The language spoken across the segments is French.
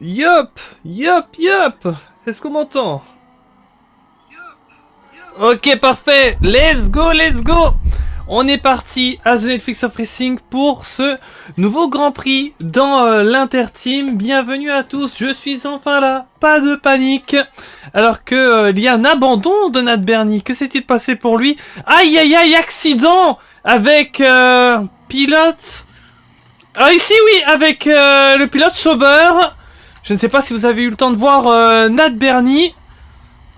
Yup, yup, yup. Est-ce qu'on m'entend? Ok, parfait. Let's go, let's go. On est parti à The Netflix of Racing pour ce nouveau Grand Prix dans l'Interteam. Bienvenue à tous, je suis enfin là, pas de panique. Alors que il y a un abandon de Nat Bernie, que s'est-il passé pour lui? Aïe aïe aïe, accident avec pilote. Ah ici oui, avec le pilote Sauber. Je ne sais pas si vous avez eu le temps de voir Nat Bernie,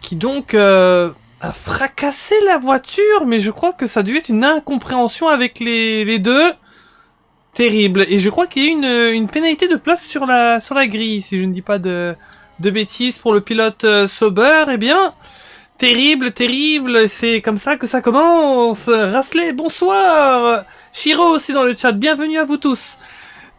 qui donc a fracassé la voiture, mais je crois que ça a dû être une incompréhension avec les deux. Terrible. Et je crois qu'il y a eu une pénalité de place sur la grille, si je ne dis pas de bêtises, pour le pilote Sauber. Eh bien, terrible, terrible. C'est comme ça que ça commence. Rasley, bonsoir. Shiro aussi dans le chat, bienvenue à vous tous.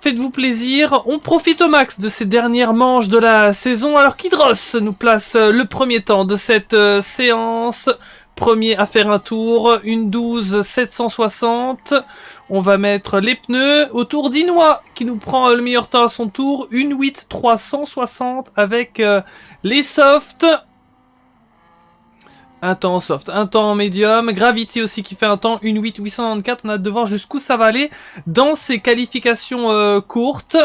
Faites-vous plaisir, on profite au max de ces dernières manches de la saison. Alors Kidros nous place le premier temps de cette séance. Premier à faire un tour, une 12 760. On va mettre les pneus au tour d'Inoa qui nous prend le meilleur temps à son tour. Une 8 360 avec les softs. Un temps soft, un temps médium, Gravity aussi qui fait un temps, une 8 894, on a hâte de voir jusqu'où ça va aller dans ces qualifications courtes.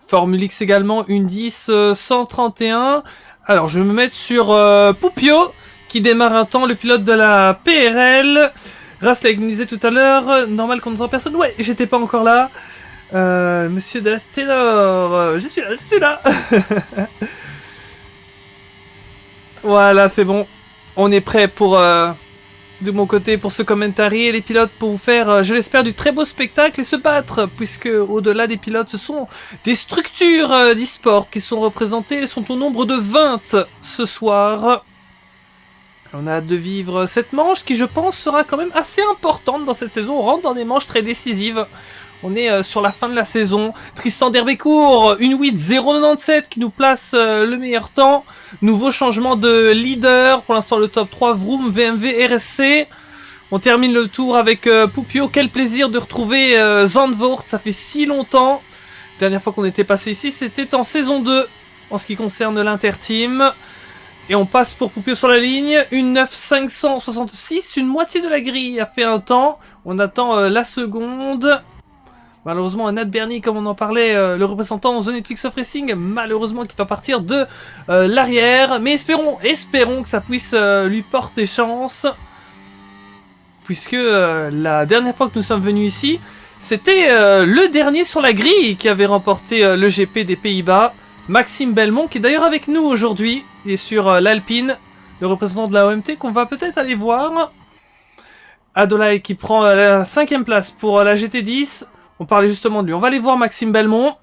Formule X également, une 10 131. Alors je vais me mettre sur Poupio qui démarre un temps, le pilote de la PRL. Rasley nous disait tout à l'heure, normal qu'on n'entend personne, ouais j'étais pas encore là. Monsieur de la Taylor, je suis là. Voilà c'est bon. On est prêt pour, de mon côté, pour ce commentary et les pilotes pour vous faire, je l'espère, du très beau spectacle et se battre, puisque au-delà des pilotes, ce sont des structures d'e-sport qui sont représentées. Elles sont au nombre de 20 ce soir. On a hâte de vivre cette manche qui, je pense, sera quand même assez importante dans cette saison. On rentre dans des manches très décisives. On est sur la fin de la saison. Tristan d'Herbécourt, une 8 097 qui nous place le meilleur temps. Nouveau changement de leader. Pour l'instant, le top 3, Vroom, VMV, RSC. On termine le tour avec Poupio. Quel plaisir de retrouver Zandvoort. Ça fait si longtemps. Dernière fois qu'on était passé ici, c'était en saison 2. En ce qui concerne l'Interteam. Et on passe pour Poupio sur la ligne. Une 9 566. Une moitié de la grille a fait un temps. On attend la seconde. Malheureusement, un Nat Bernie, comme on en parlait, le représentant The Netflix of Racing, malheureusement, qui va partir de l'arrière. Mais espérons que ça puisse lui porter chance. Puisque la dernière fois que nous sommes venus ici, c'était le dernier sur la grille qui avait remporté le GP des Pays-Bas. Maxime Belmont, qui est d'ailleurs avec nous aujourd'hui. Il est sur l'Alpine, le représentant de la OMT, qu'on va peut-être aller voir. Adolai qui prend la 5ème place pour la GT10. On parlait justement de lui. On va aller voir Maxime Belmont.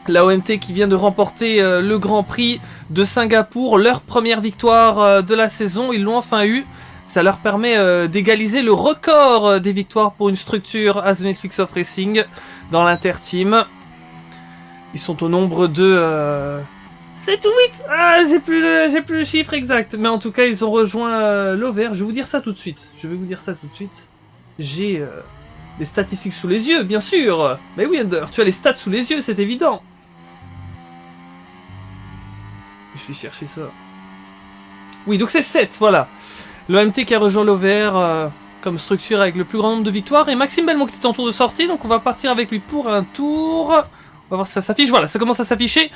La OMT qui vient de remporter le Grand Prix de Singapour. Leur première victoire de la saison. Ils l'ont enfin eu. Ça leur permet d'égaliser le record des victoires pour une structure à The Netflix of Racing dans l'Interteam. Ils sont au nombre de 7 ou 8. Ah, j'ai plus le chiffre exact. Mais en tout cas, ils ont rejoint l'Auvert. Je vais vous dire ça tout de suite. J'ai... les statistiques sous les yeux, bien sûr. Mais oui, Under, tu as les stats sous les yeux, c'est évident. Je vais chercher ça. Oui, donc c'est 7, voilà. L'OMT qui a rejoint l'Auvert comme structure avec le plus grand nombre de victoires. Et Maxime Belmont qui est en tour de sortie, donc on va partir avec lui pour un tour. On va voir si ça s'affiche. Voilà, ça commence à s'afficher.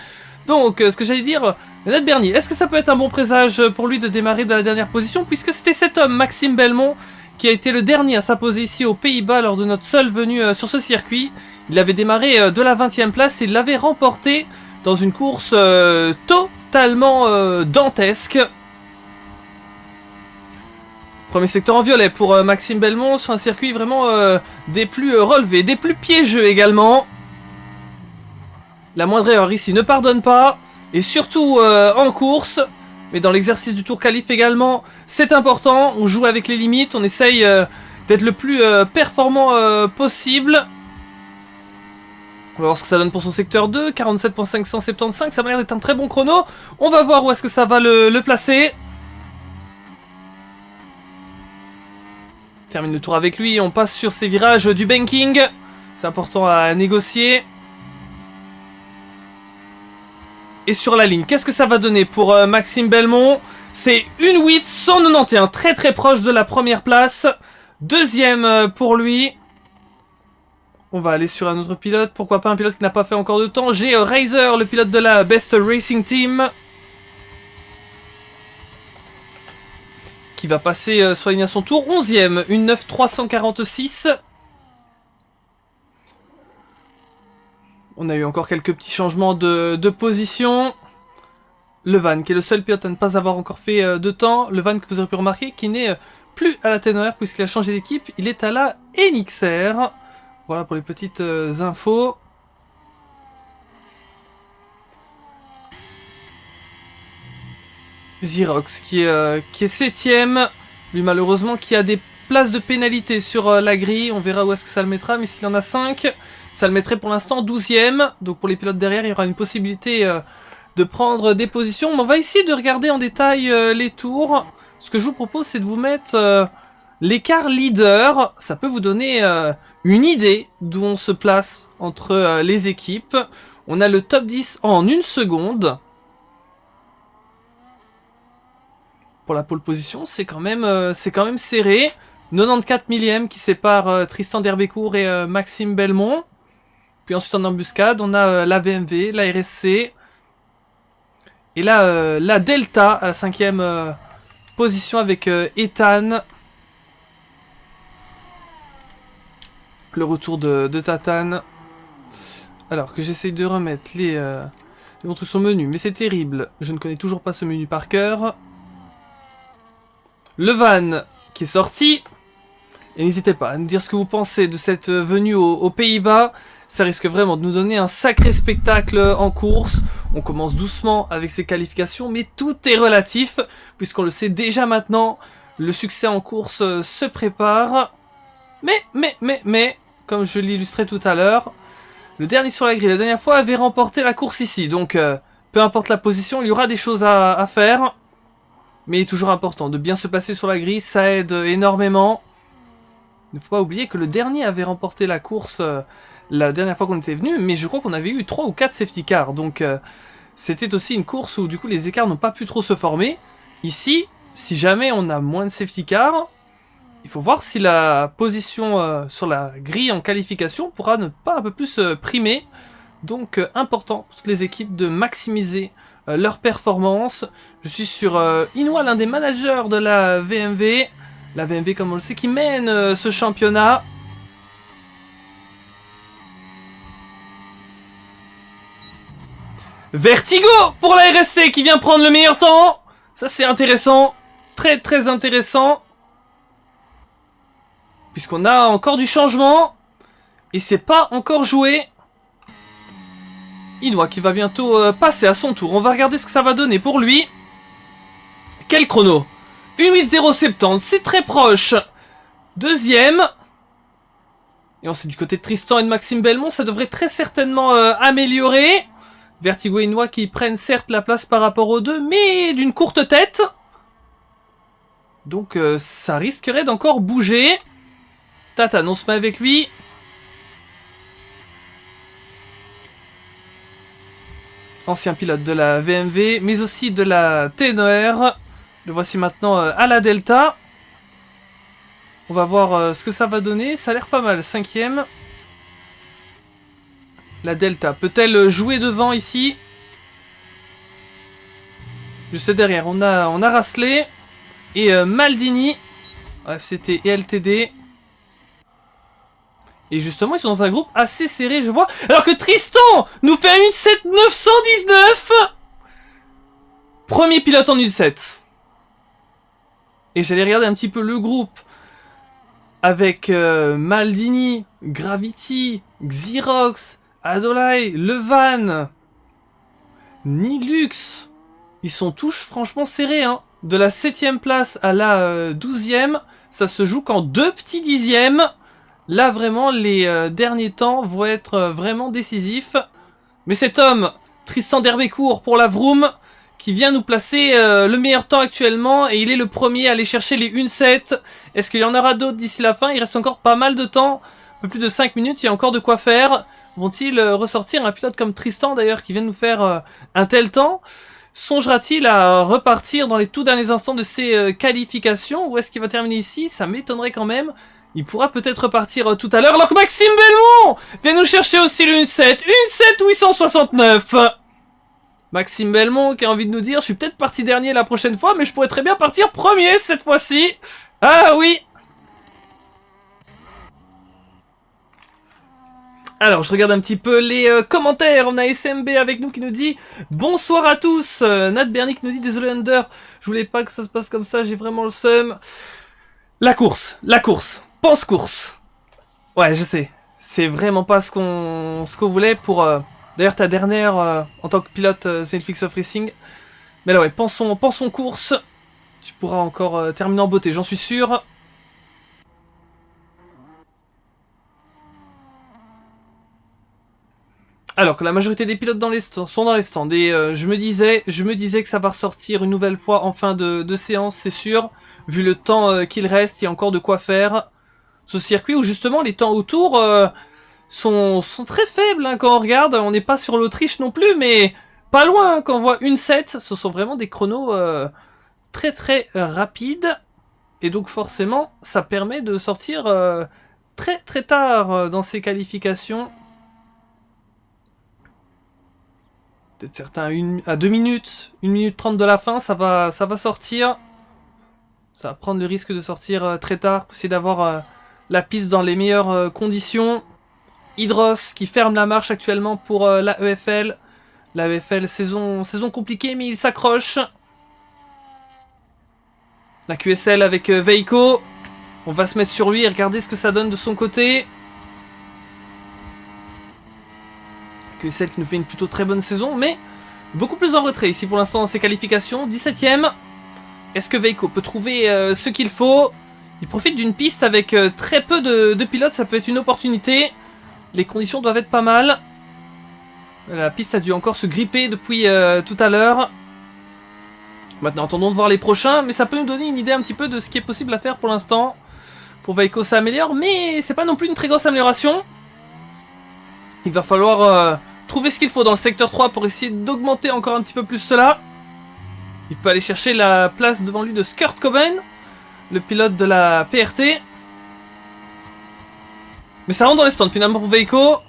Donc, ce que j'allais dire, Nat Bernie, est-ce que ça peut être un bon présage pour lui de démarrer de la dernière position? Puisque c'était cet homme, Maxime Belmont, qui a été le dernier à s'imposer ici aux Pays-Bas lors de notre seule venue sur ce circuit. Il avait démarré de la 20ème place et il l'avait remporté dans une course totalement dantesque. Premier secteur en violet pour Maxime Belmont sur un circuit vraiment des plus relevés, des plus piégeux également. La moindre erreur ici ne pardonne pas, et surtout en course. Mais dans l'exercice du tour qualif également, c'est important. On joue avec les limites, on essaye d'être le plus performant possible. On va voir ce que ça donne pour son secteur 2, 47.575, ça m'a l'air d'être un très bon chrono. On va voir où est-ce que ça va le placer. Termine le tour avec lui, on passe sur ces virages du banking. C'est important à négocier. est sur la ligne. Qu'est-ce que ça va donner pour Maxime Belmont? C'est une 8 191, très très proche de la première place. Deuxième pour lui. On va aller sur un autre pilote. Pourquoi pas un pilote qui n'a pas fait encore de temps. J'ai Razer, le pilote de la Best Racing Team, qui va passer sur la ligne à son tour. 11ème, une 9 346. On a eu encore quelques petits changements de position. Le Van, qui est le seul pilote à ne pas avoir encore fait de temps. Le Van que vous aurez pu remarquer, qui n'est plus à la TNR puisqu'il a changé d'équipe. Il est à la NXR. Voilà pour les petites infos. Xerox qui est 7ème. Lui malheureusement qui a des places de pénalité sur la grille. On verra où est-ce que ça le mettra. Mais s'il y en a 5, ça le mettrait pour l'instant 12ème. Donc pour les pilotes derrière, il y aura une possibilité de prendre des positions. Mais on va essayer de regarder en détail les tours. Ce que je vous propose, c'est de vous mettre l'écart leader. Ça peut vous donner une idée d'où on se place entre les équipes. On a le top 10 en 1 seconde. Pour la pole position, c'est quand même serré. 94 millièmes qui séparent Tristan d'Herbécourt et Maxime Belmont. Puis ensuite en embuscade, on a la VMV, la RSC. Et là, la Delta à la 5ème position avec Ethan. Le retour de Tatane. Alors que j'essaye de remettre les trucs sur le menu. Mais c'est terrible. Je ne connais toujours pas ce menu par cœur. Le Van qui est sorti. Et n'hésitez pas à nous dire ce que vous pensez de cette venue aux Pays-Bas. Ça risque vraiment de nous donner un sacré spectacle en course. On commence doucement avec ces qualifications, mais tout est relatif, puisqu'on le sait déjà maintenant, le succès en course se prépare. Mais, comme je l'illustrais tout à l'heure, le dernier sur la grille la dernière fois avait remporté la course ici. Donc, peu importe la position, il y aura des choses à faire. Mais il est toujours important de bien se placer sur la grille, ça aide énormément. Il ne faut pas oublier que le dernier avait remporté la course la dernière fois qu'on était venu, mais je crois qu'on avait eu 3 ou 4 safety cars, donc c'était aussi une course où du coup les écarts n'ont pas pu trop se former. Ici, si jamais on a moins de safety cars, il faut voir si la position sur la grille en qualification pourra ne pas un peu plus primer. Donc important pour toutes les équipes de maximiser leur performance. Je suis sur Inoue, l'un des managers de la VMV. La VMV, comme on le sait, qui mène ce championnat. Vertigo pour la RSC qui vient prendre le meilleur temps. Ça c'est intéressant. Très très intéressant. Puisqu'on a encore du changement. Et c'est pas encore joué. Inoue qui va bientôt passer à son tour. On va regarder ce que ça va donner pour lui. Quel chrono? 1.8.070, c'est très proche. Deuxième. Et on sait du côté de Tristan et de Maxime Belmont, ça devrait très certainement améliorer. Vertigo et Inoue qui prennent certes la place par rapport aux deux, mais d'une courte tête. Donc ça risquerait d'encore bouger. Tatane, on se met avec lui. Ancien pilote de la VMV, mais aussi de la TNR. Le voici maintenant à la Delta. On va voir ce que ça va donner. Ça a l'air pas mal. 5ème. La Delta peut-elle jouer devant ici? Juste derrière, on a Rasley et Maldini, FCT et LTD. Et justement, ils sont dans un groupe assez serré, je vois. Alors que Tristan nous fait un 1.7 919. Premier pilote en 1.7. Et j'allais regarder un petit peu le groupe avec Maldini, Gravity, Xerox, Adolai, Levan, Nilux. Ils sont tous franchement serrés, hein. De la 7ème place à la 12ème, ça se joue qu'en 2 petits dixièmes. Là, vraiment, les derniers temps vont être vraiment décisifs. Mais cet homme, Tristan d'Herbécourt pour la Vroom, qui vient nous placer le meilleur temps actuellement, et il est le premier à aller chercher les 1.7. Est-ce qu'il y en aura d'autres d'ici la fin? Il reste encore pas mal de temps, un peu plus de 5 minutes, il y a encore de quoi faire. Vont-ils ressortir un pilote comme Tristan d'ailleurs qui vient de nous faire un tel temps? Songera-t-il à repartir dans les tout derniers instants de ses qualifications? Ou est-ce qu'il va terminer ici? Ça m'étonnerait quand même. Il pourra peut-être repartir tout à l'heure alors que Maxime Belmont vient nous chercher aussi une 7 869. Maxime Belmont qui a envie de nous dire, je suis peut-être parti dernier la prochaine fois, mais je pourrais très bien partir premier cette fois-ci. Ah oui. Alors, je regarde un petit peu les commentaires. On a SMB avec nous qui nous dit « Bonsoir à tous !» Nat Bernick nous dit « Désolé Under, je voulais pas que ça se passe comme ça, j'ai vraiment le seum. » La course. Pense course. Ouais, je sais. C'est vraiment pas ce qu'on voulait pour... D'ailleurs, ta dernière en tant que pilote Zenfix of Racing. Mais là, ouais, pensons course. Tu pourras encore terminer en beauté, j'en suis sûr. Alors que la majorité des pilotes sont dans les stands. Et je me disais que ça va ressortir une nouvelle fois en fin de séance, c'est sûr. Vu le temps qu'il reste, il y a encore de quoi faire. Ce circuit où justement les temps autour sont très faibles hein, quand on regarde. On n'est pas sur l'Autriche non plus, mais pas loin. Hein, quand on voit une 7, ce sont vraiment des chronos très rapides. Et donc forcément, ça permet de sortir très tard dans ces qualifications. Peut-être certains à 2 minutes, 1 minute 30 de la fin, ça va sortir. Ça va prendre le risque de sortir très tard, pour essayer d'avoir la piste dans les meilleures conditions. Hydros qui ferme la marche actuellement pour la EFL. La EFL, saison compliquée, mais il s'accroche. La QSL avec Veiko. On va se mettre sur lui et regarder ce que ça donne de son côté. QSL qui nous fait une plutôt très bonne saison, mais beaucoup plus en retrait ici pour l'instant dans ses qualifications. 17ème. Est-ce que Veiko peut trouver ce qu'il faut? Il profite d'une piste avec très peu de pilotes, ça peut être une opportunité. Les conditions doivent être pas mal. La piste a dû encore se gripper depuis tout à l'heure. Maintenant, attendons de voir les prochains, mais ça peut nous donner une idée un petit peu de ce qui est possible à faire pour l'instant. Pour Veiko, ça améliore, mais c'est pas non plus une très grosse amélioration. Il va falloir trouver ce qu'il faut dans le secteur 3 pour essayer d'augmenter encore un petit peu plus cela. Il peut aller chercher la place devant lui de Kurt Cobain, le pilote de la PRT. Mais ça rentre dans les stands finalement pour Veiko.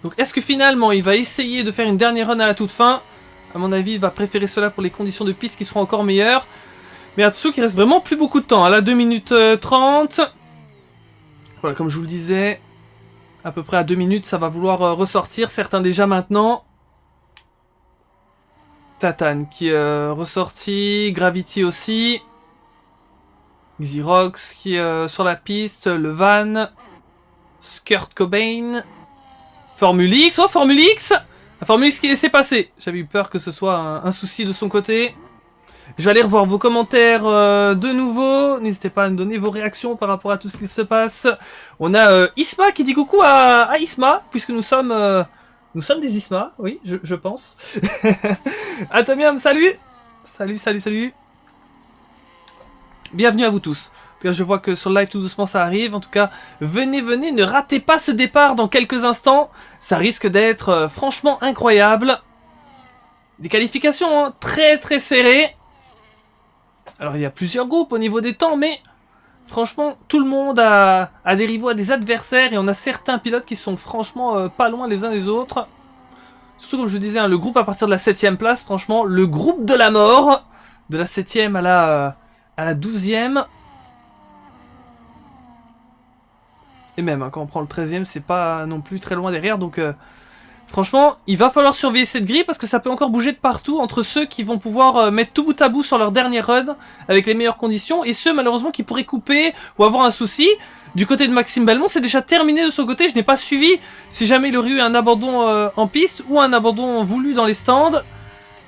Donc est-ce que finalement il va essayer de faire une dernière run à la toute fin? À mon avis il va préférer cela pour les conditions de piste qui seront encore meilleures. Mais attention qu'il reste vraiment plus beaucoup de temps. Hein. Là 2 minutes 30. Voilà, comme je vous le disais, à peu près à 2 minutes ça va vouloir ressortir. Certains déjà maintenant. Tatane qui est ressorti. Gravity aussi. Xerox qui est sur la piste. Le Van. Kurt Cobain. Formule X. Oh, Formule X! La Formule X qui laissait passer. J'avais eu peur que ce soit un souci de son côté. Je vais aller revoir vos commentaires de nouveau. N'hésitez pas à nous donner vos réactions par rapport à tout ce qui se passe. On a Isma qui dit coucou à Isma, puisque nous sommes des Isma, oui, je pense. Atomium, salut! Salut. Bienvenue à vous tous. En tout cas, je vois que sur le live tout doucement ça arrive. En tout cas, venez, ne ratez pas ce départ dans quelques instants. Ça risque d'être franchement incroyable. Des qualifications hein, très serrées. Alors il y a plusieurs groupes au niveau des temps, mais franchement, tout le monde a des rivaux, a des adversaires, et on a certains pilotes qui sont franchement pas loin les uns des autres. Surtout comme je disais, hein, le groupe à partir de la 7ème place, franchement, le groupe de la mort, de la 7ème à la 12ème. Et même, hein, quand on prend le 13ème, c'est pas non plus très loin derrière, donc... franchement, il va falloir surveiller cette grille parce que ça peut encore bouger de partout entre ceux qui vont pouvoir mettre tout bout à bout sur leur dernière run avec les meilleures conditions et ceux malheureusement qui pourraient couper ou avoir un souci. Du côté de Maxime Belmont, c'est déjà terminé de son côté, je n'ai pas suivi si jamais il aurait eu un abandon en piste ou un abandon voulu dans les stands.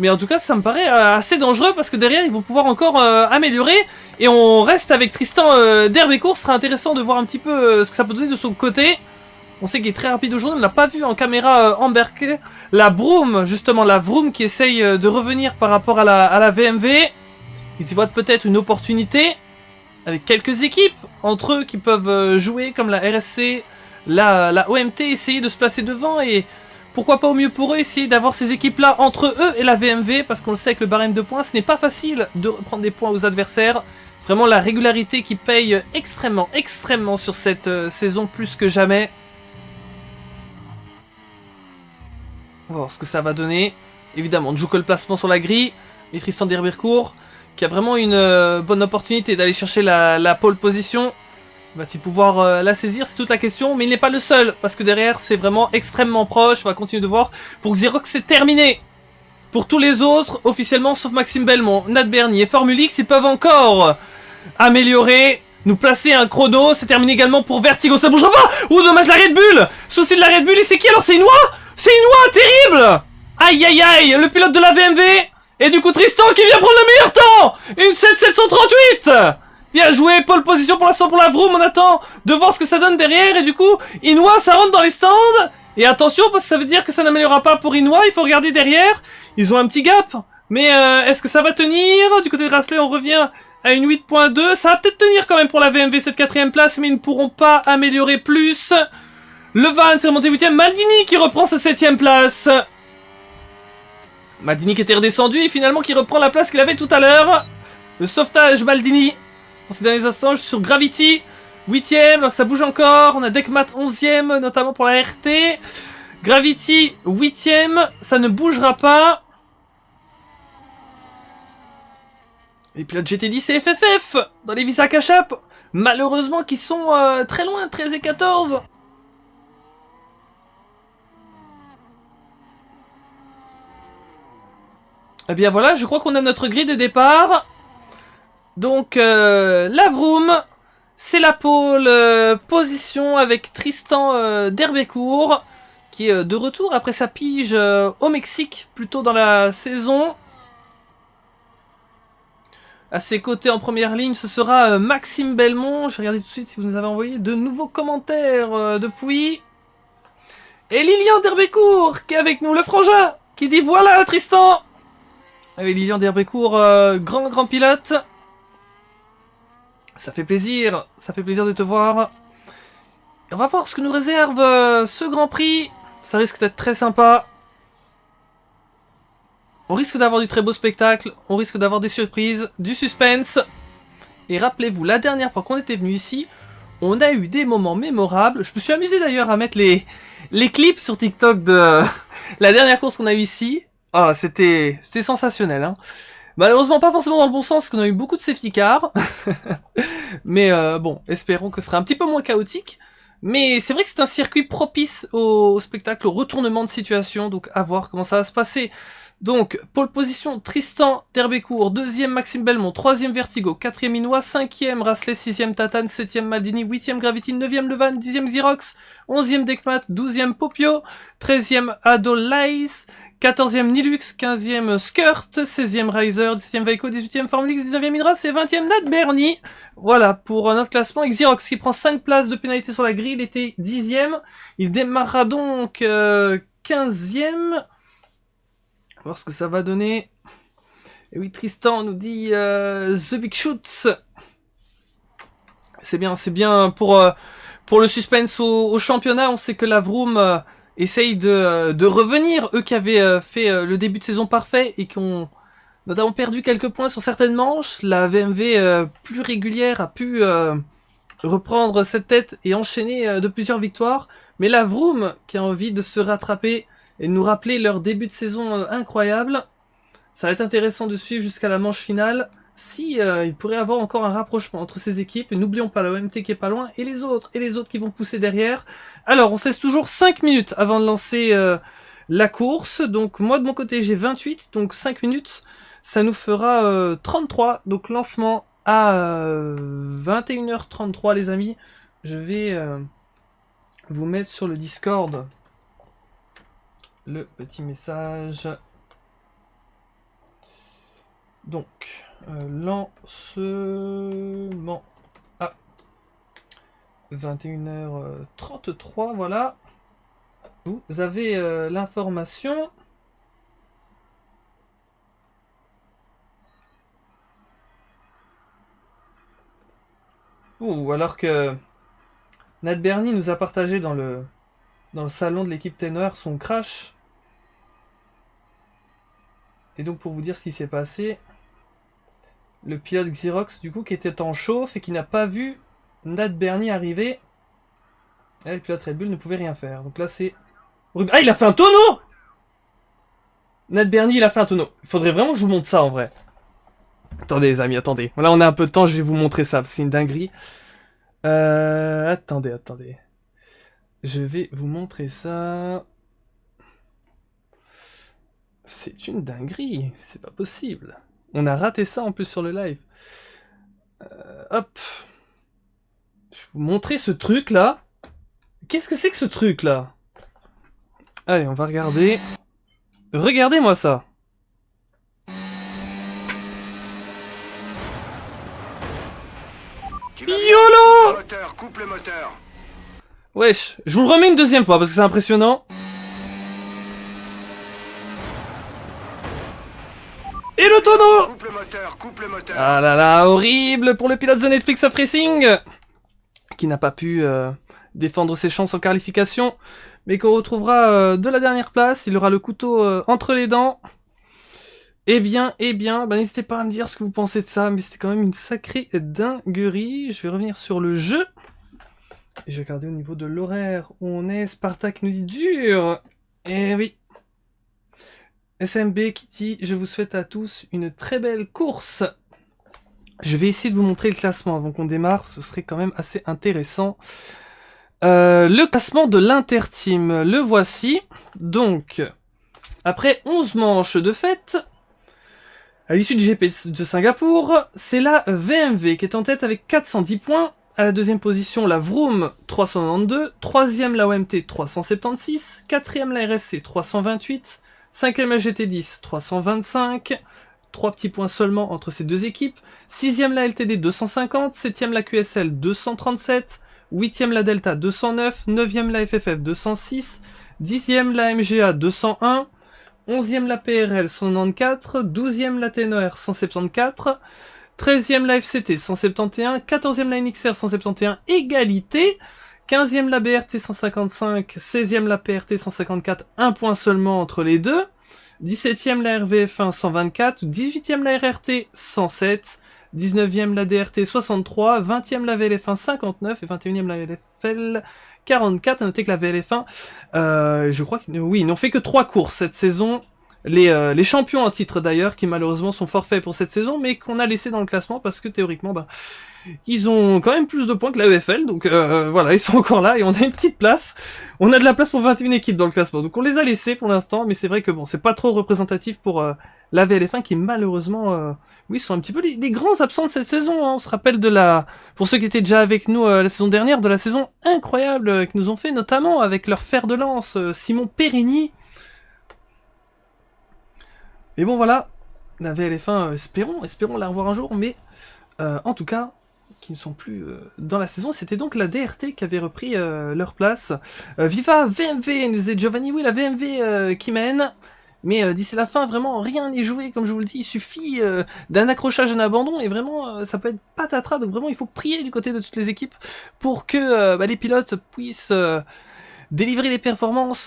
Mais en tout cas, ça me paraît assez dangereux parce que derrière, ils vont pouvoir encore améliorer. Et on reste avec Tristan d'Herbecourt, ce sera intéressant de voir un petit peu ce que ça peut donner de son côté. On sait qu'il est très rapide aujourd'hui, on ne l'a pas vu en caméra embarquée. La Broom, justement, la Vroom qui essaye de revenir par rapport à la VMV. Ils y voient peut-être une opportunité avec quelques équipes entre eux qui peuvent jouer comme la RSC, la OMT essayer de se placer devant et pourquoi pas au mieux pour eux essayer d'avoir ces équipes-là entre eux et la VMV, parce qu'on le sait avec le barème de points, ce n'est pas facile de reprendre des points aux adversaires. Vraiment la régularité qui paye extrêmement, extrêmement sur cette saison plus que jamais. On va voir ce que ça va donner. Évidemment, on joue que le placement sur la grille. Et Tristan d'Herbicourt, qui a vraiment une bonne opportunité d'aller chercher la pole position. Va-t-il pouvoir la saisir? C'est toute la question. Mais il n'est pas le seul, parce que derrière, c'est vraiment extrêmement proche. On va continuer de voir. Pour Xerox, c'est terminé. Pour tous les autres, officiellement, sauf Maxime Belmont, Nat Bernier et Formule X, ils peuvent encore améliorer, nous placer un chrono. C'est terminé également pour Vertigo. Ça bougera pas. Ouh, dommage, la Red Bull. Souci de la Red Bull. Et c'est qui alors? C'est Inoue? C'est Inoue, terrible. Aïe, aïe, aïe. Le pilote de la VMV. Et du coup, Tristan qui vient prendre le meilleur temps. Une 7,738. Bien joué, pole position pour l'instant pour la Vroom. On attend de voir ce que ça donne derrière. Et du coup, Inoue, ça rentre dans les stands. Et attention, parce que ça veut dire que ça n'améliorera pas pour Inoue. Il faut regarder derrière. Ils ont un petit gap. Mais est-ce que ça va tenir? Du côté de Grassley, on revient à une 8.2. Ça va peut-être tenir quand même pour la VMV, cette 4ème place. Mais ils ne pourront pas améliorer plus. Le Van s'est remonté 8ème. Maldini qui reprend sa 7ème place. Maldini qui était redescendu et finalement qui reprend la place qu'il avait tout à l'heure. Le sauvetage Maldini. Dans ces derniers instants, je suis sur Gravity. 8ème, donc ça bouge encore. On a Dekmat 11ème, notamment pour la RT. Gravity 8ème, ça ne bougera pas. Les pilotes GT10 et FFF dans les Visa Cachap, malheureusement qui sont très loin, 13 et 14. Eh bien voilà, je crois qu'on a notre grille de départ. Donc la Vroom, c'est la pole position avec Tristan d'Herbicourt, qui est de retour après sa pige au Mexique, plutôt dans la saison. À ses côtés en première ligne, ce sera Maxime Belmont. Je vais regarder tout de suite si vous nous avez envoyé de nouveaux commentaires depuis. Et Lilian d'Herbicourt qui est avec nous, le frangin, qui dit voilà Tristan. Avec Lilian d'Herbicourt, grand pilote. Ça fait plaisir de te voir. Et on va voir ce que nous réserve ce Grand Prix. Ça risque d'être très sympa. On risque d'avoir du très beau spectacle, on risque d'avoir des surprises, du suspense. Et rappelez-vous, la dernière fois qu'on était venu ici, on a eu des moments mémorables. Je me suis amusé d'ailleurs à mettre les clips sur TikTok de la dernière course qu'on a eu ici. Ah, c'était sensationnel, hein. Malheureusement pas forcément dans le bon sens, parce qu'on a eu beaucoup de safety cars. Mais bon, espérons que ce sera un petit peu moins chaotique. Mais c'est vrai que c'est un circuit propice au spectacle, au retournement de situation, donc à voir comment ça va se passer. Donc, pole position, Tristan d'Herbicourt, 2ème Maxime Belmont, 3ème Vertigo, 4ème Inoue, 5ème Grassley, 6ème Tatane, 7ème Maldini, 8ème Gravity, 9ème Levan, 10ème Xerox, 11ème Dekmat, 12ème Popio, 13ème Adolais, 14ème Nilux, 15ème Skirt, 16ème Riser, 17ème Vaiko, 18ème Formulix, 19ème Hydras et 20ème Nat Bernie. Voilà pour notre classement. Et Xerox qui prend 5 places de pénalité sur la grille, il était 10ème. Il démarrera donc 15ème. On va voir ce que ça va donner. Et oui, Tristan nous dit The Big Shoots. C'est bien pour le suspense au championnat. On sait que la Vroom essaye de revenir. Eux qui avaient fait le début de saison parfait et qui ont notamment perdu quelques points sur certaines manches. La VMV plus régulière a pu reprendre cette tête et enchaîner de plusieurs victoires. Mais la Vroom qui a envie de se rattraper et de nous rappeler leur début de saison incroyable. Ça va être intéressant de suivre jusqu'à la manche finale. Si il pourrait y avoir encore un rapprochement entre ces équipes. Et n'oublions pas la OMT qui est pas loin. Et les autres qui vont pousser derrière. Alors, on cesse toujours 5 minutes avant de lancer la course. Donc, moi de mon côté, j'ai 28. Donc, 5 minutes, ça nous fera 33. Donc, lancement à 21h33, les amis. Je vais vous mettre sur le Discord le petit message. Donc, lancement à 21h33, voilà. Vous avez l'information. Ouh, alors que Nat Bernie nous a partagé dans le salon de l'équipe Tenor son crash. Et donc pour vous dire ce qui s'est passé, le pilote Xerox du coup qui était en chauffe et qui n'a pas vu Nat Bernie arriver. Et le pilote Red Bull ne pouvait rien faire. Donc là c'est... Ah, il a fait un tonneau! Nat Bernie il a fait un tonneau. Il faudrait vraiment que je vous montre ça en vrai. Attendez les amis, attendez. Là on a un peu de temps, je vais vous montrer ça, c'est une dinguerie. Attendez. Je vais vous montrer ça. C'est une dinguerie, c'est pas possible. On a raté ça en plus sur le live. Hop. Je vais vous montrer ce truc là. Qu'est-ce que c'est que ce truc là? Allez, on va regarder. Regardez-moi ça. YOLO! Moteur, coupe le moteur. Wesh, je vous le remets une deuxième fois parce que c'est impressionnant. Et le tonneau! Coupe le moteur. Ah là là, horrible pour le pilote de Netflix of Racing qui n'a pas pu défendre ses chances en qualification, mais qu'on retrouvera de la dernière place. Il aura le couteau entre les dents. Eh bien, bah, n'hésitez pas à me dire ce que vous pensez de ça, mais c'était quand même une sacrée dinguerie. Je vais revenir sur le jeu. Et je vais regarder au niveau de l'horaire où on est. Spartak nous dit dur. Eh oui. SMB qui dit je vous souhaite à tous une très belle course. Je vais essayer de vous montrer le classement avant qu'on démarre, ce serait quand même assez intéressant. Le classement de l'Interteam, le voici. Donc, après 11 manches de fête, à l'issue du GP de Singapour, c'est la VMV qui est en tête avec 410 points. À la deuxième position, la Vroom 392, troisième la OMT 376, quatrième la RSC 328, cinquième la GT10 325, 3 petits points seulement entre ces deux équipes, sixième la LTD 250, septième la QSL 237, huitième la Delta 209, neuvième la FFF 206, dixième la MGA 201, 11e la PRL 194, 12e la Tenor 174, 13e la FCT 171, 14e la NXR 171, égalité, 15e la BRT 155, 16e la PRT 154, un point seulement entre les deux, 17e la RVF1 124, 18e la RRT 107, 19e la DRT 63, 20e la VLF1 59 et 21e la LFL 44. À noter que la VLF1, je crois que oui, ils n'ont fait que 3 courses cette saison. Les champions en titre d'ailleurs, qui malheureusement sont forfaits pour cette saison, mais qu'on a laissé dans le classement parce que théoriquement, ils ont quand même plus de points que la EFL, donc voilà, ils sont encore là et on a une petite place. On a de la place pour 21 équipes dans le classement, donc on les a laissés pour l'instant, mais c'est vrai que bon, c'est pas trop représentatif pour la VLF1 qui malheureusement, oui, sont un petit peu les grands absents de cette saison. Hein. On se rappelle pour ceux qui étaient déjà avec nous la saison dernière, de la saison incroyable qu'ils nous ont fait, notamment avec leur fer de lance, Simon Périgny. Et bon voilà, la VLF1, espérons la revoir un jour, mais en tout cas, qui ne sont plus dans la saison. C'était donc la DRT qui avait repris leur place. Viva VMV, nous disait Giovanni, oui, la VMV qui mène. Mais d'ici la fin, vraiment, rien n'est joué, comme je vous le dis. Il suffit d'un accrochage, un abandon, et vraiment, ça peut être patatras. Donc vraiment, il faut prier du côté de toutes les équipes pour que les pilotes puissent délivrer les performances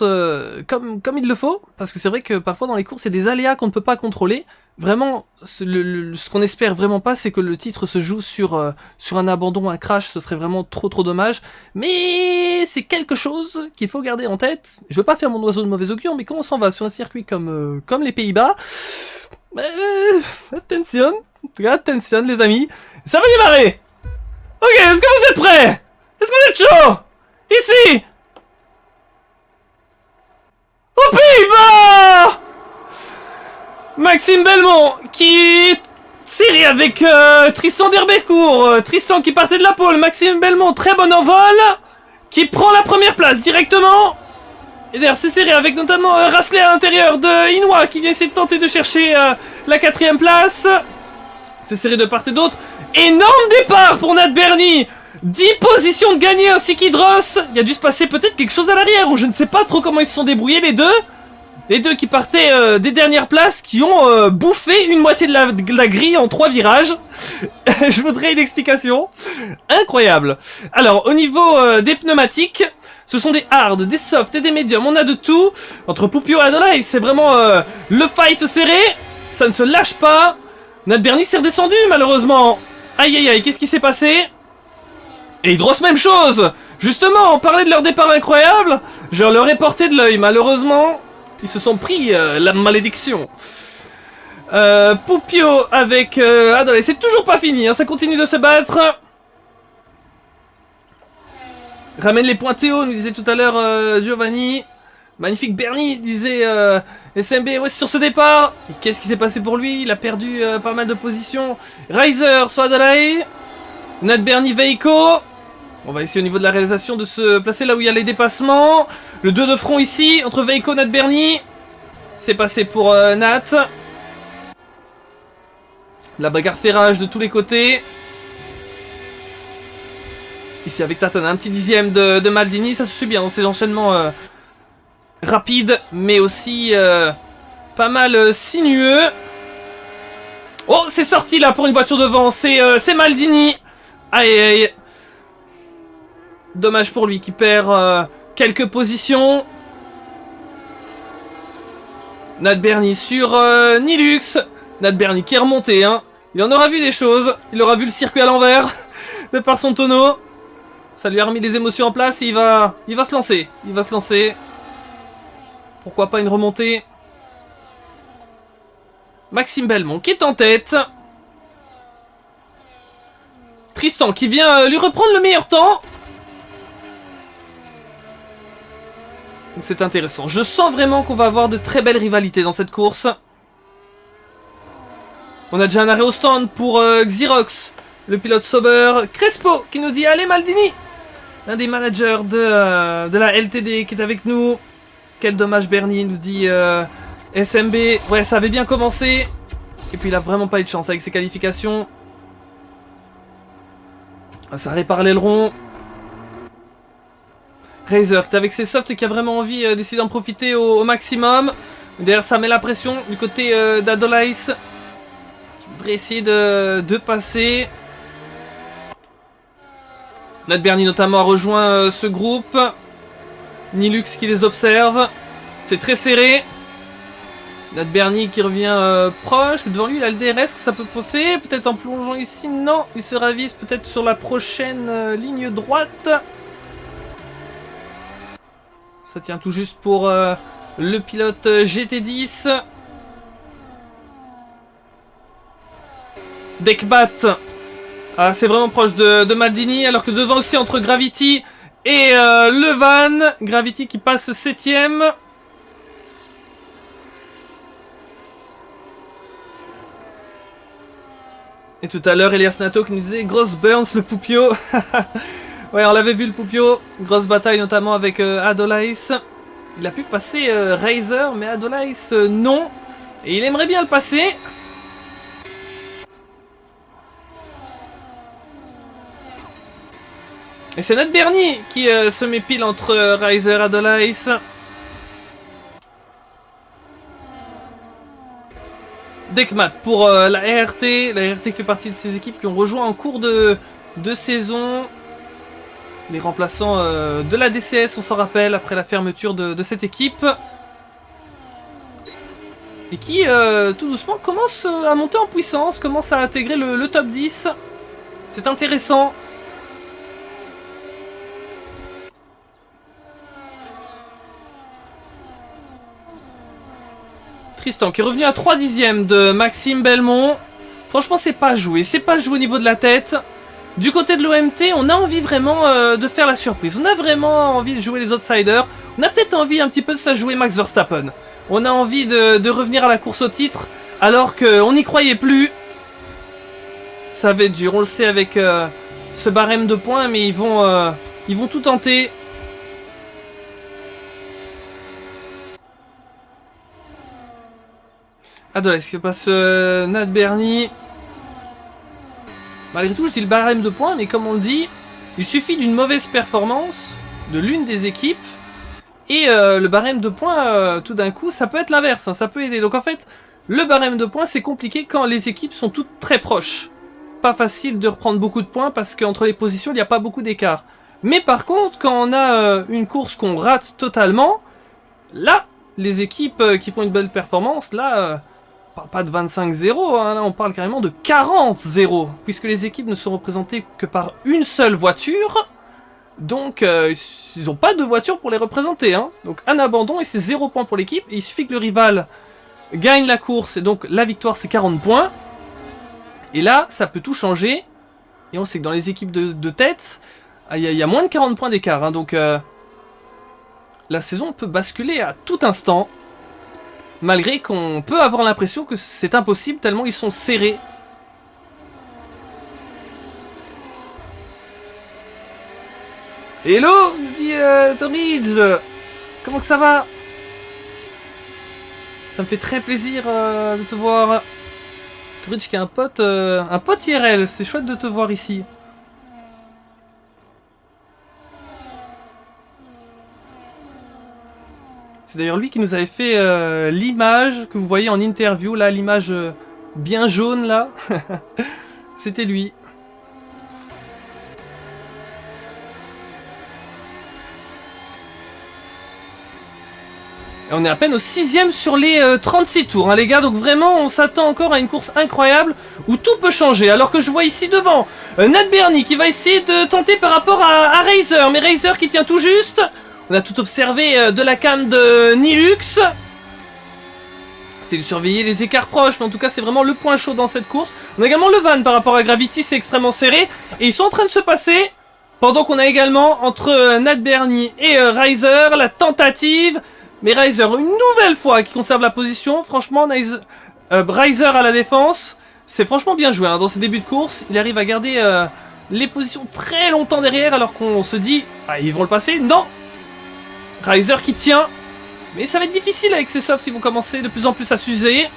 comme il le faut, parce que c'est vrai que parfois dans les courses, il y a des aléas qu'on ne peut pas contrôler. Vraiment, ce qu'on espère vraiment pas, c'est que le titre se joue sur un abandon, un crash, ce serait vraiment trop dommage. Mais c'est quelque chose qu'il faut garder en tête. Je veux pas faire mon oiseau de mauvais augure, mais quand on s'en va sur un circuit comme les Pays-Bas, attention les amis, ça va démarrer. Ok, est-ce que vous êtes prêts? Est-ce que vous êtes chaud? Ici aux Pays-Bas, Maxime Belmont qui série avec Tristan d'Herbecourt, Tristan qui partait de la pole, Maxime Belmont très bon envol, qui prend la première place directement. Et d'ailleurs c'est serré avec notamment Rasley à l'intérieur de Inouï qui vient essayer de tenter de chercher la 4ème place. C'est serré de part et d'autre. Énorme départ pour Nat Bernie. 10 positions de gagné ainsi qu'Hydros. Il y a dû se passer peut-être quelque chose à l'arrière, ou je ne sais pas trop comment ils se sont débrouillés les deux. Les deux qui partaient des dernières places, qui ont bouffé une moitié de la grille en 3 virages. Je voudrais une explication. Incroyable. Alors, au niveau des pneumatiques, ce sont des hard, des soft et des medium. On a de tout. Entre Pupio et Adolai, c'est vraiment le fight serré. Ça ne se lâche pas. Notre Bernie s'est redescendu, malheureusement. Aïe, aïe, aïe, qu'est-ce qui s'est passé? Et Hydros, même chose. Justement, on parlait de leur départ incroyable. Je leur ai porté de l'œil, malheureusement. Ils se sont pris la malédiction. Pupio avec Adolai, c'est toujours pas fini, hein, ça continue de se battre. Ramène les points Théo, nous disait tout à l'heure Giovanni. Magnifique Bernie, disait SMB, ouais, sur ce départ. Qu'est-ce qui s'est passé pour lui? Il a perdu pas mal de positions. Riser sur Adolai. Nat Bernie Veiko. On va essayer au niveau de la réalisation de se placer là où il y a les dépassements. Le 2 de front ici, entre Veiko et Nat Bernie. C'est passé pour Nat. La bagarre fait rage de tous les côtés. Ici avec Tatana, un petit dixième de Maldini. Ça se suit bien dans ces enchaînements rapides, mais aussi pas mal sinueux. Oh, c'est sorti là pour une voiture devant. C'est Maldini. Aïe aïe. Dommage pour lui qui perd quelques positions. Nat Bernie sur Nilux. Nat Bernie qui est remonté, hein. Il en aura vu des choses. Il aura vu le circuit à l'envers de par son tonneau. Ça lui a remis des émotions en place et il va se lancer. Il va se lancer. Pourquoi pas une remontée. Maxime Belmont qui est en tête. Tristan qui vient lui reprendre le meilleur temps. Donc c'est intéressant. Je sens vraiment qu'on va avoir de très belles rivalités dans cette course. On a déjà un arrêt au stand pour Xerox, le pilote Sauber. Crespo qui nous dit allez Maldini. L'un des managers de la LTD qui est avec nous. Quel dommage Bernie, nous dit SMB. Ouais, ça avait bien commencé. Et puis il a vraiment pas eu de chance avec ses qualifications. Ça répare l'aileron. Razer qui est avec ses softs et qui a vraiment envie d'essayer d'en profiter au maximum. Derrière ça met la pression du côté d'Adolais. Qui voudrait essayer de passer. Nat Bernie notamment a rejoint ce groupe. Nilux qui les observe. C'est très serré. Nat Bernie qui revient proche. Devant lui il a le DRS que ça peut pousser. Peut-être en plongeant ici. Non, il se ravise peut-être sur la prochaine ligne droite. Ça tient tout juste pour le pilote GT10. Dekbat. Ah, c'est vraiment proche de Maldini. Alors que devant aussi entre Gravity et Levan. Gravity qui passe 7ème. Et tout à l'heure, Elias Nato qui nous disait grosse burns le Pupio. Ouais, on l'avait vu le Pupio. Grosse bataille notamment avec Adolais. Il a pu passer Razer, mais Adolais non. Et il aimerait bien le passer. Et c'est Nat Bernie qui se met pile entre Razer et Adolais. Dekmat pour la RRT. La RRT fait partie de ces équipes qui ont rejoint en cours de saison. Les remplaçants de la DCS, on s'en rappelle, après la fermeture de cette équipe. Et qui, tout doucement, commence à monter en puissance, commence à intégrer le top 10. C'est intéressant. Tristan qui est revenu à 3 dixièmes de Maxime Belmont. Franchement, c'est pas joué. C'est pas joué au niveau de la tête. Du côté de l'OMT, on a envie vraiment de faire la surprise. On a vraiment envie de jouer les outsiders. On a peut-être envie un petit peu de se la jouer Max Verstappen. On a envie de revenir à la course au titre alors qu'on n'y croyait plus. Ça va être dur, on le sait avec ce barème de points, mais ils vont tout tenter. Adolais qui passe Nat Bernie. Malgré tout, je dis le barème de points, mais comme on le dit, il suffit d'une mauvaise performance de l'une des équipes Et le barème de points, tout d'un coup, ça peut être l'inverse, hein, ça peut aider. Donc en fait, le barème de points, c'est compliqué quand les équipes sont toutes très proches. Pas facile de reprendre beaucoup de points parce qu'entre les positions, il n'y a pas beaucoup d'écart. Mais par contre, quand on a une course qu'on rate totalement, là, les équipes qui font une belle performance, là, on parle pas de 25-0, hein, là on parle carrément de 40-0, puisque les équipes ne sont représentées que par une seule voiture. Donc, ils n'ont pas de voiture pour les représenter. Hein. Donc, un abandon et c'est 0 points pour l'équipe. Et il suffit que le rival gagne la course. Et donc, la victoire, c'est 40 points. Et là, ça peut tout changer. Et on sait que dans les équipes de tête, il y a moins de 40 points d'écart. Hein. Donc, la saison peut basculer à tout instant. Malgré qu'on peut avoir l'impression que c'est impossible tellement ils sont serrés. Hello, dit Torridge. Comment que ça va? Ça me fait très plaisir de te voir. Torridge qui est un pote IRL, c'est chouette de te voir ici. C'est d'ailleurs lui qui nous avait fait l'image que vous voyez en interview, là, l'image bien jaune, là. C'était lui. Et on est à peine au 6ème sur les 36 tours, hein, les gars. Donc vraiment, on s'attend encore à une course incroyable où tout peut changer. Alors que je vois ici devant Nat Bernie qui va essayer de tenter par rapport à Razer. Mais Razer qui tient tout juste. On a tout observé de la cam de Nilux. C'est de surveiller les écarts proches, mais en tout cas c'est vraiment le point chaud dans cette course. On a également le van par rapport à Gravity, c'est extrêmement serré. Et ils sont en train de se passer, pendant qu'on a également entre Nat Bernie et Razer la tentative. Mais Razer une nouvelle fois qui conserve la position. Franchement, Razer à la défense, c'est franchement bien joué hein. Dans ses débuts de course. Il arrive à garder les positions très longtemps derrière alors qu'on se dit, ah, ils vont le passer. Non, Razer qui tient. Mais ça va être difficile avec ces softs, ils vont commencer de plus en plus à s'user.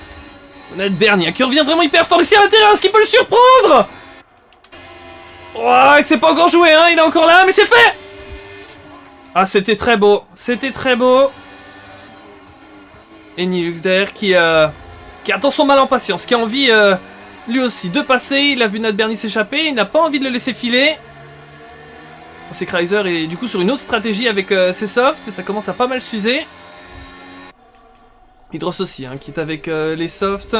On a Bernie qui revient vraiment hyper fort ici à l'intérieur, est-ce qu'il peut le surprendre? Oh, c'est pas encore joué, hein, il est encore là, mais c'est fait. Ah, c'était très beau, c'était très beau. Et Nilux derrière qui attend son mal en patience, qui a envie lui aussi de passer. Il a vu Nat Bernie s'échapper, il n'a pas envie de le laisser filer. On sait que Razer est du coup sur une autre stratégie avec ses softs et ça commence à pas mal s'user. Hydros aussi, hein, qui est avec les softs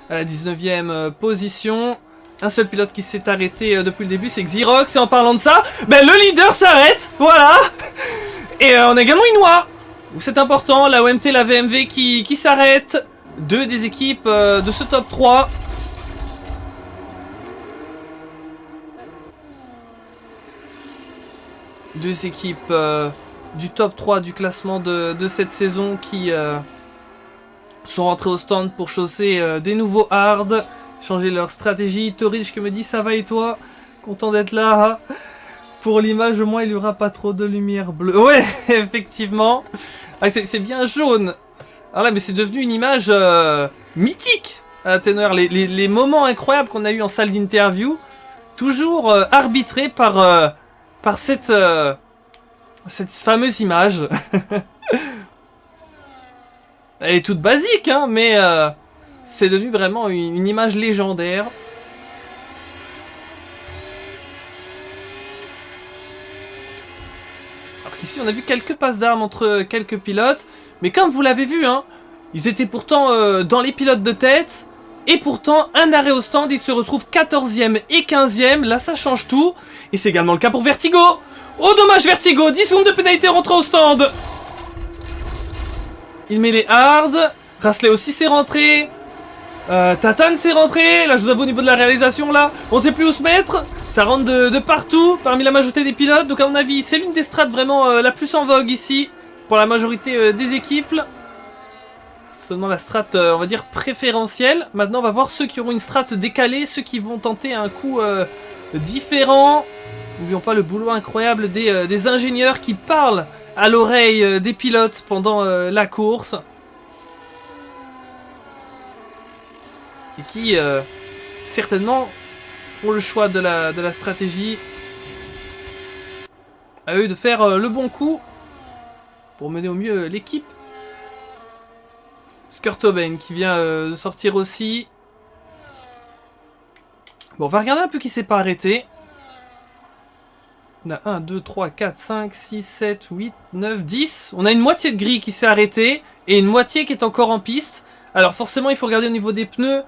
à la 19ème position. Un seul pilote qui s'est arrêté depuis le début, c'est Xerox. Et en parlant de ça, ben, le leader s'arrête, voilà. Et on a également Inoue. C'est important, la OMT, la VMV qui s'arrête. Deux des équipes de ce top 3. Deux équipes du top 3 du classement de cette saison qui sont rentrées au stand pour chausser des nouveaux hard, changer leur stratégie. Torridge qui me dit ça va et toi? Content d'être là. Pour l'image, au moins il n'y aura pas trop de lumière bleue. Ouais, effectivement. Ah, c'est bien jaune. Alors là, mais c'est devenu une image mythique à la teneur. Les moments incroyables qu'on a eu en salle d'interview, toujours arbitrés par cette fameuse image. Elle est toute basique, hein, mais c'est devenu vraiment une image légendaire. Alors qu'ici, on a vu quelques passes d'armes entre quelques pilotes, mais comme vous l'avez vu, hein, ils étaient pourtant dans les pilotes de tête, et pourtant, un arrêt au stand, ils se retrouvent 14e et 15e, là ça change tout, et c'est également le cas pour Vertigo. Oh dommage Vertigo, 10 secondes de pénalité rentrée au stand. Il met les hards. Rasley aussi s'est rentré. Tatane s'est rentré. Là je vous avoue au niveau de la réalisation là, on sait plus où se mettre. Ça rentre de partout parmi la majorité des pilotes. Donc à mon avis c'est l'une des strats vraiment la plus en vogue ici. Pour la majorité des équipes. C'est seulement la strat on va dire préférentielle. Maintenant on va voir ceux qui auront une strat décalée. Ceux qui vont tenter un coup différent. N'oublions pas le boulot incroyable des ingénieurs qui parlent à l'oreille des pilotes pendant la course. Et qui, certainement, ont le choix de la stratégie. À eux de faire le bon coup pour mener au mieux l'équipe. Skurtoben qui vient de sortir aussi. Bon, on va regarder un peu qui s'est pas arrêté. On a 1, 2, 3, 4, 5, 6, 7, 8, 9, 10. On a une moitié de grille qui s'est arrêtée et une moitié qui est encore en piste. Alors forcément, il faut regarder au niveau des pneus.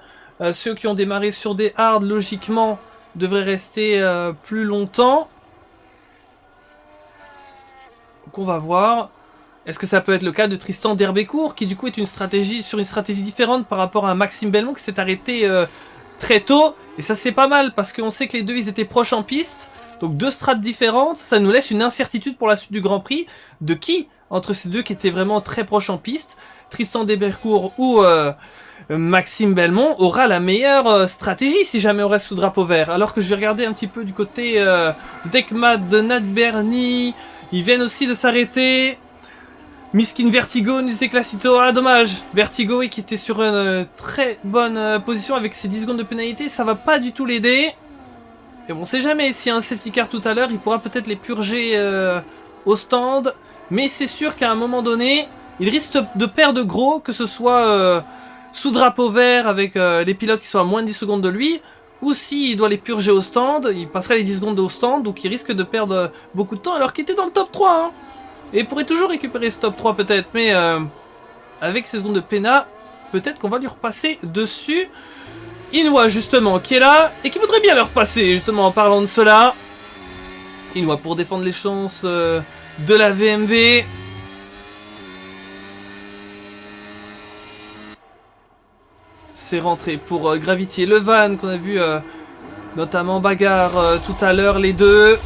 Ceux qui ont démarré sur des hards, logiquement, devraient rester plus longtemps. Donc on va voir. Est-ce que ça peut être le cas de Tristan d'Herbécourt, qui du coup est une stratégie différente par rapport à Maxime Belmont qui s'est arrêté très tôt. Et ça c'est pas mal parce qu'on sait que les deux ils étaient proches en piste. Donc deux strates différentes, ça nous laisse une incertitude pour la suite du Grand Prix. De qui entre ces deux qui étaient vraiment très proches en piste, Tristan d'Herbécourt ou Maxime Belmont aura la meilleure stratégie si jamais on reste sous drapeau vert. Alors que je vais regarder un petit peu du côté de Dekmat, de Nat Bernie, ils viennent aussi de s'arrêter. Miskin Vertigo nous disait Classito, ah dommage, Vertigo oui, qui était sur une très bonne position avec ses 10 secondes de pénalité, ça va pas du tout l'aider. Et bon, on sait jamais, s'il y a un safety car tout à l'heure, il pourra peut-être les purger au stand. Mais c'est sûr qu'à un moment donné, il risque de perdre gros, que ce soit sous drapeau vert avec les pilotes qui sont à moins de 10 secondes de lui, ou s'il doit les purger au stand, il passerait les 10 secondes au stand, donc il risque de perdre beaucoup de temps alors qu'il était dans le top 3. Hein. Et il pourrait toujours récupérer ce top 3 peut-être, mais avec ces secondes de péna, peut-être qu'on va lui repasser dessus. Inwa justement qui est là et qui voudrait bien leur passer justement en parlant de cela. Inwa pour défendre les chances de la VMV. C'est rentré pour Gravity et Levan qu'on a vu notamment bagarre tout à l'heure les deux.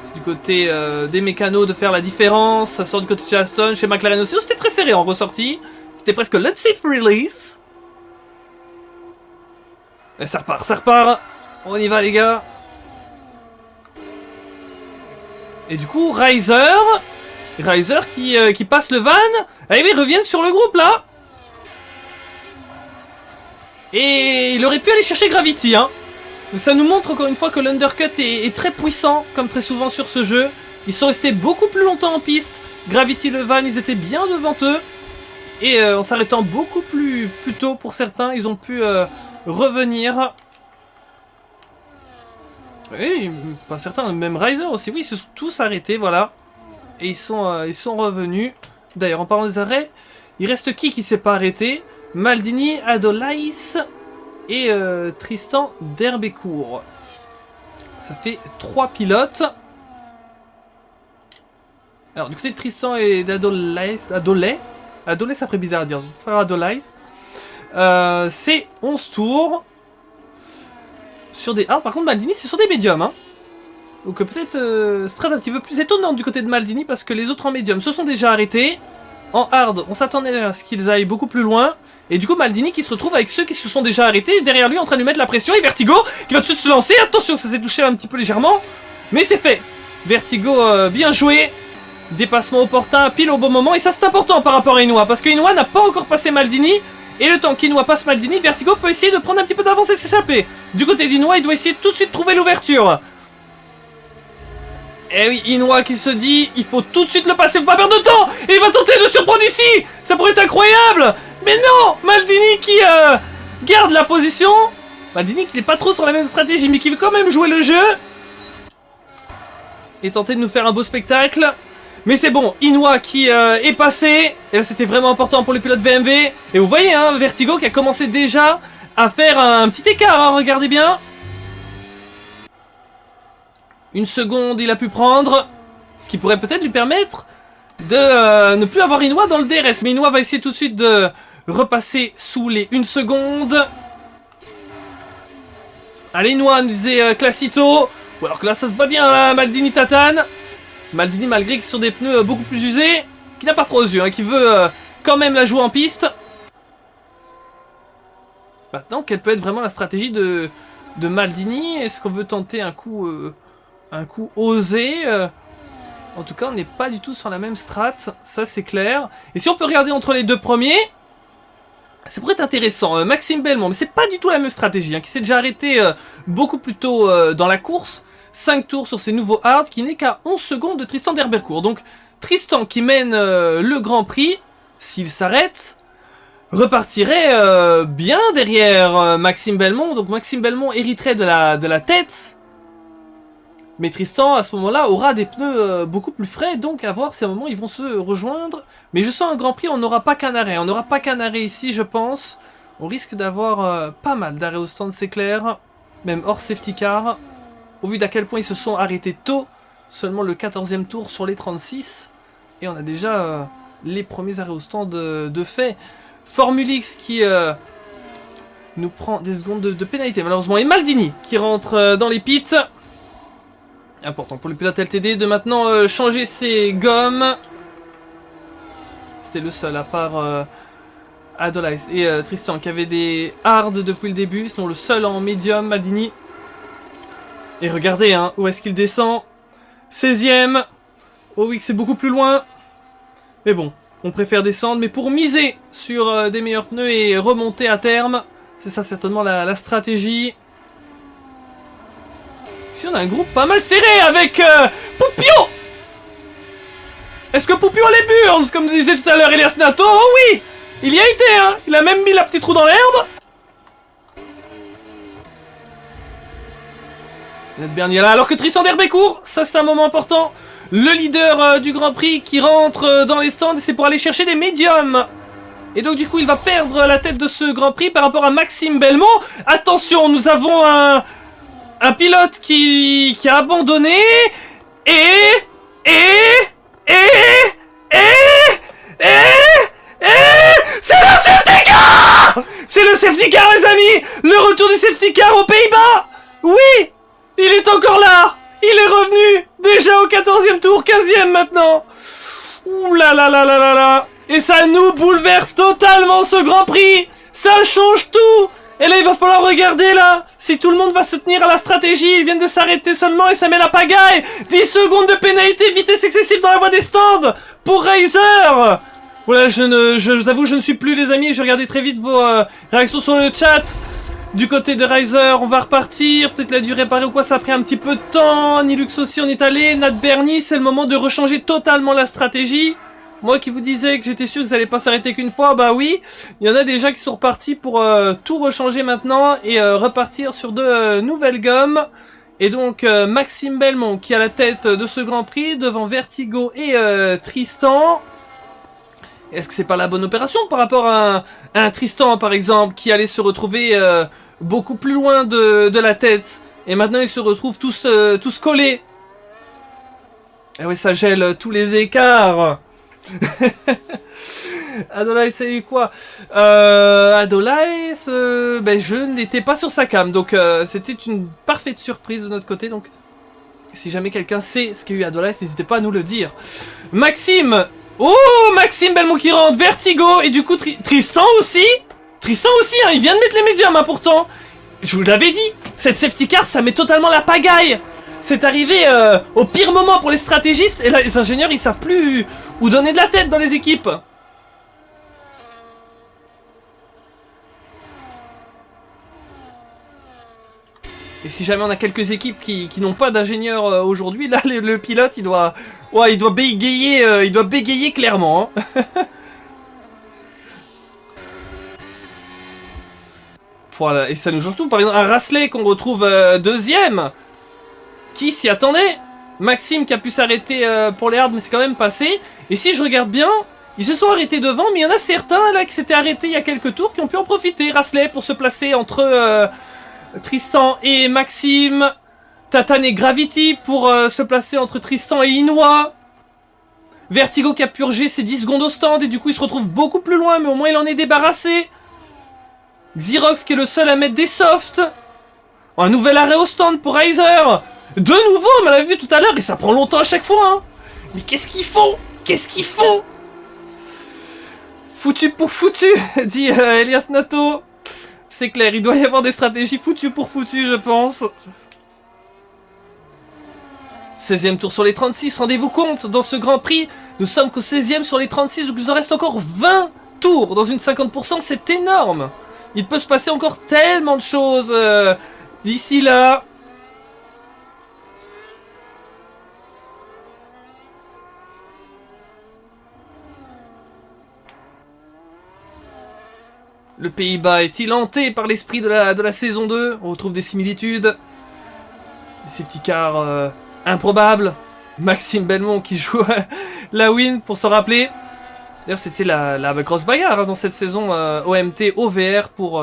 C'est du côté des mécanos de faire la différence. Ça sort du côté de chez Aston, chez McLaren aussi. C'était très serré en ressortie. C'était presque let's see release. Et ça repart, ça repart. On y va les gars. Et du coup, Riser qui passe le van. Ah oui, ils reviennent sur le groupe là. Et il aurait pu aller chercher Gravity, hein. Ça nous montre encore une fois que l'undercut est très puissant, comme très souvent sur ce jeu. Ils sont restés beaucoup plus longtemps en piste. Gravity, le van, ils étaient bien devant eux. Et en s'arrêtant beaucoup plus tôt pour certains, ils ont pu revenir. Oui, pas certains, même Riser aussi, oui, ils se sont tous arrêtés, voilà. Et ils sont revenus. D'ailleurs, en parlant des arrêts, il reste qui s'est pas arrêté? Maldini, Adolais et Tristan d'Herbécourt. Ça fait 3 pilotes. Alors, du côté de Tristan et d'Adolais, Adolais, ça ferait bizarre à dire. Adolais. C'est 11 tours. Sur des hard, par contre, Maldini, c'est sur des médiums. Hein. Donc, peut-être strat un petit peu plus étonnante du côté de Maldini parce que les autres en médium se sont déjà arrêtés. En hard, on s'attendait à ce qu'ils aillent beaucoup plus loin. Et du coup, Maldini qui se retrouve avec ceux qui se sont déjà arrêtés. Derrière lui, en train de lui mettre la pression. Et Vertigo qui va tout de suite se lancer. Attention, ça s'est touché un petit peu légèrement. Mais c'est fait. Vertigo, bien joué. Dépassement opportun, pile au bon moment. Et ça, c'est important par rapport à Inwa. Parce que Inwa n'a pas encore passé Maldini. Et le temps qu'Inwa passe Maldini, Vertigo peut essayer de prendre un petit peu d'avance et s'échapper. Du côté d'Inwa, il doit essayer tout de suite trouver l'ouverture. Et oui, Inwa qui se dit, il faut tout de suite le passer, faut pas perdre de temps. Et il va tenter de surprendre ici. Ça pourrait être incroyable. Mais non, Maldini qui garde la position. Maldini qui n'est pas trop sur la même stratégie, mais qui veut quand même jouer le jeu. Et tenter de nous faire un beau spectacle. Mais c'est bon, Inwa qui est passé. Et là, c'était vraiment important pour les pilotes BMW. Et vous voyez, hein, Vertigo qui a commencé déjà à faire un petit écart, hein, regardez bien. Une seconde, il a pu prendre. Ce qui pourrait peut-être lui permettre de ne plus avoir Inwa dans le DRS. Mais Inwa va essayer tout de suite de repasser sous les 1 seconde. Allez, Inwa, nous disait Classito. Ou alors que là, ça se bat bien, là, Maldini Tatane. Maldini, malgré que sur des pneus beaucoup plus usés, qui n'a pas froid aux yeux, hein, qui veut quand même la jouer en piste. Maintenant, quelle peut être vraiment la stratégie de Maldini? Est-ce qu'on veut tenter un coup osé? En tout cas, on n'est pas du tout sur la même strat, ça c'est clair. Et si on peut regarder entre les deux premiers, ça pourrait être intéressant. Maxime Belmont, mais c'est pas du tout la même stratégie, hein, qui s'est déjà arrêté beaucoup plus tôt dans la course. 5 tours sur ces nouveaux hards, qui n'est qu'à 11 secondes de Tristan d'Herbécourt. Donc, Tristan qui mène le Grand Prix, s'il s'arrête, repartirait bien derrière Maxime Belmont. Donc Maxime Belmont hériterait de la tête. Mais Tristan, à ce moment-là, aura des pneus beaucoup plus frais. Donc à voir si à un moment ils vont se rejoindre. Mais je sens un Grand Prix, on n'aura pas qu'un arrêt. On n'aura pas qu'un arrêt ici, je pense. On risque d'avoir pas mal d'arrêts au stand, c'est clair. Même hors safety car. Au vu d'à quel point ils se sont arrêtés tôt. Seulement le 14e tour sur les 36. Et on a déjà les premiers arrêts au stand de fait. Formule X qui nous prend des secondes de pénalité malheureusement. Et Maldini qui rentre dans les pits. Important pour le pilote LTD de maintenant changer ses gommes. C'était le seul à part Adolais et Tristan qui avait des hard depuis le début. Sinon le seul en médium, Maldini. Et regardez hein, où est-ce qu'il descend. 16ème. Oh oui, c'est beaucoup plus loin. Mais bon, on préfère descendre. Mais pour miser sur des meilleurs pneus et remonter à terme, c'est ça certainement la stratégie. Ici, on a un groupe pas mal serré avec Poupio. Est-ce que Poupio a les burns, comme disait tout à l'heure Elias Nato? Oh oui, il y a été, hein. Il a même mis la petite roue dans l'herbe. Notre Bernier là, alors que Tristan d'Herbécourt, ça c'est un moment important. Le leader du Grand Prix qui rentre dans les stands, c'est pour aller chercher des médiums. Et donc du coup, il va perdre la tête de ce Grand Prix par rapport à Maxime Belmont. Attention, nous avons un pilote qui a abandonné. C'est le safety car! C'est le safety car, les amis! Le retour du safety car aux Pays-Bas! Oui! Il est encore là! Il est revenu! Déjà au 14e tour, 15e maintenant! Ouh là là là là là là! Et ça nous bouleverse totalement ce Grand Prix! Ça change tout! Et là, il va falloir regarder, là! Si tout le monde va se tenir à la stratégie, ils viennent de s'arrêter seulement et ça met la pagaille! 10 secondes de pénalité, vitesse excessive dans la voie des stands! Pour Razer! Voilà, je vous avoue, je ne suis plus, les amis. Je regardais très vite vos réactions sur le chat. Du côté de Razer, on va repartir. Peut-être la durée réparer ou quoi, ça a pris un petit peu de temps. Nilux aussi, on est allé. Nat Bernie, c'est le moment de rechanger totalement la stratégie. Moi qui vous disais que j'étais sûr que ça allait pas s'arrêter qu'une fois, bah oui. Il y en a déjà qui sont repartis pour tout rechanger maintenant et repartir sur de nouvelles gommes. Et donc Maxime Belmont qui a la tête de ce Grand Prix devant Vertigo et Tristan. Est-ce que c'est pas la bonne opération par rapport à un Tristan par exemple qui allait se retrouver beaucoup plus loin de la tête et maintenant ils se retrouvent tous collés. Et oui, ça gèle tous les écarts. Adolais, ça a eu quoi? Adolais, ben je n'étais pas sur sa cam, donc c'était une parfaite surprise de notre côté. Donc, si jamais quelqu'un sait ce qu'a eu Adolais, n'hésitez pas à nous le dire. Maxime, oh Maxime Belmont qui rentre, Vertigo et du coup Tristan aussi. Tristan aussi, hein, il vient de mettre les médiums, hein, pourtant. Je vous l'avais dit, cette safety car, ça met totalement la pagaille. C'est arrivé au pire moment pour les stratégistes et là les ingénieurs ils savent plus où donner de la tête dans les équipes. Et si jamais on a quelques équipes qui n'ont pas d'ingénieur aujourd'hui, là le pilote il doit bégayer clairement. Hein. Voilà, et ça nous change tout. Par exemple un Rasley qu'on retrouve deuxième. Qui s'y attendait? Maxime qui a pu s'arrêter pour les hards mais c'est quand même passé. Et si je regarde bien, ils se sont arrêtés devant mais il y en a certains là qui s'étaient arrêtés il y a quelques tours qui ont pu en profiter. Rasley pour se placer entre Tristan et Maxime. Tatane et Gravity pour se placer entre Tristan et Inoue. Vertigo qui a purgé ses 10 secondes au stand et du coup il se retrouve beaucoup plus loin mais au moins il en est débarrassé. Xerox qui est le seul à mettre des softs. Un nouvel arrêt au stand pour Razer. De nouveau, on l'a vu tout à l'heure et ça prend longtemps à chaque fois. Hein. Mais qu'est-ce qu'ils font? Qu'est-ce qu'ils font? Foutu pour foutu, dit Elias Nato. C'est clair, il doit y avoir des stratégies foutues pour foutu, je pense. 16e tour sur les 36, rendez-vous compte, dans ce Grand Prix, nous sommes qu'au 16e sur les 36, donc il nous en reste encore 20 tours dans une 50%, c'est énorme. Il peut se passer encore tellement de choses d'ici là. Le Pays-Bas est-il hanté par l'esprit de la saison 2? On retrouve des similitudes. Des safety cars improbables. Maxime Belmont qui joue la win pour se rappeler. D'ailleurs c'était la grosse bagarre hein, dans cette saison OMT OVR pour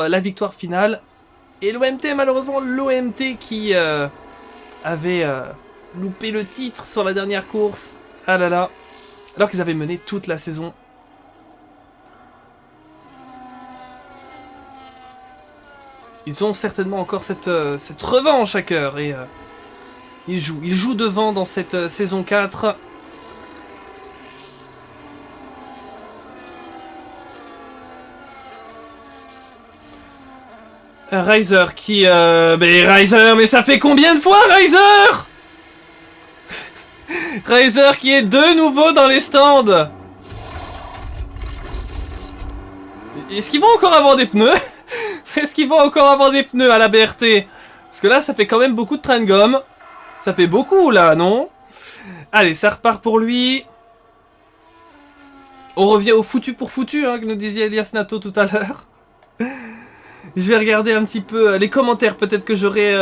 la victoire finale. Et l'OMT malheureusement l'OMT qui avait loupé le titre sur la dernière course. Ah là là. Alors qu'ils avaient mené toute la saison. Ils ont certainement encore cette revanche à cœur et ils jouent devant dans cette saison 4. Riser qui... mais ça fait combien de fois Riser Riser qui est de nouveau dans les stands. Est-ce qu'ils vont encore avoir des pneus? Est-ce qu'ils vont encore avoir des pneus à la BRT? Parce que là, ça fait quand même beaucoup de train de gomme. Ça fait beaucoup, là, non? Allez, ça repart pour lui. On revient au foutu pour foutu, hein, que nous disait Elias Nato tout à l'heure. Je vais regarder un petit peu les commentaires, peut-être que j'aurais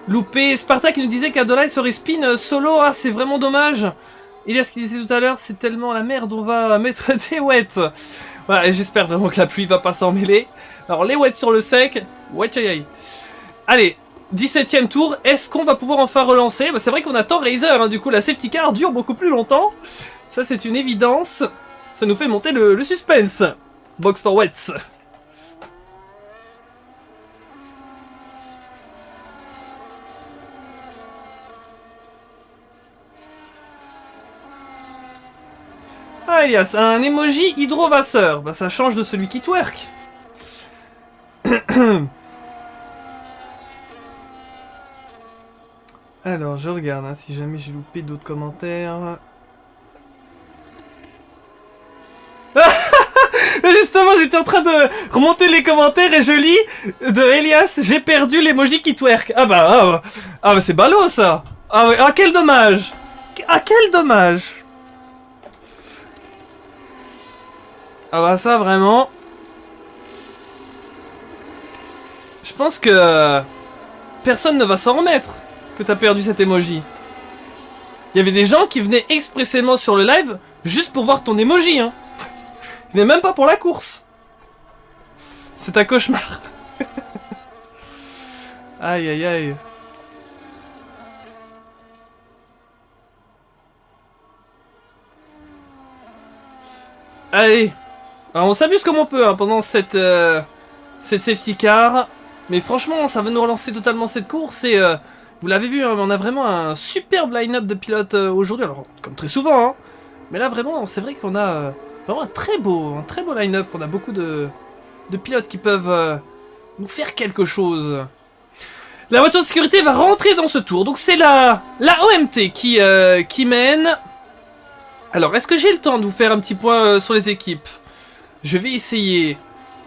loupé. Sparta qui nous disait qu'Adolai serait spin solo. Ah, c'est vraiment dommage. Elias qui disait tout à l'heure, c'est tellement la merde, on va mettre des wets. Voilà, et j'espère vraiment que la pluie va pas s'en mêler. Alors, les wets sur le sec. Ouais, aïe aïe. Allez, 17ème tour. Est-ce qu'on va pouvoir enfin relancer? Bah, c'est vrai qu'on attend Razer. Hein, du coup, la safety car dure beaucoup plus longtemps. Ça, c'est une évidence. Ça nous fait monter le suspense. Box for wets. Ah, Elias, un emoji hydrovasseur. Bah, ça change de celui qui twerk. Alors, je regarde hein, si jamais j'ai loupé d'autres commentaires. Justement, j'étais en train de remonter les commentaires et je lis de Elias, j'ai perdu l'emoji qui twerk. Ah bah c'est ballot ça. Ah quel dommage. Ah quel dommage. Ah bah ça vraiment. Je pense que personne ne va s'en remettre que t'as perdu cet emoji. Il y avait des gens qui venaient expressément sur le live juste pour voir ton emoji hein. Ils venaient même pas pour la course. C'est un cauchemar. Aïe aïe aïe. Allez. Alors on s'amuse comme on peut hein, pendant cette safety car. Mais franchement, ça va nous relancer totalement cette course. Et vous l'avez vu, hein, on a vraiment un superbe line-up de pilotes aujourd'hui. Alors, comme très souvent. Hein, mais là, vraiment, c'est vrai qu'on a vraiment un très beau line-up. On a beaucoup de pilotes qui peuvent nous faire quelque chose. La voiture de sécurité va rentrer dans ce tour. Donc c'est la OMT qui mène. Alors, est-ce que j'ai le temps de vous faire un petit point sur les équipes? Je vais essayer.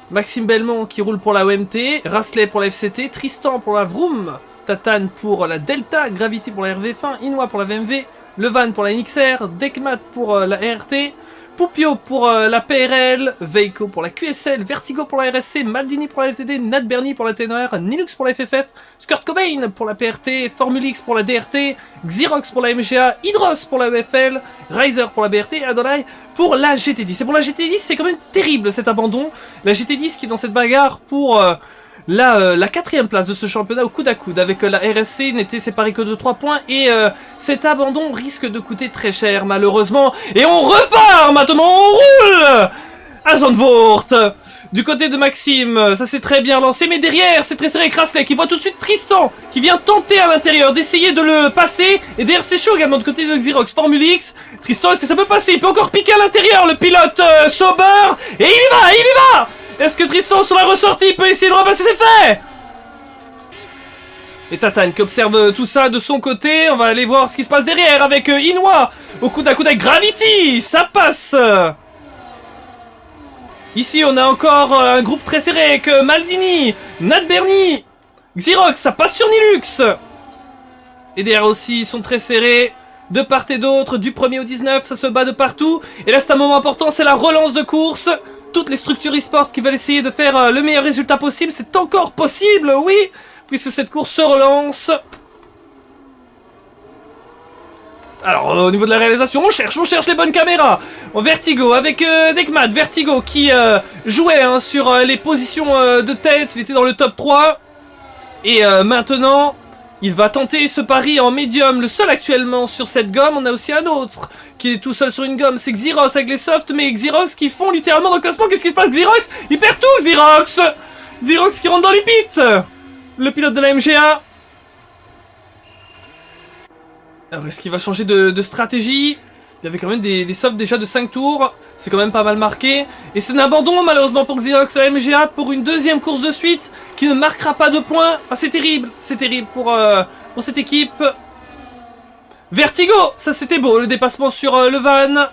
Maxime Belmont qui roule pour la OMT, Rasley pour la FCT, Tristan pour la Vroom, Tatane pour la Delta, Gravity pour la RV1, Inwa pour la VMV, Levan pour la NXR, Dekmat pour la RT, Poupio pour la PRL, Veiko pour la QSL, Vertigo pour la RSC, Maldini pour la LTD, Nat Bernie pour la TNR, Nilux pour la FFF, Skurt Cobain pour la PRT, Formulix pour la DRT, Xerox pour la MGA, Hydros pour la EFL, Riser pour la BRT et Adonai pour la GT10. Et pour la GT10, c'est quand même terrible cet abandon. La GT10 qui est dans cette bagarre pour la 4ème place de ce championnat au coude à coude avec la RSC n'était séparée que de 3 points et cet abandon risque de coûter très cher malheureusement. Et on repart maintenant, on roule à Zandvoort. Du côté de Maxime, ça s'est très bien lancé, mais derrière c'est très serré. Krasley qui voit tout de suite Tristan qui vient tenter à l'intérieur d'essayer de le passer. Et derrière c'est chaud également du côté de Xerox. Formulix, Tristan, est-ce que ça peut passer? Il peut encore piquer à l'intérieur le pilote Sauber. Et il y va. Est-ce que Tristan sur la ressortie peut essayer de repasser? C'est fait. Et Tatane qui observe tout ça de son côté. On va aller voir ce qui se passe derrière avec Inwa au coude à coude avec Gravity. Ça passe. Ici on a encore un groupe très serré avec Maldini, Nat Bernie, Xerox, ça passe sur Nilux. Et derrière aussi ils sont très serrés, de part et d'autre, du 1er au 19, ça se bat de partout. Et là c'est un moment important, c'est la relance de course. toutes les structures e-sport qui veulent essayer de faire le meilleur résultat possible. C'est encore possible, oui, puisque cette course se relance. Alors, au niveau de la réalisation, on cherche les bonnes caméras. Vertigo avec Dekmat, Vertigo qui jouait hein, sur les positions de tête, il était dans le top 3. Et maintenant, il va tenter ce pari en médium, le seul actuellement sur cette gomme. On a aussi un autre qui est tout seul sur une gomme, c'est Xerox avec les softs, mais Xerox qui font littéralement dans le classement. Qu'est-ce qui se passe, Xerox? Il perd tout, Xerox! Xerox qui rentre dans les pits. Le pilote de la MGA. Alors, est-ce qu'il va changer de stratégie? Il y avait quand même des softs déjà de 5 tours. C'est quand même pas mal marqué. Et c'est un abandon, malheureusement, pour Xerox à la MGA pour une deuxième course de suite qui ne marquera pas de points. Ah, c'est terrible pour cette équipe. Vertigo! Ça, c'était beau, le dépassement sur le van.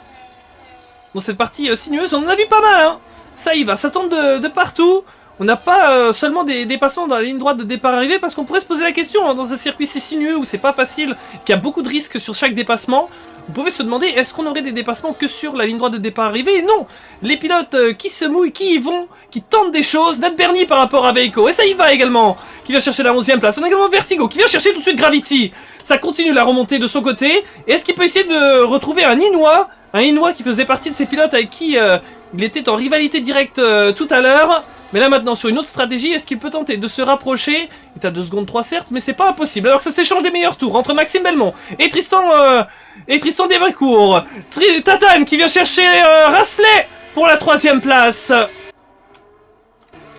Dans cette partie sinueuse, on en a vu pas mal, hein. Ça y va, ça tombe de partout. On n'a pas seulement des dépassements dans la ligne droite de départ-arrivée, parce qu'on pourrait se poser la question, hein, dans un circuit si sinueux où c'est pas facile, qu'il y a beaucoup de risques sur chaque dépassement, vous pouvez se demander, est-ce qu'on aurait des dépassements que sur la ligne droite de départ-arrivée? Et non! Les pilotes qui se mouillent, qui y vont, qui tentent des choses, Nat Bernie par rapport à Veiko, et ça y va également, qui vient chercher la 11e place. On a également Vertigo, qui vient chercher tout de suite Gravity. Ça continue la remontée de son côté, et est-ce qu'il peut essayer de retrouver un Innois qui faisait partie de ces pilotes avec qui il était en rivalité directe tout à l'heure? Mais là maintenant sur une autre stratégie, est-ce qu'il peut tenter de se rapprocher? Il est à 2 secondes 3 certes, mais c'est pas impossible. Alors que ça s'échange les meilleurs tours entre Maxime Belmont et Tristan Desbrecourt. Tatane qui vient chercher Rasley pour la 3e place.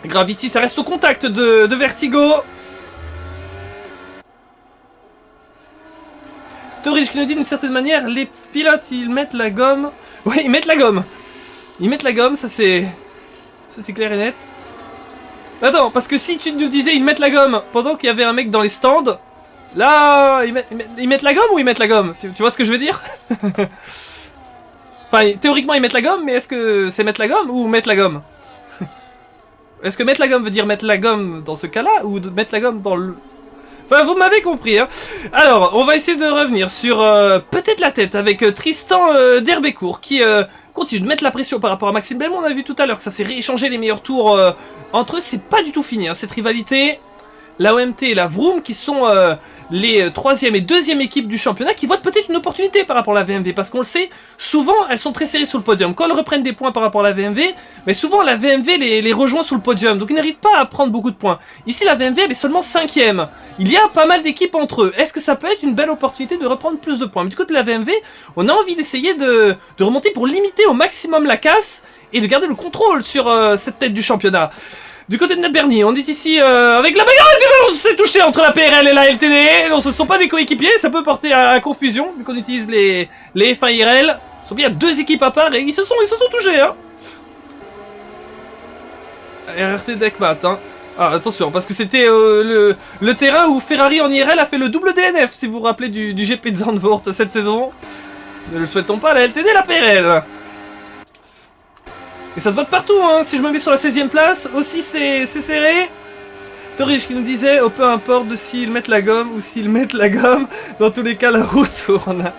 Gravity, ça reste au contact de Vertigo. Torich qui nous dit d'une certaine manière, les pilotes ils mettent la gomme. Oui, ils mettent la gomme. Ils mettent la gomme, ça c'est clair et net. Attends, parce que si tu nous disais ils mettent la gomme pendant qu'il y avait un mec dans les stands, là, ils mettent la gomme ou ils mettent la gomme? Tu vois ce que je veux dire? Enfin, théoriquement ils mettent la gomme, mais est-ce que c'est mettre la gomme ou mettre la gomme? Est-ce que mettre la gomme veut dire mettre la gomme dans ce cas-là, ou de mettre la gomme dans le... Enfin, vous m'avez compris, hein. Alors, on va essayer de revenir sur peut-être la tête avec Tristan Desbrecourt qui continue de mettre la pression par rapport à Maxime Belmont. On a vu tout à l'heure que ça s'est rééchangé les meilleurs tours entre eux. C'est pas du tout fini, hein, cette rivalité. La OMT et la Vroom qui sont les 3e et 2e équipes du championnat qui voient peut-être une opportunité par rapport à la VMV. Parce qu'on le sait, souvent elles sont très serrées sur le podium. Quand elles reprennent des points par rapport à la VMV, mais souvent la VMV les rejoint sur le podium. Donc ils n'arrivent pas à prendre beaucoup de points. Ici la VMV elle est seulement 5e. Il y a pas mal d'équipes entre eux. Est-ce que ça peut être une belle opportunité de reprendre plus de points? Mais du côté de la VMV, on a envie d'essayer de remonter pour limiter au maximum la casse et de garder le contrôle sur cette tête du championnat. Du côté de Nat Bernie, on est ici avec la bagarre. On s'est touché entre la PRL et la LTD. Non, ce ne sont pas des coéquipiers, ça peut porter à confusion vu qu'on utilise les F1 IRL. Sauf qu'il y a 2 équipes à part et ils se sont touchés, hein. RRT Dekmat, hein. Ah, attention, parce que c'était le terrain où Ferrari en IRL a fait le double DNF, si vous vous rappelez du GP de Zandvoort cette saison. Ne le souhaitons pas à la LTD et la PRL. Et ça se bat partout, hein. Si je me mets sur la 16e place, aussi c'est serré. Torich qui nous disait, oh peu importe de s'ils mettent la gomme ou s'ils mettent la gomme, dans tous les cas la roue tourne.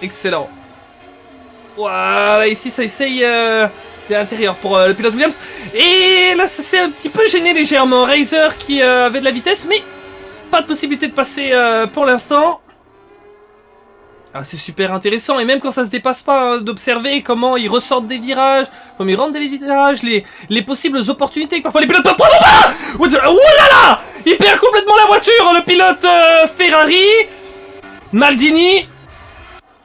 Excellent. Voilà, ici ça essaye c'est à l'intérieur pour le pilote Williams. Et là ça s'est un petit peu gêné légèrement. Razer qui avait de la vitesse, mais pas de possibilité de passer pour l'instant. Ah, c'est super intéressant, et même quand ça se dépasse pas, hein, d'observer comment ils ressortent des virages, comment ils rentrent des virages, les possibles opportunités que parfois les pilotes peuvent prendre. Ouh là là, il perd complètement la voiture, le pilote Ferrari. Maldini.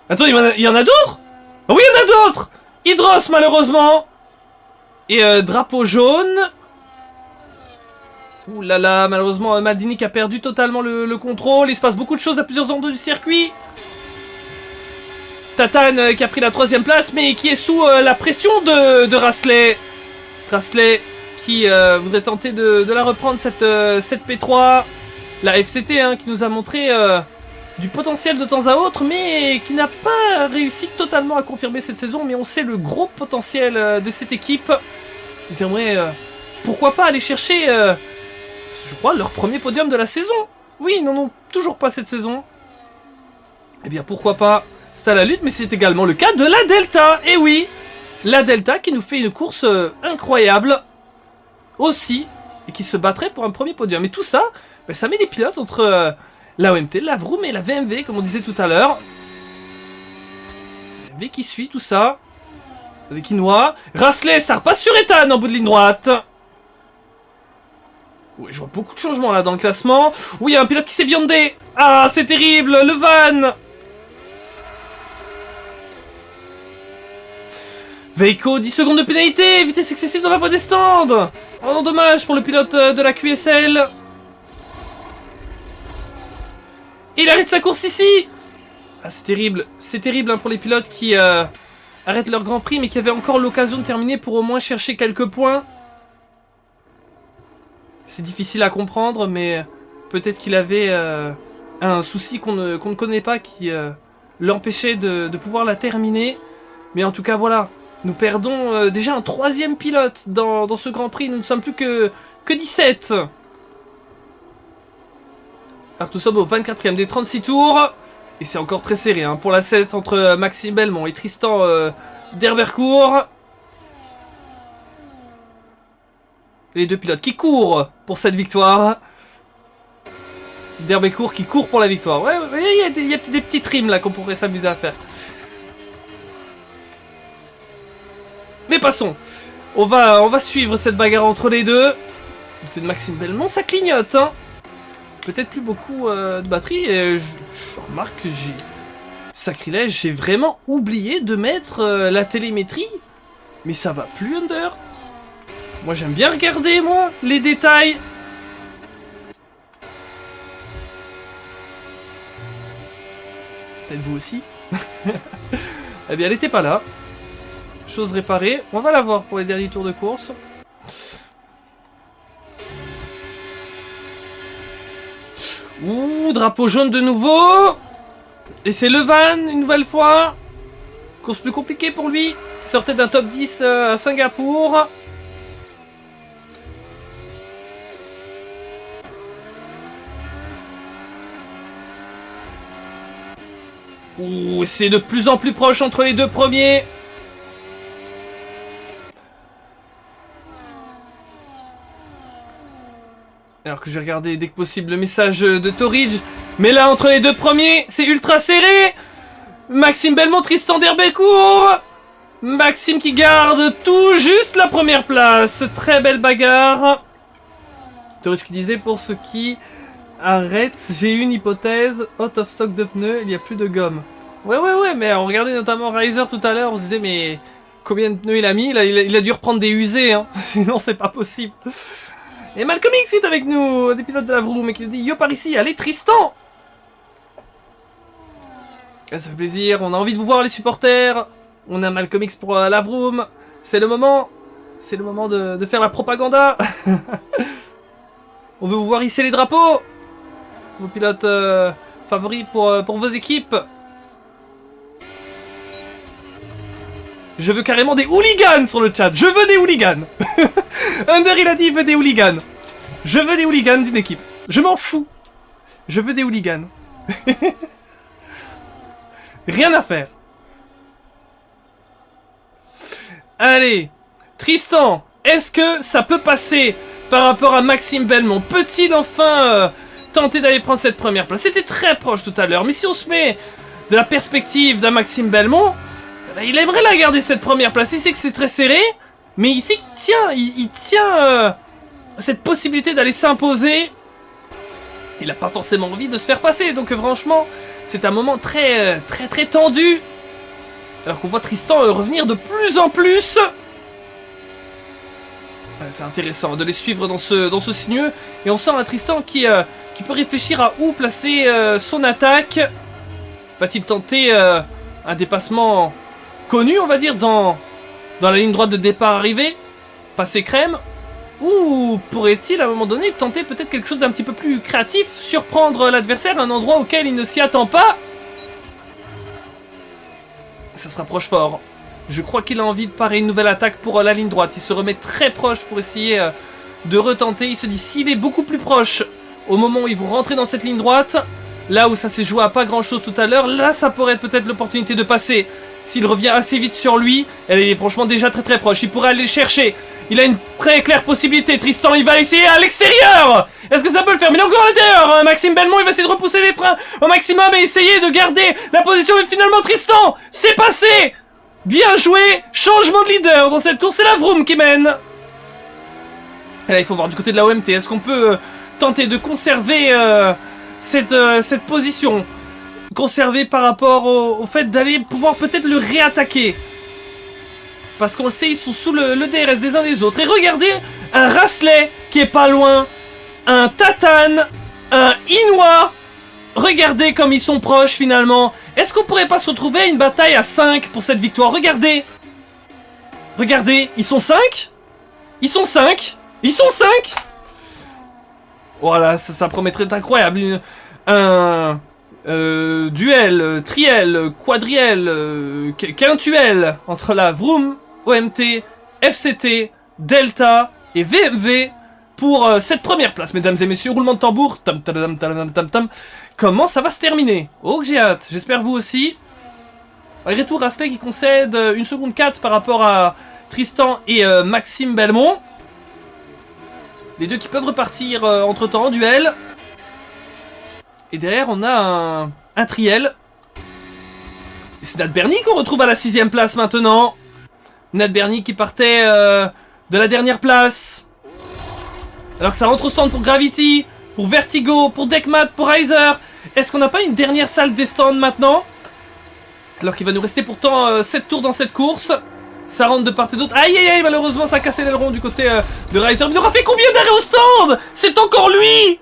Attends, il y en a d'autres? Oh oui, il y en a d'autres. Hydros malheureusement. Et drapeau jaune. Ouh là là, malheureusement Maldini qui a perdu totalement le contrôle. Il se passe beaucoup de choses à plusieurs endroits du circuit. Tatane qui a pris la 3e place, mais qui est sous la pression de Rasley. Rasley qui voudrait tenter de la reprendre, cette P3. La FCT, hein, qui nous a montré du potentiel de temps à autre, mais qui n'a pas réussi totalement à confirmer cette saison. Mais on sait le gros potentiel de cette équipe. Ils aimeraient, pourquoi pas, aller chercher, je crois, leur premier podium de la saison. Oui, ils n'en ont toujours pas cette saison. Eh bien, pourquoi pas. C'est à la lutte, mais c'est également le cas de la Delta. Et oui, la Delta qui nous fait une course incroyable aussi et qui se battrait pour un premier podium. Et tout ça, bah, ça met des pilotes entre la OMT, la Vroom et la VMV comme on disait tout à l'heure. VMV qui suit tout ça. Les Quinois. Rasley, ça repasse sur Ethan en bout de ligne droite. Oui, je vois beaucoup de changements là dans le classement. Oui, il y a un pilote qui s'est viandé. Ah, c'est terrible, le van. Veiko, 10 secondes de pénalité, vitesse excessive dans la voie des stands. Oh non, dommage pour le pilote de la QSL. Il arrête sa course ici. Ah, c'est terrible hein, pour les pilotes qui arrêtent leur Grand Prix mais qui avaient encore l'occasion de terminer pour au moins chercher quelques points. C'est difficile à comprendre, mais peut-être qu'il avait un souci qu'on ne connaît pas qui l'empêchait de pouvoir la terminer. Mais en tout cas, voilà, nous perdons déjà un 3e pilote dans ce Grand Prix. Nous ne sommes plus que 17. Alors nous sommes au 24e des 36 tours. Et c'est encore très serré hein, pour la 7 entre Maxime Belmont et Tristan d'Herbercourt. Les deux pilotes qui courent pour cette victoire. D'Herbercourt qui court pour la victoire. Ouais, il y a des petits trims là qu'on pourrait s'amuser à faire. Mais passons. On va suivre cette bagarre entre les deux. C'est de Maxime Belmont, ça clignote hein. Peut-être plus beaucoup de batterie et je remarque que j'ai... Sacrilège, j'ai vraiment oublié de mettre la télémétrie. Mais ça va plus Under. Moi j'aime bien regarder moi les détails. Peut-être vous aussi. Eh bien elle était pas là. Chose réparée. On va la voir pour les derniers tours de course. Ouh, drapeau jaune de nouveau. Et c'est le van une nouvelle fois. Course plus compliquée pour lui. Il sortait d'un top 10 à Singapour. Ouh, c'est de plus en plus proche entre les deux premiers. Alors que j'ai regardé dès que possible le message de Torridge. Mais là, entre les deux premiers, c'est ultra serré. Maxime Belmont, Tristan d'Herbercourt. Maxime qui garde tout juste la première place. Très belle bagarre. Torridge qui disait, pour ceux qui arrêtent, j'ai une hypothèse. Out of stock de pneus, il n'y a plus de gomme. Ouais, mais on regardait notamment Riser tout à l'heure. On se disait, mais combien de pneus il a mis? Il a dû reprendre des usés, hein. Sinon, c'est pas possible. Et Malcolm X est avec nous, des pilotes de la Vroom, et qui nous dit yo par ici, allez Tristan. Ça fait plaisir, on a envie de vous voir les supporters. On a Malcolm X pour la Vroom. C'est le moment de faire la propaganda. On veut vous voir hisser les drapeaux. Vos pilotes favoris pour vos équipes. Je veux carrément des hooligans sur le chat. Je veux des hooligans. Under il a dit il veut des hooligans. Je veux des hooligans d'une équipe. Je m'en fous. Je veux des hooligans. Rien à faire. Allez. Tristan, est-ce que ça peut passer par rapport à Maxime Belmont? Peut-il enfin tenter d'aller prendre cette première place? C'était très proche tout à l'heure. Mais si on se met de la perspective d'un Maxime Belmont, il aimerait la garder cette première place. Il sait que c'est très serré, mais il sait qu'il tient, il tient cette possibilité d'aller s'imposer. Il n'a pas forcément envie de se faire passer. Donc franchement, c'est un moment très tendu. Alors qu'on voit Tristan revenir de plus en plus. C'est intéressant de les suivre dans ce sinueux. Et on sent un Tristan qui peut réfléchir à où placer son attaque. Va-t-il tenter un dépassement connu, on va dire, dans la ligne droite de départ arrivée, passer crème, ou pourrait-il à un moment donné tenter peut-être quelque chose d'un petit peu plus créatif, surprendre l'adversaire à un endroit auquel il ne s'y attend pas? Ça se rapproche fort. Je crois qu'il a envie de parer une nouvelle attaque pour la ligne droite. Il se remet très proche pour essayer de retenter. Il se dit, s'il est beaucoup plus proche au moment où ils vont rentrer dans cette ligne droite, là où ça s'est joué à pas grand chose tout à l'heure, là ça pourrait être peut-être l'opportunité de passer. S'il revient assez vite sur lui, elle est franchement déjà très proche. Il pourrait aller le chercher. Il a une très claire possibilité. Tristan, il va essayer à l'extérieur. Est-ce que ça peut le faire? Mais il est encore à l'intérieur. Maxime Belmont, il va essayer de repousser les freins au maximum et essayer de garder la position. Mais finalement, Tristan, c'est passé. Bien joué. Changement de leader dans cette course. C'est la Vroom qui mène. Et là, il faut voir du côté de la OMT. Est-ce qu'on peut tenter de conserver cette position? Conserver par rapport au fait d'aller pouvoir peut-être le réattaquer. Parce qu'on le sait, ils sont sous le DRS des uns des autres. Et regardez, un Rasley qui est pas loin. Un Tatane. Un Inoue. Regardez comme ils sont proches finalement. Est-ce qu'on pourrait pas se retrouver à une bataille à 5 pour cette victoire? Regardez. Regardez, ils sont 5. Ils sont 5. Ils sont 5. Voilà, ça promettrait d'être incroyable. Un duel, triel, quadriel, quintuel entre la Vroom, OMT, FCT, Delta et VMV pour cette première place, mesdames et messieurs. Roulement de tambour. Tam, tam, tam, tam, tam. Comment ça va se terminer? Oh, que j'ai hâte. J'espère vous aussi. Malgré tout, Rasley qui concède 1 seconde 4 par rapport à Tristan et Maxime Belmont. Les deux qui peuvent repartir entre temps en duel. Et derrière, on a un triel. Et c'est Nat Bernie qu'on retrouve à la 6ème place maintenant. Nat Bernie qui partait de la dernière place. Alors que ça rentre au stand pour Gravity, pour Vertigo, pour Deckmat, pour Riser. Est-ce qu'on n'a pas une dernière salle des stands maintenant? Alors qu'il va nous rester pourtant 7 tours dans cette course. Ça rentre de part et d'autre. Aïe aïe aïe, malheureusement ça a cassé l'aileron du côté de Riser. Mais il aura fait combien d'arrêts au stand? C'est encore lui!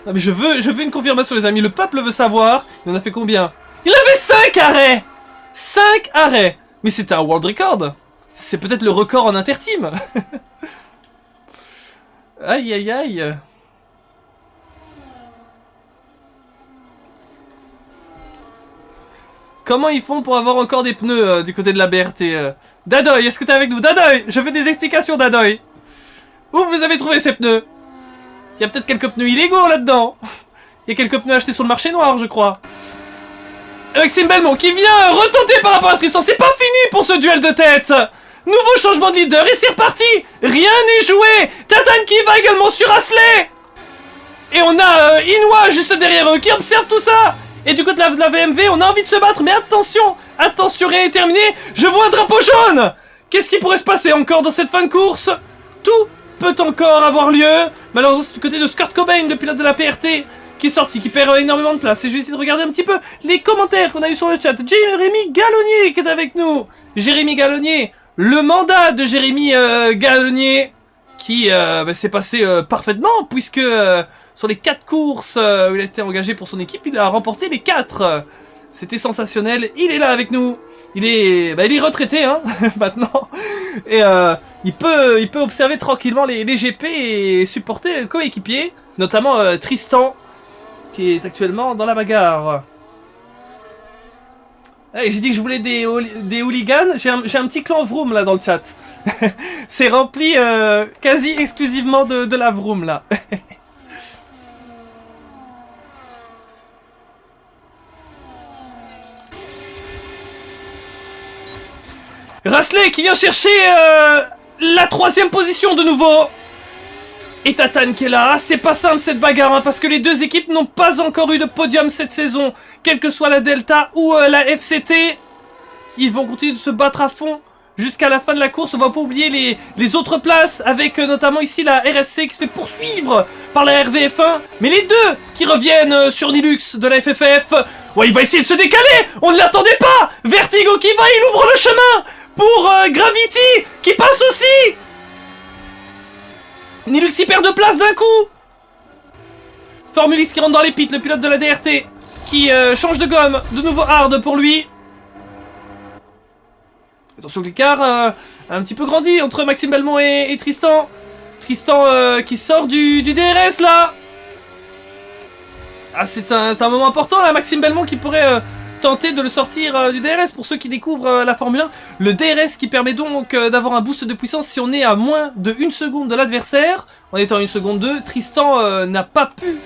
Non mais je veux une confirmation les amis, le peuple veut savoir. Il en a fait combien? Il avait 5 arrêts! 5 arrêts! Mais c'était un world record. C'est peut-être le record en interteam. Aïe aïe aïe. Comment ils font pour avoir encore des pneus du côté de la BRT Dadoy, est-ce que t'es avec nous? Dadoy, je veux des explications Dadoy. Où vous avez trouvé ces pneus? Il y a peut-être quelques pneus illégaux là-dedans. Il y a quelques pneus achetés sur le marché noir, je crois. Maxime Belmont qui vient retenter par rapport à Tristan. C'est pas fini pour ce duel de tête. Nouveau changement de leader et c'est reparti. Rien n'est joué. Tatane qui va également sur Rasley. Et on a Inoue juste derrière eux qui observe tout ça. Et du côté de la VMV, on a envie de se battre. Mais attention, attention, rien n'est terminé. Je vois un drapeau jaune. Qu'est-ce qui pourrait se passer encore dans cette fin de course? Tout peut encore avoir lieu. Malheureusement, c'est du côté de Scott Cobain, le pilote de la PRT, qui est sorti, qui perd énormément de place. Et je vais essayer de regarder un petit peu les commentaires qu'on a eu sur le chat. Jérémy Gallonnier qui est avec nous. Jérémy Gallonnier, le mandat de Jérémy Gallonnier, qui s'est passé parfaitement, puisque sur les 4 courses où il a été engagé pour son équipe, il a remporté les 4. C'était sensationnel. Il est là avec nous. Il est retraité hein, maintenant. Et il peut observer tranquillement les GP et supporter le coéquipier, notamment Tristan, qui est actuellement dans la bagarre. Hey, j'ai dit que je voulais des hooligans. J'ai un petit clan Vroom là dans le chat. C'est rempli quasi exclusivement de la Vroom là. Rasley qui vient chercher la 3ème position de nouveau. Et Tatane qui est là. Ah, c'est pas simple cette bagarre hein, parce que les deux équipes n'ont pas encore eu de podium cette saison. Quelle que soit la Delta ou la FCT. Ils vont continuer de se battre à fond jusqu'à la fin de la course. On va pas oublier les autres places avec notamment ici la RSC qui se fait poursuivre par la RVF1. Mais les deux qui reviennent sur Nilux de la FFF. Ouais, il va essayer de se décaler. On ne l'attendait pas. Vertigo qui va, il ouvre le chemin pour Gravity qui passe aussi. Nilux y perd de place d'un coup. Formulix qui rentre dans les pits, le pilote de la DRT qui change de gomme, de nouveau hard pour lui. Attention que l'écart un petit peu grandi entre Maxime Belmont et Tristan. Tristan qui sort du DRS là. Ah c'est un moment important là, Maxime Belmont qui pourrait tenter de le sortir du DRS pour ceux qui découvrent la Formule 1. Le DRS qui permet donc d'avoir un boost de puissance si on est à moins de 1 seconde de l'adversaire. En étant 1 seconde 2, Tristan n'a pas pu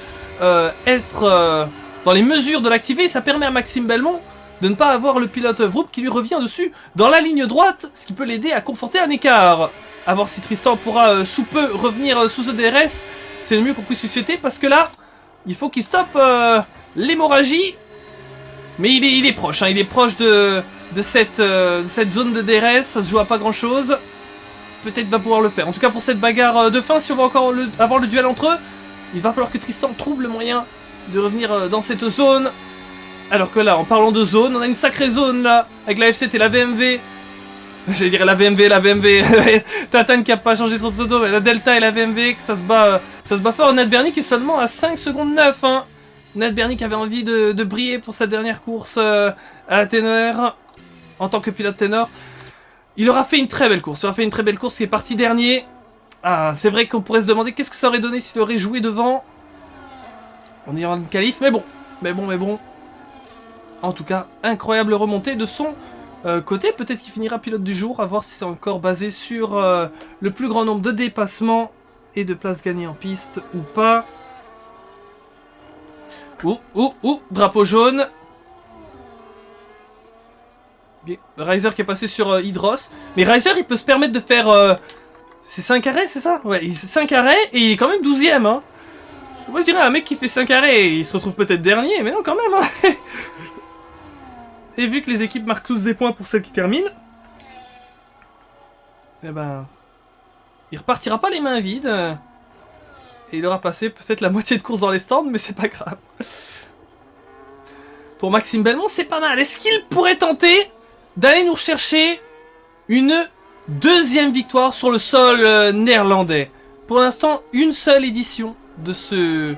être dans les mesures de l'activer. Ça permet à Maxime Belmont de ne pas avoir le pilote Vroom qui lui revient dessus dans la ligne droite, ce qui peut l'aider à conforter un écart. A voir si Tristan pourra sous peu revenir sous ce DRS. C'est le mieux qu'on puisse lui souhaiter parce que là, il faut qu'il stoppe l'hémorragie. Mais il est proche, hein, il est proche de cette zone de DRS, ça se joue à pas grand chose. Peut-être va pouvoir le faire. En tout cas pour cette bagarre de fin, si on va encore avoir le duel entre eux, il va falloir que Tristan trouve le moyen de revenir dans cette zone. Alors que là, en parlant de zone, on a une sacrée zone là, avec la FCT et la VMV. J'allais dire la VMV. Tatane qui a pas changé son pseudo, mais la Delta et la VMV, que ça se bat fort. Ned Bernie qui est seulement à 5 secondes 9. Hein. Ned Bernie qui avait envie de briller pour sa dernière course à la ténor, en tant que pilote ténor. Il aura fait une très belle course. Il est parti dernier. Ah, c'est vrai qu'on pourrait se demander qu'est-ce que ça aurait donné s'il aurait joué devant. On y aura une qualif, mais bon. En tout cas, incroyable remontée de son côté. Peut-être qu'il finira pilote du jour, à voir si c'est encore basé sur le plus grand nombre de dépassements et de places gagnées en piste ou pas. Drapeau jaune. Reiser qui est passé sur Hydros. Mais Reiser, il peut se permettre de faire... c'est 5 arrêts, c'est ça? Ouais, c'est 5 arrêts et il est quand même 12ème. Hein. Moi, je dirais un mec qui fait 5 arrêts, il se retrouve peut-être dernier, mais non, quand même. Hein. Et vu que les équipes marquent tous des points pour celles qui terminent, eh ben... il repartira pas les mains vides. Et il aura passé peut-être la moitié de course dans les stands, mais c'est pas grave. Pour Maxime Belmont, c'est pas mal. Est-ce qu'il pourrait tenter d'aller nous chercher une deuxième victoire sur le sol néerlandais? Pour l'instant, une seule édition de ce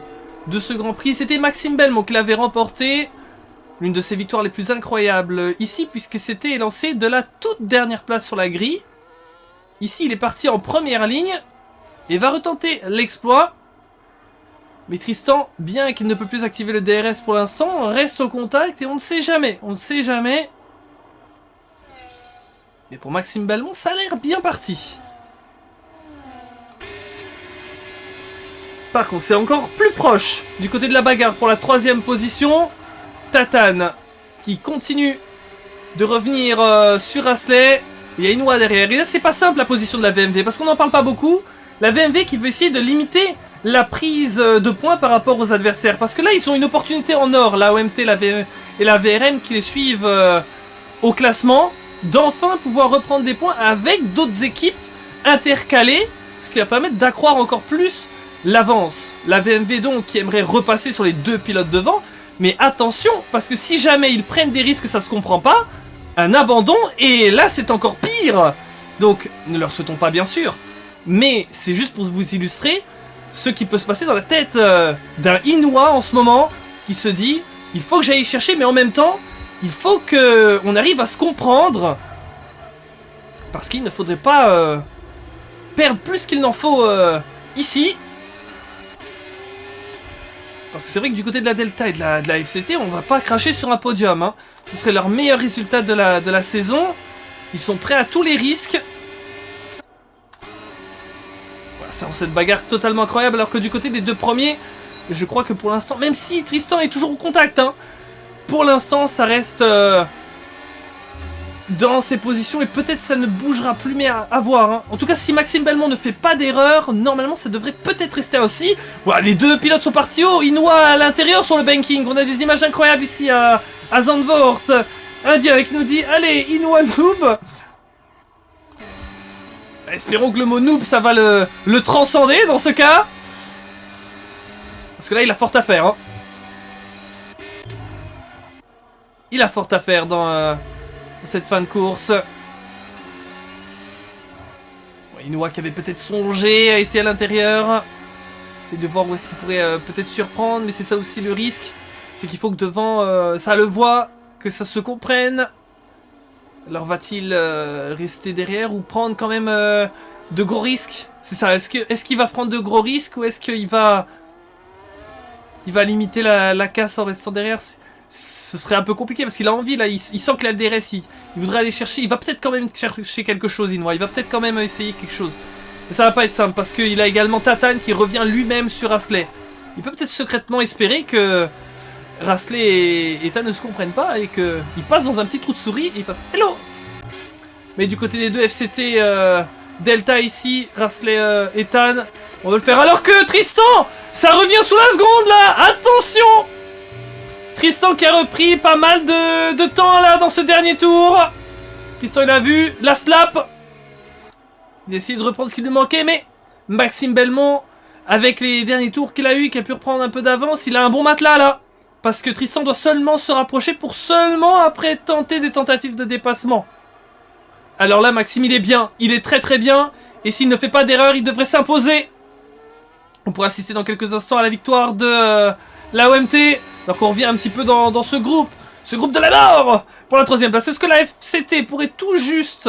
Grand Prix. C'était Maxime Belmont qui l'avait remporté. L'une de ses victoires les plus incroyables ici, puisque c'était lancé de la toute dernière place sur la grille. Ici, il est parti en première ligne et va retenter l'exploit. Mais Tristan, bien qu'il ne peut plus activer le DRS pour l'instant, reste au contact et on ne sait jamais. Mais pour Maxime Belmont, ça a l'air bien parti. Par contre, c'est encore plus proche du côté de la bagarre pour la 3ème position. Tatane qui continue de revenir sur Asley. Il y a Inoue derrière. Et là, c'est pas simple la position de la VMV parce qu'on n'en parle pas beaucoup. La VMV qui veut essayer de limiter la prise de points par rapport aux adversaires. Parce que là, ils ont une opportunité en or, la OMT la et la VRM qui les suivent au classement, d'enfin pouvoir reprendre des points avec d'autres équipes intercalées, ce qui va permettre d'accroître encore plus l'avance. La VMV donc qui aimerait repasser sur les 2 pilotes devant, mais attention, parce que si jamais ils prennent des risques, ça se comprend pas, un abandon, et là c'est encore pire. Donc, ne leur souhaitons pas bien sûr, mais c'est juste pour vous illustrer ce qui peut se passer dans la tête d'un Inoue en ce moment, qui se dit, il faut que j'aille chercher, mais en même temps, il faut qu'on arrive à se comprendre, parce qu'il ne faudrait pas perdre plus qu'il n'en faut ici. Parce que c'est vrai que du côté de la Delta et de la FCT, on va pas cracher sur un podium. Hein. Ce serait leur meilleur résultat de la saison. Ils sont prêts à tous les risques. Voilà, cette bagarre totalement incroyable. Alors que du côté des 2 premiers, je crois que pour l'instant, même si Tristan est toujours au contact, hein, pour l'instant ça reste dans ses positions et peut-être ça ne bougera plus, mais à voir. Hein. En tout cas, si Maxime Belmont ne fait pas d'erreur, normalement ça devrait peut-être rester ainsi. Voilà, les 2 pilotes sont partis haut, Inoue à l'intérieur sur le banking. On a des images incroyables ici à Zandvoort. Indien avec nous dit, allez, Inoue noob. Espérons que le mot noob, ça va le transcender dans ce cas. Parce que là, il a fort à faire. Hein. Il a fort à faire dans... cette fin de course. Inoue qui avait peut-être songé à essayer à l'intérieur. C'est de voir où est-ce qu'il pourrait peut-être surprendre. Mais c'est ça aussi le risque. C'est qu'il faut que devant ça le voit. Que ça se comprenne. Alors va-t-il rester derrière ou prendre quand même de gros risques? C'est ça. Est-ce qu'il va prendre de gros risques ou est-ce qu'il va... il va limiter la casse en restant derrière? Ce serait un peu compliqué parce qu'il a envie là, il sent qu'il a le DRS, il voudrait aller chercher, il va peut-être quand même chercher quelque chose Inoue, il va peut-être quand même essayer quelque chose. Mais ça va pas être simple parce qu'il a également Tatane qui revient lui-même sur Asley. Il peut peut-être secrètement espérer que Rasley et Ethan ne se comprennent pas et qu'ils passent dans un petit trou de souris et ils passent hello. Mais du côté des deux FCT Delta ici, Rasley Ethan, on veut le faire alors que Tristan, ça revient sous la seconde là. Attention, Tristan qui a repris pas mal de temps là dans ce dernier tour. Tristan il a vu la slap. Il a essayé de reprendre ce qui lui manquait, mais Maxime Belmont, avec les derniers tours qu'il a eu, qui a pu reprendre un peu d'avance, il a un bon matelas là. Parce que Tristan doit seulement se rapprocher pour seulement après tenter des tentatives de dépassement. Alors là, Maxime, il est bien. Il est très très bien. Et s'il ne fait pas d'erreur, il devrait s'imposer. On pourra assister dans quelques instants à la victoire de la OMT. Donc on revient un petit peu dans ce groupe. Ce groupe de la mort pour la 3ème place. Est-ce que la FCT pourrait tout juste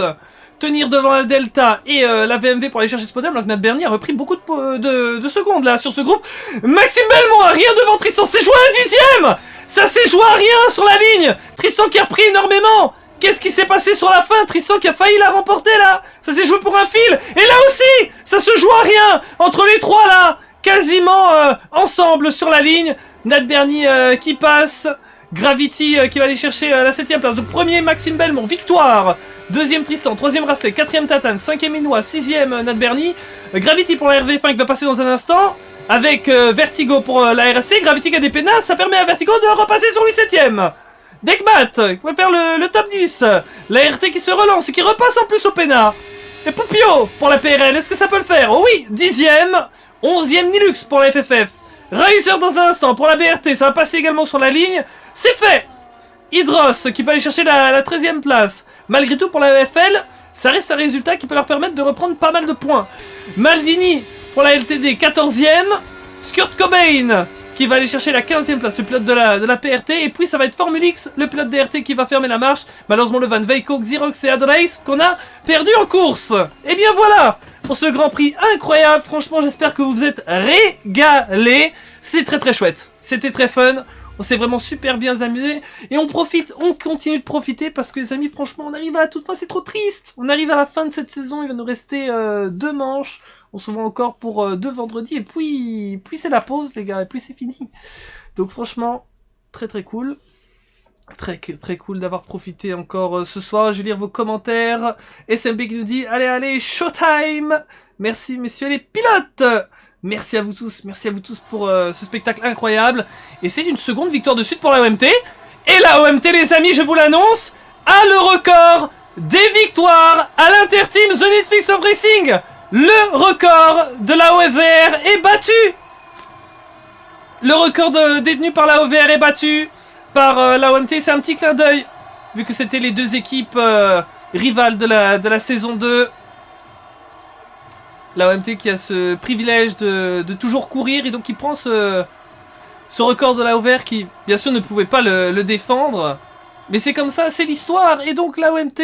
tenir devant la Delta et la VMV pour aller chercher ce podium, alors que Nat Bernier a repris beaucoup de secondes là sur ce groupe. Maxime Belmont a rien devant Tristan, c'est joué à 1/10. Ça s'est joué à rien sur la ligne. Tristan qui a repris énormément. Qu'est-ce qui s'est passé sur la fin? Tristan qui a failli la remporter là. Ça s'est joué pour un fil. Et là aussi, ça se joue à rien entre les trois là. Quasiment ensemble sur la ligne. Nat Bernier qui passe. Gravity qui va aller chercher la 7ème place. Donc premier Maxime Belmont, victoire. 2ème Tristan, 3ème Rasley, 4ème Tatane, 5ème Inoua, 6ème Nat Bernier. Gravity pour la RV5 qui va passer dans un instant. Avec Vertigo pour la RSC. Gravity qui a des pénals, ça permet à Vertigo de repasser sur lui 7ème. Dekbat qui va faire le top 10. La RT qui se relance et qui repasse en plus au pénal. Et Poupio pour la PRL, est-ce que ça peut le faire? Oh oui, 10ème. 11ème Nilux pour la FFF. Riser dans un instant pour la BRT, ça va passer également sur la ligne. C'est fait. Hydros qui peut aller chercher la 13ème place. Malgré tout pour la EFL, ça reste un résultat qui peut leur permettre de reprendre pas mal de points. Maldini pour la LTD 14ème. Skurt Cobain qui va aller chercher la 15ème place, le pilote de la PRT. Et puis ça va être Formulix, le pilote DRT qui va fermer la marche. Malheureusement le Van Veiko, Xerox et Adorace qu'on a perdu en course. Et bien voilà pour ce Grand Prix incroyable. Franchement j'espère que vous vous êtes régalés. C'est très très chouette. C'était très fun. On s'est vraiment super bien amusé. Et on profite, on continue de profiter parce que les amis, franchement, on arrive à la toute fin, c'est trop triste. On arrive à la fin de cette saison, il va nous rester 2 manches. On se voit encore pour 2 vendredis. Et puis c'est la pause, les gars, et puis c'est fini. Donc franchement, très très cool. Très très cool d'avoir profité encore ce soir. Je vais lire vos commentaires. SMB qui nous dit, allez, showtime. Merci messieurs les pilotes. Merci à vous tous pour ce spectacle incroyable. Et c'est une seconde victoire de suite pour la OMT. Et la OMT, les amis, je vous l'annonce, a le record des victoires à l'Interteam The Netflix of Racing. Le record de la OVR est battu. Le record détenu par la OVR est battu par la OMT. C'est un petit clin d'œil, vu que c'était les deux équipes rivales de la saison 2. La OMT qui a ce privilège de toujours courir et donc qui prend ce record de la OVR qui bien sûr ne pouvait pas le défendre. Mais c'est comme ça, c'est l'histoire. Et donc la OMT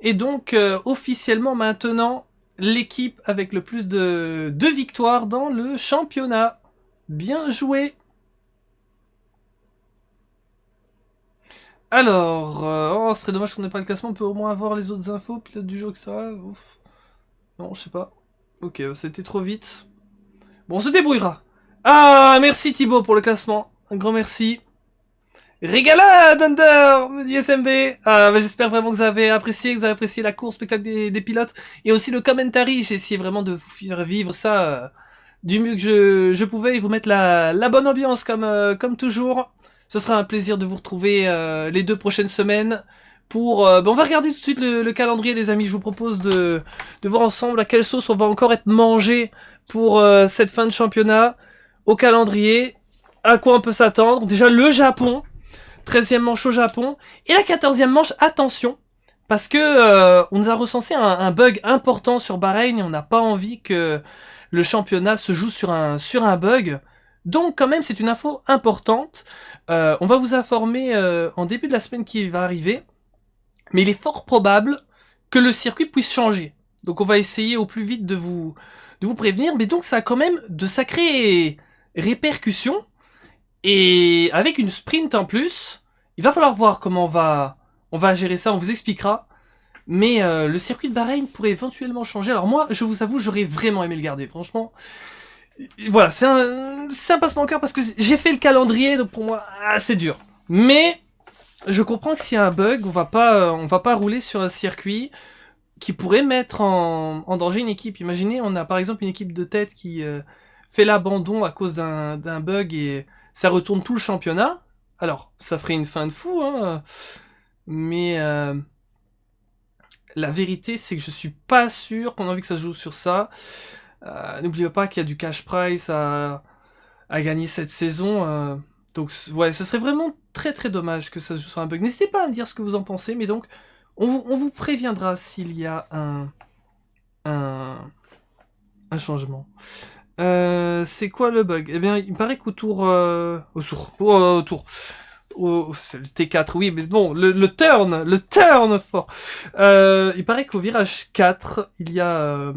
est donc officiellement maintenant l'équipe avec le plus de victoires dans le championnat. Bien joué. Alors, oh, ce serait dommage qu'on n'ait pas le classement. On peut au moins avoir les autres infos, pilote du jeu, etc. Ouf. Non, je sais pas. Ok, c'était trop vite. Bon, on se débrouillera. Ah, merci Thibaut pour le classement. Un grand merci. Régalade, Under, me dit SMB. Ah, bah, j'espère vraiment que vous avez apprécié la course, spectacle des pilotes. Et aussi le commentary. J'ai essayé vraiment de vous faire vivre ça du mieux que je pouvais et vous mettre la bonne ambiance comme toujours. Ce sera un plaisir de vous retrouver les 2 prochaines semaines. On va regarder tout de suite le calendrier, les amis. Je vous propose de voir ensemble à quelle sauce on va encore être mangé pour cette fin de championnat. Au calendrier, à quoi on peut s'attendre. Déjà le Japon, 13e manche au Japon. Et la 14e manche, attention, parce que on nous a recensé un bug important sur Bahreïn et on n'a pas envie que le championnat se joue sur un bug. Donc quand même, c'est une info importante. On va vous informer en début de la semaine qui va arriver. Mais il est fort probable que le circuit puisse changer. Donc on va essayer au plus vite de vous prévenir. Mais donc ça a quand même de sacrées répercussions. Et avec une sprint en plus, il va falloir voir comment on va gérer ça, on vous expliquera. Mais le circuit de Bahreïn pourrait éventuellement changer. Alors moi, je vous avoue, j'aurais vraiment aimé le garder. Franchement, Voilà, c'est un passement au cœur parce que j'ai fait le calendrier, donc pour moi, c'est dur. Mais je comprends que s'il y a un bug, on va pas rouler sur un circuit qui pourrait mettre en danger une équipe. Imaginez, on a par exemple une équipe de tête qui fait l'abandon à cause d'un bug et ça retourne tout le championnat. Alors, ça ferait une fin de fou, hein. Mais la vérité, c'est que je suis pas sûr qu'on a envie que ça se joue sur ça. N'oubliez pas qu'il y a du cash prize à gagner cette saison. Donc, ouais, ce serait vraiment très très dommage que ça se joue sur un bug. N'hésitez pas à me dire ce que vous en pensez, mais donc, on vous préviendra s'il y a un, un changement. C'est quoi le bug? Eh bien, il paraît qu'au tour... c'est le T4, oui, mais bon, le turn fort. Il paraît qu'au virage 4, il y a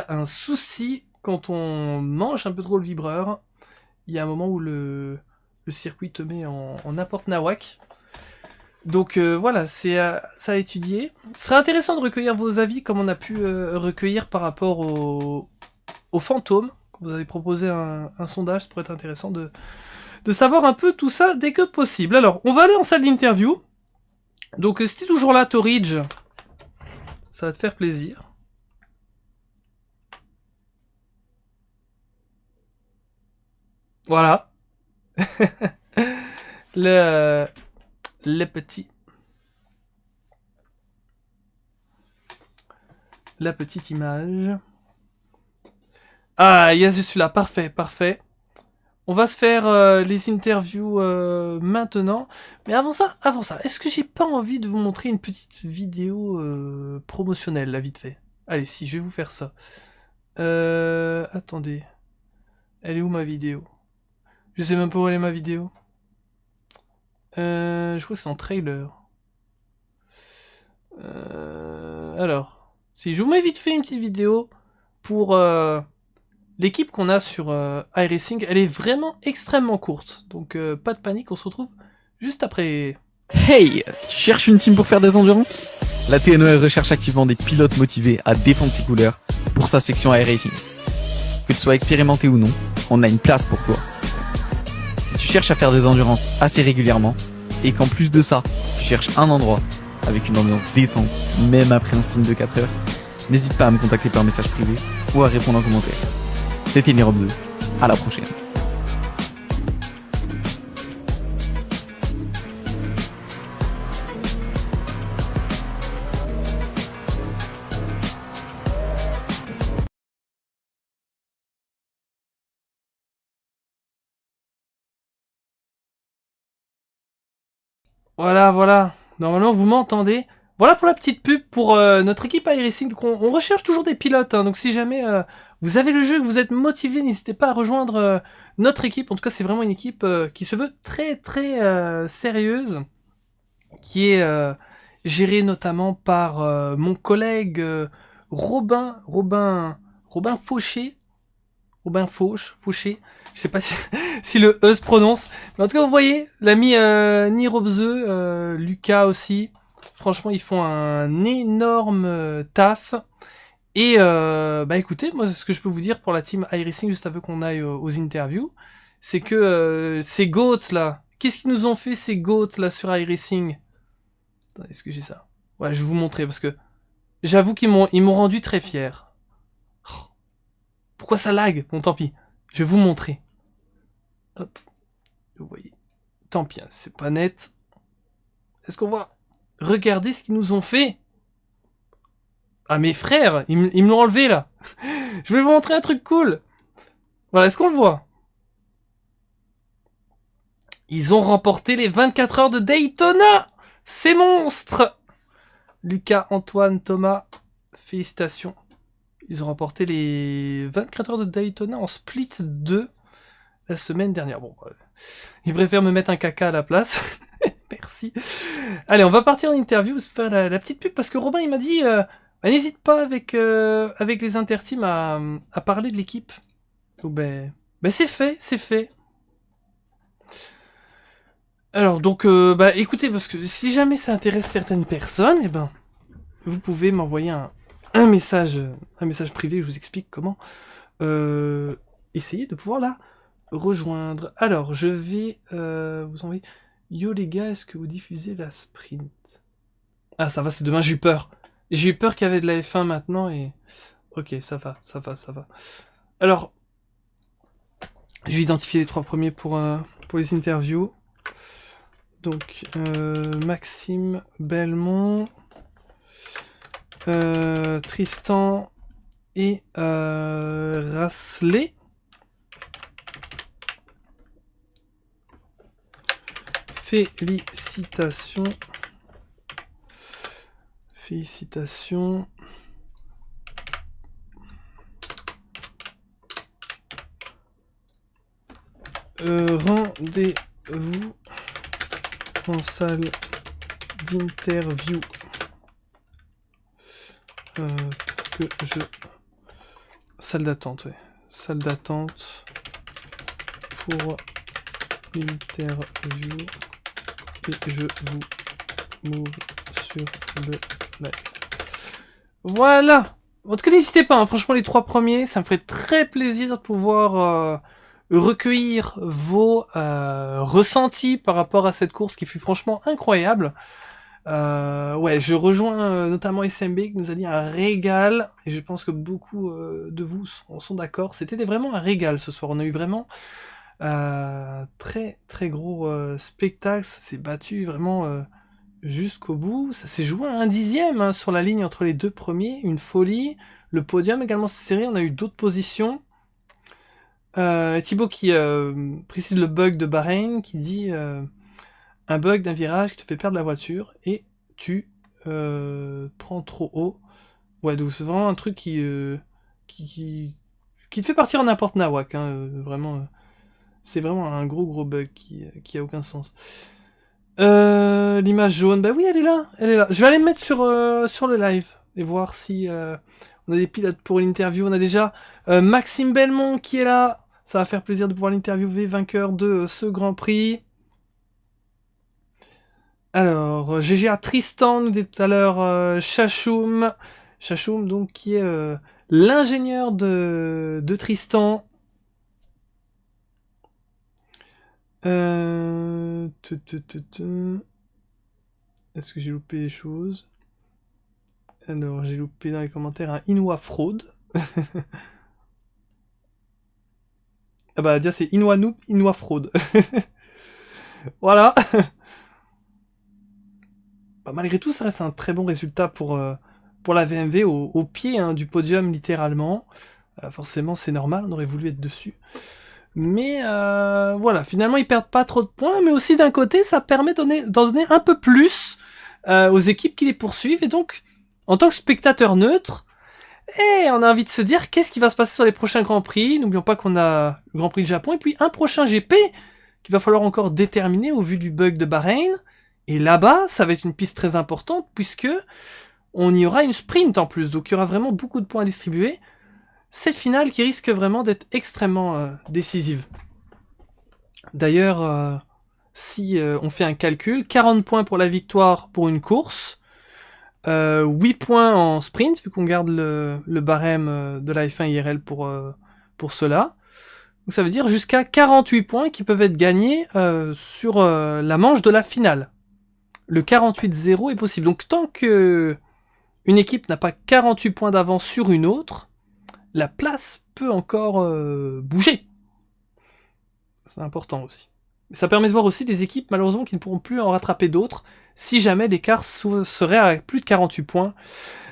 un souci quand on mange un peu trop le vibreur. Il y a un moment où le circuit te met en n'importe nawak. Donc voilà, c'est ça à étudier. Ce serait intéressant de recueillir vos avis comme on a pu recueillir par rapport au fantôme. Vous avez proposé un sondage, ça pourrait être intéressant de savoir un peu tout ça dès que possible. Alors, on va aller en salle d'interview. Donc si t'es toujours là, Torridge, ça va te faire plaisir. Voilà. le, le petit. La petite image. Ah, yes, je suis là. Parfait, parfait. On va se faire les interviews maintenant. Mais avant ça, est-ce que j'ai pas envie de vous montrer une petite vidéo promotionnelle, là, vite fait? Allez, si, je vais vous faire ça. Attendez. Elle est où ma vidéo? Je sais même pas où elle est ma vidéo. Je crois que c'est en trailer. Alors, si je vous mets vite fait une petite vidéo pour l'équipe qu'on a sur iRacing, elle est vraiment extrêmement courte. Donc pas de panique, on se retrouve juste après. Hey, tu cherches une team pour faire des endurances? La TNOR recherche activement des pilotes motivés à défendre ses couleurs pour sa section iRacing. Que tu sois expérimenté ou non, on a une place pour toi. Si tu cherches à faire des endurances assez régulièrement, et qu'en plus de ça, tu cherches un endroit avec une ambiance détente, même après un stint de 4 heures, n'hésite pas à me contacter par message privé ou à répondre en commentaire. C'était Nirobze, à la prochaine. Voilà, voilà. Normalement, vous m'entendez. Voilà pour la petite pub pour notre équipe iRacing. Donc, on recherche toujours des pilotes. Hein. Donc, si jamais vous avez le jeu, que vous êtes motivé, n'hésitez pas à rejoindre notre équipe. En tout cas, c'est vraiment une équipe qui se veut très, très sérieuse, qui est gérée notamment par mon collègue Robin Fauché. Robin Fauché. Je sais pas si, si le E se prononce. Mais en tout cas, vous voyez, l'ami Nirobze, Lucas aussi. Franchement, ils font un énorme taf. Et bah écoutez, moi, ce que je peux vous dire pour la team iRacing, juste avant qu'on aille aux interviews, c'est que ces GOAT là, qu'est-ce qu'ils nous ont fait ces GOAT là sur iRacing? Attends, est-ce que j'ai ça? Ouais, je vais vous montrer parce que j'avoue ils m'ont rendu très fier. Oh, pourquoi ça lag? Bon, tant pis. Je vais vous montrer. Hop. Vous voyez. Tant pis, hein, c'est pas net. Est-ce qu'on voit? Regardez ce qu'ils nous ont fait. Ah, mes frères, ils me l'ont enlevé, là. Je vais vous montrer un truc cool. Voilà, est-ce qu'on le voit? Ils ont remporté les 24 heures de Daytona. C'est monstre. Lucas, Antoine, Thomas, félicitations. Ils ont remporté les 24 heures de Daytona en split 2 la semaine dernière. Bon, ils préfèrent me mettre un caca à la place. Merci. Allez, on va partir en interview, se faire la petite pub, parce que Robin, il m'a dit, bah, n'hésite pas avec les interteams à parler de l'équipe. Donc, ben c'est fait, c'est fait. Alors, donc, bah, écoutez, parce que si jamais ça intéresse certaines personnes, eh ben, vous pouvez m'envoyer un message privé, je vous explique comment. essayer de pouvoir la rejoindre. Alors, je vais vous envoyer... Yo les gars, est-ce que vous diffusez la sprint? Ah, ça va, c'est demain, j'ai eu peur. J'ai eu peur qu'il y avait de la F1 maintenant et... Ok, ça va. Alors, je vais identifier les 3 premiers pour les interviews. Donc, Maxime Belmont, Tristan et Rasley. Félicitations. Rendez-vous en salle d'interview salle d'attente, ouais. Salle d'attente pour l'interview et je vous move sur le live. Voilà. En tout cas, n'hésitez pas, hein. Franchement, les 3 premiers, ça me ferait très plaisir de pouvoir recueillir vos ressentis par rapport à cette course qui fut franchement incroyable. Ouais, je rejoins notamment SMB qui nous a dit un régal, et je pense que beaucoup de vous sont d'accord. C'était vraiment un régal ce soir. On a eu vraiment très très gros spectacle. Ça s'est battu vraiment jusqu'au bout. Ça s'est joué à 1/10 hein, sur la ligne entre les 2 premiers. Une folie. Le podium également s'est serré. On a eu d'autres positions. Thibaut qui précise le bug de Bahreïn, qui dit un bug d'un virage qui te fait perdre la voiture et tu prends trop haut. Ouais, donc c'est vraiment un truc qui te fait partir en n'importe nawak, hein, vraiment. C'est vraiment un gros bug qui a aucun sens. L'image jaune, bah oui, elle est là. Je vais aller me mettre sur le live et voir si on a des pilotes pour l'interview. On a déjà Maxime Belmont qui est là. Ça va faire plaisir de pouvoir l'interviewer, vainqueur de ce Grand Prix. Alors, GGA Tristan nous dit tout à l'heure Chachoum, donc qui est l'ingénieur de Tristan. Est-ce que j'ai loupé des choses? Alors, j'ai loupé dans les commentaires un Inua fraude. Ah bah, déjà, c'est Inua noob, Inua fraude. Voilà. Bah, malgré tout, ça reste un très bon résultat pour la VMV au pied hein, du podium, littéralement. Forcément, c'est normal, on aurait voulu être dessus. Mais voilà, finalement, ils perdent pas trop de points, mais aussi d'un côté, ça permet d'en donner un peu plus aux équipes qui les poursuivent. Et donc, en tant que spectateur neutre, on a envie de se dire qu'est-ce qui va se passer sur les prochains Grands Prix. N'oublions pas qu'on a le Grand Prix de Japon et puis un prochain GP qu'il va falloir encore déterminer au vu du bug de Bahreïn. Et là-bas, ça va être une piste très importante puisque on y aura une sprint en plus. Donc il y aura vraiment beaucoup de points à distribuer. Cette finale qui risque vraiment d'être extrêmement décisive. D'ailleurs, si on fait un calcul, 40 points pour la victoire pour une course, 8 points en sprint, vu qu'on garde le barème de la F1 IRL pour cela. Donc ça veut dire jusqu'à 48 points qui peuvent être gagnés sur la manche de la finale. Le 48-0 est possible. Donc tant que une équipe n'a pas 48 points d'avance sur une autre, la place peut encore bouger. C'est important aussi. Ça permet de voir aussi des équipes malheureusement qui ne pourront plus en rattraper d'autres si jamais l'écart serait à plus de 48 points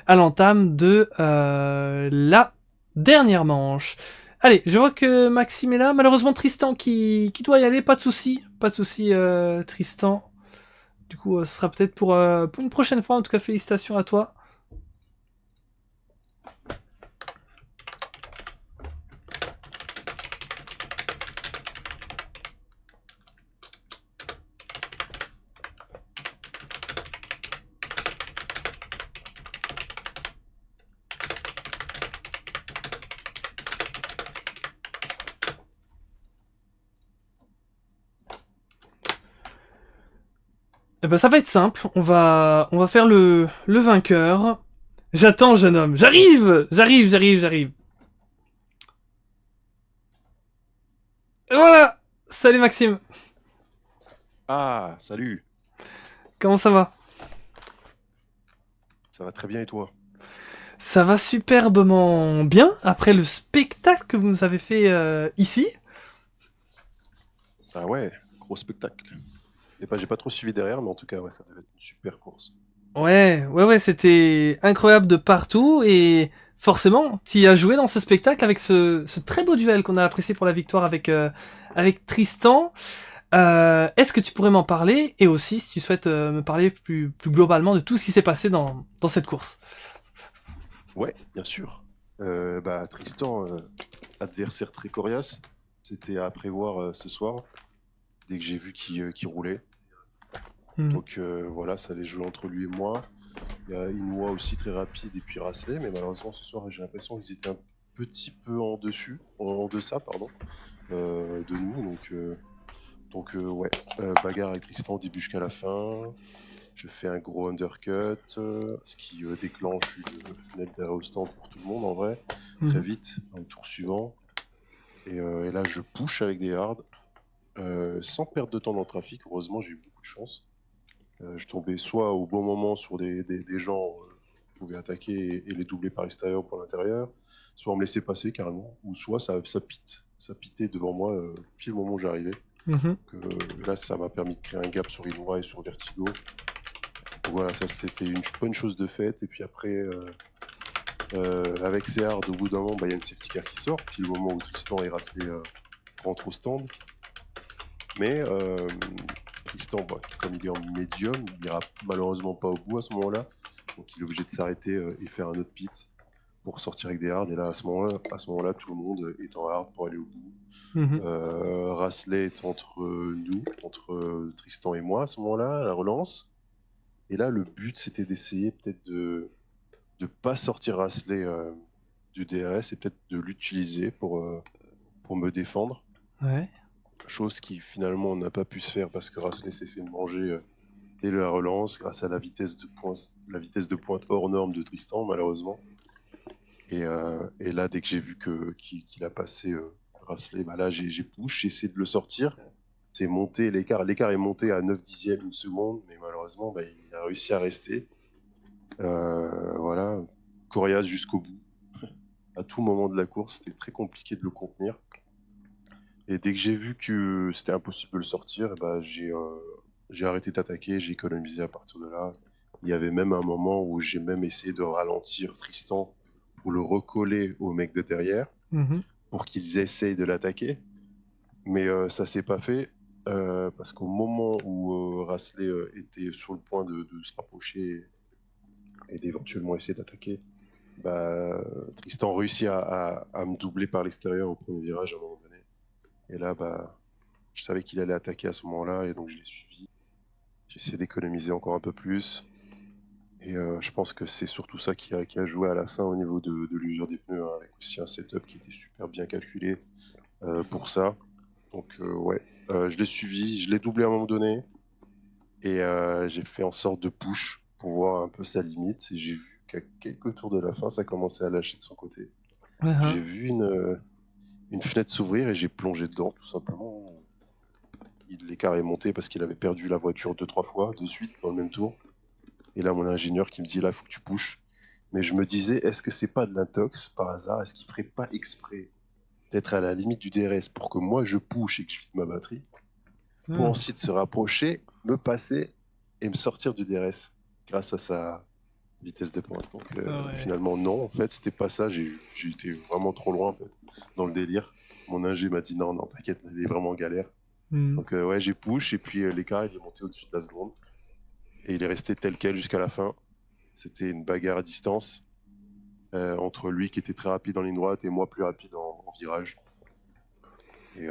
à l'entame de la dernière manche. Allez, je vois que Maxime est là. Malheureusement Tristan qui doit y aller, pas de souci, Tristan. Du coup, ce sera peut-être pour une prochaine fois. En tout cas, félicitations à toi. Eh ben ça va être simple, on va faire le vainqueur. J'attends jeune homme, j'arrive. Voilà. Salut Maxime. Ah, salut, Comment ça va? ça va très bien et toi? Ça va superbement bien après le spectacle que vous nous avez fait ici. Ah ouais, gros spectacle. J'ai pas trop suivi derrière, mais en tout cas, ouais, ça devait être une super course. Ouais, c'était incroyable de partout et forcément, tu as joué dans ce spectacle avec ce très beau duel qu'on a apprécié pour la victoire avec Tristan. Est-ce que tu pourrais m'en parler et aussi si tu souhaites me parler plus globalement de tout ce qui s'est passé dans cette course? Ouais, bien sûr. Tristan, adversaire très coriace, c'était à prévoir ce soir, dès que j'ai vu qu'il roulait. Mhm. Donc voilà, ça allait jouer entre lui et moi. Il y a Inoue aussi très rapide et puis Rasley, mais malheureusement ce soir, j'ai l'impression qu'ils étaient un petit peu en deçà, pardon, de nous. Ouais, bagarre avec Tristan au début jusqu'à la fin. Je fais un gros undercut, ce qui déclenche une fenêtre d'arrêt au stand pour tout le monde en vrai, très Mhm. vite, dans le tour suivant. Et là, je push avec des hards, sans perdre de temps dans le trafic. Heureusement, j'ai eu beaucoup de chance. Je tombais soit au bon moment sur des gens qui pouvaient attaquer et les doubler par l'extérieur ou par l'intérieur, soit on me laissait passer carrément, ou soit ça pite. Ça pitait devant moi pile au moment où j'arrivais. Mhm. Là, ça m'a permis de créer un gap sur Inoue et sur Vertigo. Donc voilà, ça c'était une bonne chose de faite. Et puis après, avec ces hards, au bout d'un moment, il y a une safety car qui sort, puis le moment où Tristan et Rasley rentrent au stand. Mais Tristan, comme il est en médium, il ira malheureusement pas au bout à ce moment-là. Donc il est obligé de s'arrêter et faire un autre pit pour sortir avec des hards. Et là, à ce moment-là, tout le monde est en hard pour aller au bout. Mhm. Rasley est entre nous, entre Tristan et moi à ce moment-là, à la relance. Et là, le but, c'était d'essayer peut-être de ne pas sortir Rasley du DRS et peut-être de l'utiliser pour me défendre. Ouais. Chose qui finalement n'a pas pu se faire parce que Rasley s'est fait manger dès la relance grâce à la vitesse de pointe hors norme de Tristan, malheureusement. Et là, dès que j'ai vu qu'il a passé Rasley, là, j'ai push, j'ai essayé de le sortir. C'est monté, l'écart est monté à 9 dixièmes une seconde, mais malheureusement, il a réussi à rester. Voilà, coriace jusqu'au bout. À tout moment de la course, c'était très compliqué de le contenir. Et dès que j'ai vu que c'était impossible de le sortir, j'ai arrêté d'attaquer, j'ai économisé à partir de là. Il y avait même un moment où j'ai même essayé de ralentir Tristan pour le recoller aux mecs de derrière, Mhm. pour qu'ils essayent de l'attaquer. Mais ça s'est pas fait, parce qu'au moment où Rasley était sur le point de se rapprocher et d'éventuellement essayer d'attaquer, Tristan réussit à me doubler par l'extérieur au premier virage à un moment donné. Et là, je savais qu'il allait attaquer à ce moment-là, et donc je l'ai suivi. J'ai essayé d'économiser encore un peu plus. Et je pense que c'est surtout ça qui a joué à la fin au niveau de l'usure des pneus, hein, avec aussi un setup qui était super bien calculé pour ça. Donc ouais, je l'ai suivi, je l'ai doublé à un moment donné, et j'ai fait en sorte de push pour voir un peu sa limite. Et j'ai vu qu'à quelques tours de la fin, ça commençait à lâcher de son côté. Uh-huh. J'ai vu une fenêtre s'ouvrir et j'ai plongé dedans, tout simplement. L'écart est monté parce qu'il avait perdu la voiture 2-3 fois de suite dans le même tour. Et là, mon ingénieur qui me dit là, il faut que tu pushes. Mais je me disais, est-ce que c'est pas de l'intox par hasard? Est-ce qu'il ferait pas exprès d'être à la limite du DRS pour que moi je push et que je vide ma batterie, pour Mhm. ensuite se rapprocher, me passer et me sortir du DRS grâce à sa vitesse de pointe? Donc Ouais. finalement, non, en fait, c'était pas ça. J'ai été vraiment trop loin en fait dans le délire. Mon ingé m'a dit non, non, t'inquiète, elle est vraiment galère. Mhm. Donc ouais, j'ai push et puis l'écart il est monté au-dessus de la seconde. Et il est resté tel quel jusqu'à la fin. C'était une bagarre à distance entre lui qui était très rapide en ligne droite et moi plus rapide en virage. Et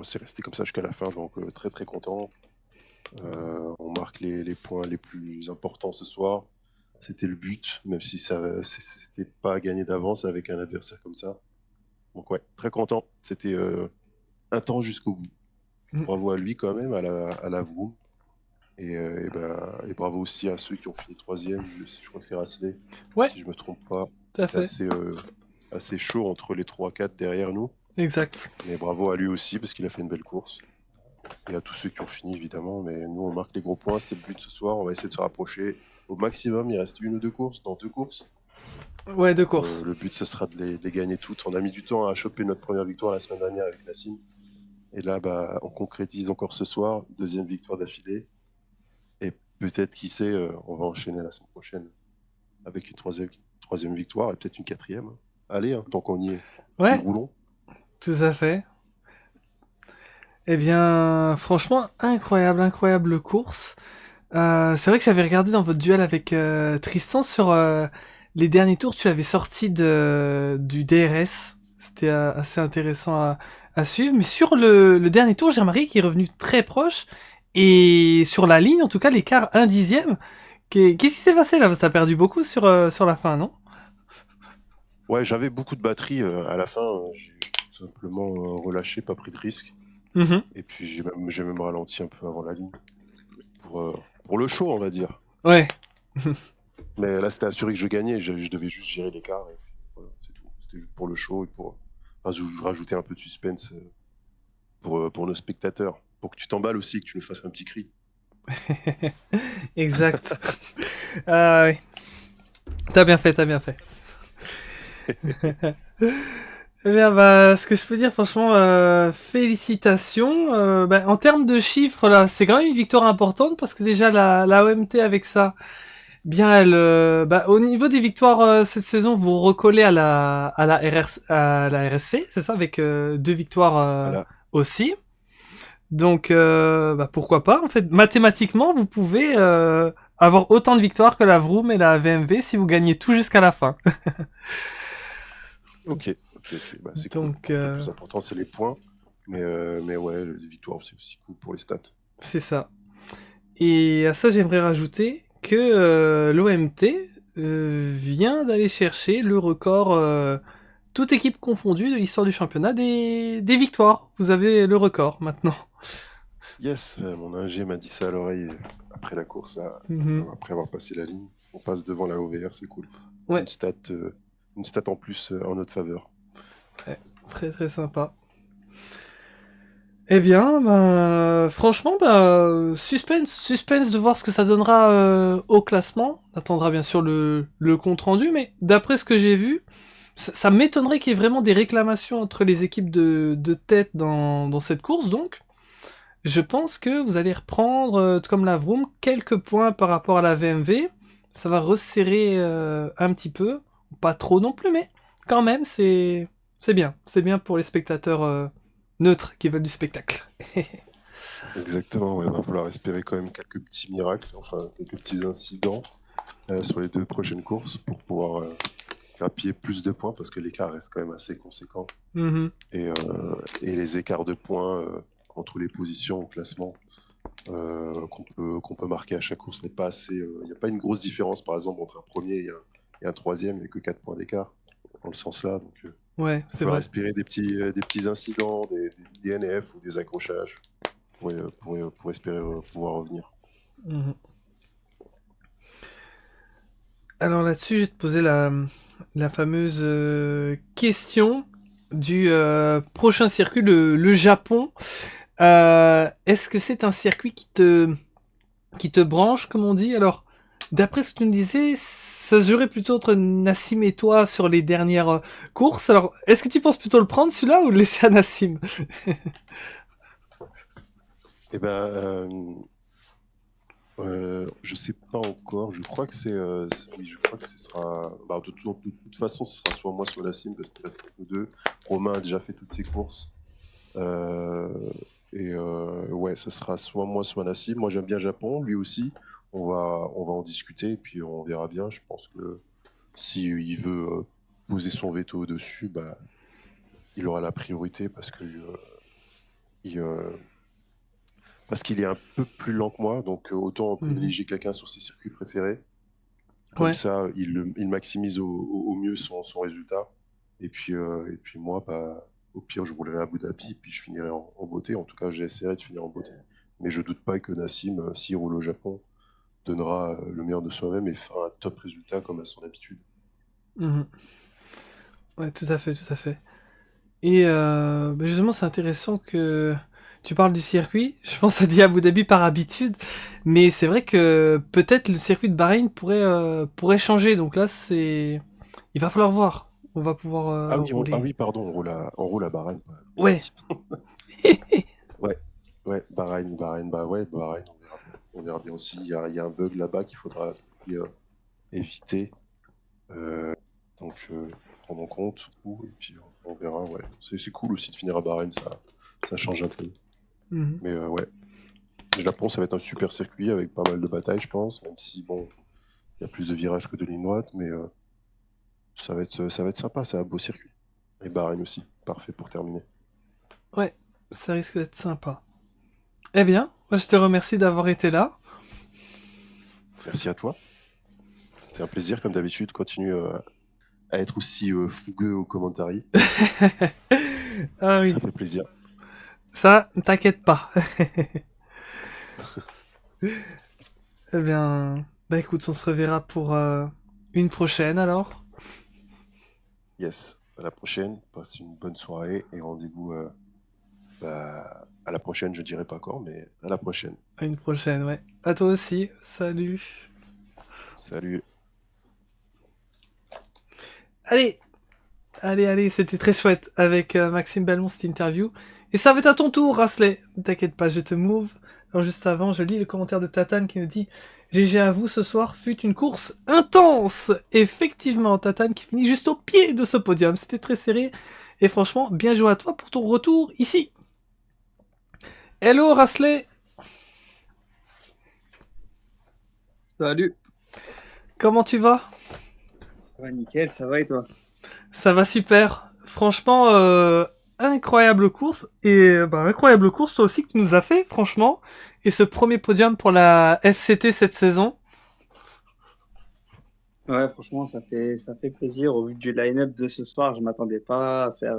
c'est resté comme ça jusqu'à la fin, donc très très content. On marque les points les plus importants ce soir. C'était le but, même si c'était pas gagné d'avance avec un adversaire comme ça. Donc ouais, très content. C'était intense jusqu'au bout. Mhm. Bravo à lui quand même, à la Vroom. Et bravo aussi à ceux qui ont fini troisième. Je crois que c'est Rasley, Ouais, si je me trompe pas. tout à C'était fait. assez chaud entre les 3-4 derrière nous. Exact. Mais bravo à lui aussi, parce qu'il a fait une belle course. Et à tous ceux qui ont fini, évidemment. Mais nous, on marque les gros points, c'était le but ce soir. On va essayer de se rapprocher au maximum. Il reste 1 ou 2 courses, dans 2 courses. Ouais, deux courses. Le but, ce sera de les gagner toutes. On a mis du temps à choper notre première victoire la semaine dernière avec Nassim. Et là, bah, on concrétise encore ce soir, 2e victoire d'affilée. Et peut-être, qui sait, on va enchaîner la semaine prochaine avec une troisième victoire et peut-être une 4e. Allez, hein, tant qu'on y est, Ouais, déroulons. tout à fait. Eh bien, franchement, incroyable course. C'est vrai que j'avais regardé dans votre duel avec Tristan sur les derniers tours, tu avais sorti du DRS. C'était assez intéressant à suivre. Mais sur le dernier tour, j'ai remarqué qu'il est revenu très proche. Et sur la ligne, en tout cas, l'écart 1/10. Qu'est-ce qui s'est passé là? T'as perdu beaucoup sur la fin, non? Ouais, j'avais beaucoup de batterie à la fin. J'ai tout simplement relâché, pas pris de risque. Mhm. Et puis j'ai même ralenti un peu avant la ligne. Pour le show, on va dire. Ouais, Mais là, c'était assuré que je gagnais. Je devais juste gérer l'écart. Et puis, voilà, c'est tout. C'était juste pour le show et pour rajouter un peu de suspense pour nos spectateurs. Pour que tu t'emballes aussi, que tu nous fasses un petit cri. exact. Ah ouais. T'as bien fait, t'as bien fait. Eh bien, bah, ce que je peux dire, franchement, félicitations. Bah, en termes de chiffres, là, c'est quand même une victoire importante parce que déjà la OMT avec ça, bien, elle, bah, au niveau des victoires cette saison, vous recollez à la RSC, c'est ça, avec 2 victoires Voilà. aussi. Donc, bah, pourquoi pas. En fait, mathématiquement, vous pouvez avoir autant de victoires que la Vroom et la VMV si vous gagnez tout jusqu'à la fin. Ok. Bah, c'est cool. Donc, Le plus important, c'est les points. Mais ouais, les victoires, c'est aussi cool pour les stats. c'est ça. Et à ça, j'aimerais rajouter que l'OMT vient d'aller chercher le record, toute équipe confondue, de l'histoire du championnat des victoires. Vous avez le record maintenant. Yes, mon ingé m'a dit ça à l'oreille après la course, là, Mhm. après avoir passé la ligne. On passe devant la OVR, c'est cool. Ouais, Une stat en plus en notre faveur. ouais, très très sympa. Eh bien, bah, franchement, bah, suspense de voir ce que ça donnera au classement. On attendra bien sûr le compte rendu, mais d'après ce que j'ai vu, ça m'étonnerait qu'il y ait vraiment des réclamations entre les équipes de tête dans cette course, donc je pense que vous allez reprendre, tout comme la Vroom, quelques points par rapport à la VMV. Ça va resserrer un petit peu, pas trop non plus, mais quand même, c'est bien. C'est bien pour les spectateurs neutres qui veulent du spectacle. Exactement, ouais, va falloir espérer quand même quelques petits miracles, enfin quelques petits incidents sur les 2 prochaines courses pour pouvoir grappiller plus de points parce que l'écart reste quand même assez conséquent. Mhm. Et les écarts de points entre les positions au classement qu'on peut marquer à chaque course n'est pas assez. Il n'y a pas une grosse différence, par exemple, entre un premier et un troisième, il n'y a que 4 points d'écart dans le sens-là. Donc, il Ouais, va c'est falloir vrai. espérer des petits incidents, des DNF ou des accrochages pour espérer pouvoir revenir. Mhm. Alors là-dessus, je vais te poser la fameuse question du prochain circuit, le Japon. Est-ce que c'est un circuit qui te branche, comme on dit? Alors, d'après ce que tu me disais, ça se jouerait plutôt entre Nassim et toi sur les dernières courses. Alors, est-ce que tu penses plutôt le prendre celui-là ou le laisser à Nassim? Eh ben, je sais pas encore. Je crois que oui, je crois que ce sera. Bah, de toute façon, ce sera soit moi, soit Nassim, parce qu'il reste que nous deux. Romain a déjà fait toutes ses courses. Euh, ouais, ce sera soit moi, soit Nassim. Moi, j'aime bien Japon, lui aussi. On va en discuter et puis on verra bien. Je pense que si il veut poser son veto dessus, bah, il aura la priorité il, euh, parce qu'il est un peu plus lent que moi. Donc, autant Mhm. privilégier quelqu'un sur ses circuits préférés. Comme Ouais. ça, il maximise au mieux son résultat. Et puis moi, bah, au pire, je roulerai à Abu Dhabi et puis je finirai en beauté. En tout cas, j'essaierai de finir en beauté. Mais je doute pas que Nassim, s'il roule au Japon, donnera le meilleur de soi-même et fera un top résultat comme à son habitude. Mhm. Ouais, tout à fait, tout à fait. Et justement, c'est intéressant que tu parles du circuit. Je pense à dit Abu Dhabi par habitude, mais c'est vrai que peut-être le circuit de Bahreïn pourrait changer. Donc là, il va falloir voir. On va pouvoir Ah rouler. oui, pardon, on roule à Bahreïn. Ouais. Ouais, ouais, Bahreïn, bah ouais, Bahreïn, on verra bien. On verra bien aussi. Il y a un bug là-bas qu'il faudra éviter. Euh, donc, prendre en compte. Et puis, on verra, ouais. C'est cool aussi de finir à Bahreïn, ça change un peu. Mhm. Mais ouais, le Japon, ça va être un super circuit avec pas mal de batailles, je pense. Même si, bon, il y a plus de virages que de lignes droites, mais ça va être sympa, c'est un beau circuit. Et Bahreïn aussi, parfait pour terminer. Ouais, ça risque d'être sympa. Eh bien, moi je te remercie d'avoir été là. Merci à toi. C'est un plaisir, comme d'habitude. Continue à être aussi fougueux aux commentaires. Ah Ça oui, fait plaisir. ça, ne t'inquiète pas. Eh bien, bah écoute, on se reverra pour une prochaine alors. Yes. À la prochaine. Passe une bonne soirée et rendez-vous à la prochaine. Je dirais pas quand, mais à la prochaine. À une prochaine, ouais. À toi aussi, salut. Salut. Allez, allez, c'était très chouette avec Maxime Belmont cette interview. Et ça va être à ton tour, Rasley. Ne t'inquiète pas, je te move. Alors juste avant, je lis le commentaire de Tatane qui nous dit GG à vous, ce soir fut une course intense. Effectivement, Tatane qui finit juste au pied de ce podium. C'était très serré. Et franchement, bien joué à toi pour ton retour ici. Hello, Rasley. Salut. Comment tu vas? Ouais, nickel, ça va et toi? Ça va super. Franchement, incroyable course. Et bah, incroyable course toi aussi que tu nous as fait, franchement. Et ce premier podium pour la FCT cette saison. Ouais, franchement, ça fait plaisir. Au vu du line-up de ce soir, je m'attendais pas à faire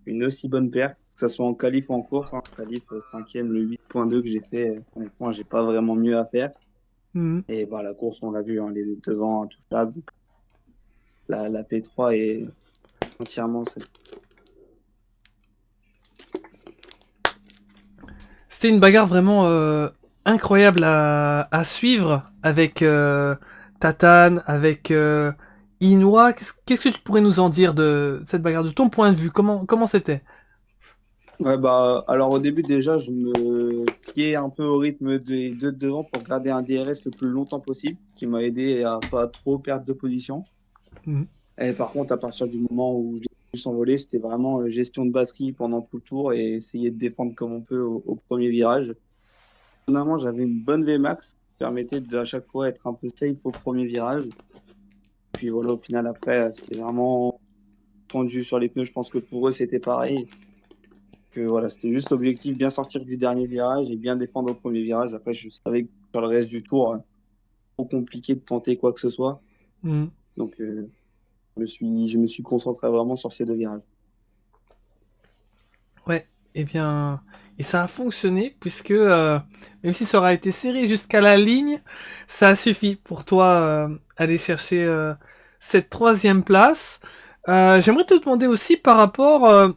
une aussi bonne perte, que ce soit en qualif ou en course. En qualif, cinquième, le 8.2 que j'ai fait, honnêtement, j'ai pas vraiment mieux à faire. Mhm. Et bah, la course, on l'a vu, hein, les deux devant, intouchables. Donc, la P3 est entièrement celle. C'était une bagarre vraiment incroyable à suivre avec Tatane, avec Inoue. Qu'est-ce que tu pourrais nous en dire de cette bagarre, de ton point de vue? Comment c'était? Ouais, bah, alors au début, déjà, je me fiais un peu au rythme des deux de devant pour garder un DRS le plus longtemps possible, qui m'a aidé à pas trop perdre de position. Mhm. Et par contre, à partir du moment où j'ai pu s'envoler, c'était vraiment gestion de batterie pendant tout le tour et essayer de défendre comme on peut au premier virage. Finalement, j'avais une bonne Vmax qui permettait de à chaque fois être un peu safe au premier virage. Puis voilà, au final, après, c'était vraiment tendu sur les pneus. Je pense que pour eux, c'était pareil. Que voilà, c'était juste l'objectif, bien sortir du dernier virage et bien défendre au premier virage. Après, je savais que sur le reste du tour, trop compliqué de tenter quoi que ce soit. Mhm. Donc, je me suis concentré vraiment sur ces deux virages. Ouais, eh bien, et ça a fonctionné puisque même si ça aura été serré jusqu'à la ligne, ça a suffi pour toi aller chercher cette troisième place. J'aimerais te demander aussi par rapport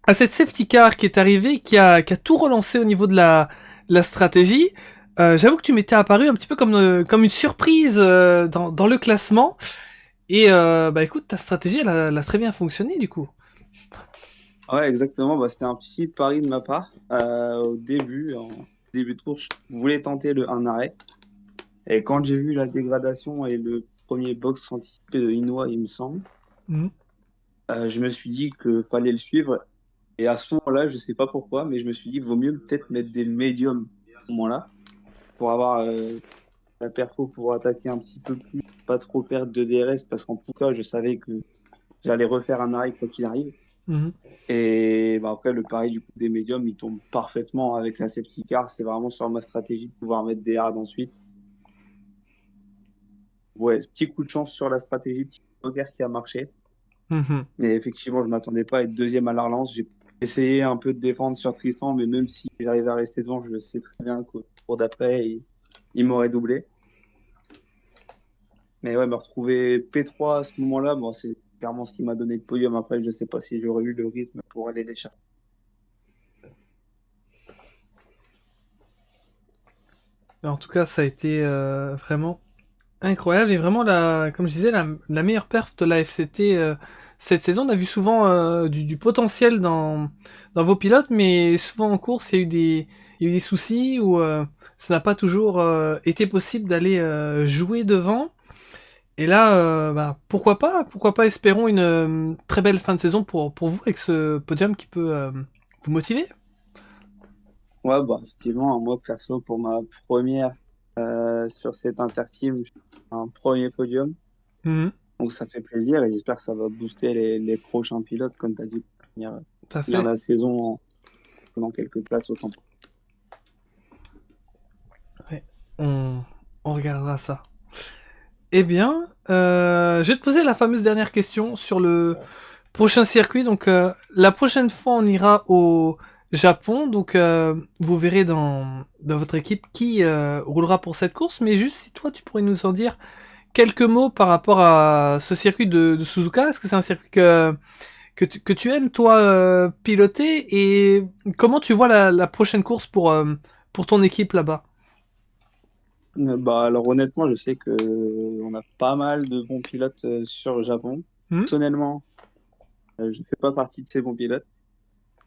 à cette safety car qui est arrivée, qui a tout relancé au niveau de la stratégie. J'avoue que tu m'étais apparu un petit peu comme une surprise dans le classement. Et bah écoute, ta stratégie, elle a très bien fonctionné du coup. Ouais, exactement. Bah, c'était un petit pari de ma part. Au début, en début de course, je voulais tenter un arrêt. Et quand j'ai vu la dégradation et le premier box anticipé de Inoue, il me semble, Mhm. je me suis dit que fallait le suivre. Et à ce moment-là, je sais pas pourquoi, mais je me suis dit qu'il vaut mieux peut-être mettre des médiums à ce moment-là pour avoir la perfo pour attaquer un petit peu plus, pas trop perdre de DRS, parce qu'en tout cas, je savais que j'allais refaire un arrêt quoi qu'il arrive. Mhm. Et bah, après, le pari du coup des médiums, il tombe parfaitement avec la safety car. C'est vraiment sur ma stratégie de pouvoir mettre des hard ensuite. Ouais, petit coup de chance sur la stratégie, petit poker qui a marché. Mhm. Mais effectivement, je m'attendais pas à être deuxième à la relance. J'ai essayé un peu de défendre sur Tristan, mais même si j'arrivais à rester devant, je sais très bien qu'au tour d'après, il m'aurait doublé. Mais ouais, me retrouver P3 à ce moment-là, bon, c'est clairement ce qui m'a donné le podium. Après, je sais pas si j'aurais eu le rythme pour aller les chercher. En tout cas, ça a été vraiment incroyable et vraiment, comme je disais, la meilleure perf de la FCT cette saison. On a vu souvent du potentiel dans vos pilotes, mais souvent en course, il y a eu des soucis où ça n'a pas toujours été possible d'aller jouer devant. Et là, pourquoi pas, espérons une très belle fin de saison pour vous avec ce podium qui peut vous motiver. Ouais, bah, effectivement, moi, perso, pour ma première sur cet interteam, un premier podium. Mhm, Donc, ça fait plaisir et j'espère que ça va booster les prochains pilotes, comme tu as dit, pour tout à finir fait. la saison en prenant quelques places au championnat. Ouais, on, on regardera ça. Eh bien, je vais te poser la fameuse dernière question sur le prochain circuit. Donc, la prochaine fois, on ira au Japon. Donc, vous verrez dans votre équipe qui roulera pour cette course. Mais juste, si toi, tu pourrais nous en dire quelques mots par rapport à ce circuit de Suzuka. Est-ce que c'est un circuit que tu aimes, toi, piloter? Et comment tu vois la prochaine course pour ton équipe là-bas? Bah, alors, honnêtement, je sais que on a pas mal de bons pilotes sur le Japon. Hmm. Personnellement, je ne fais pas partie de ces bons pilotes.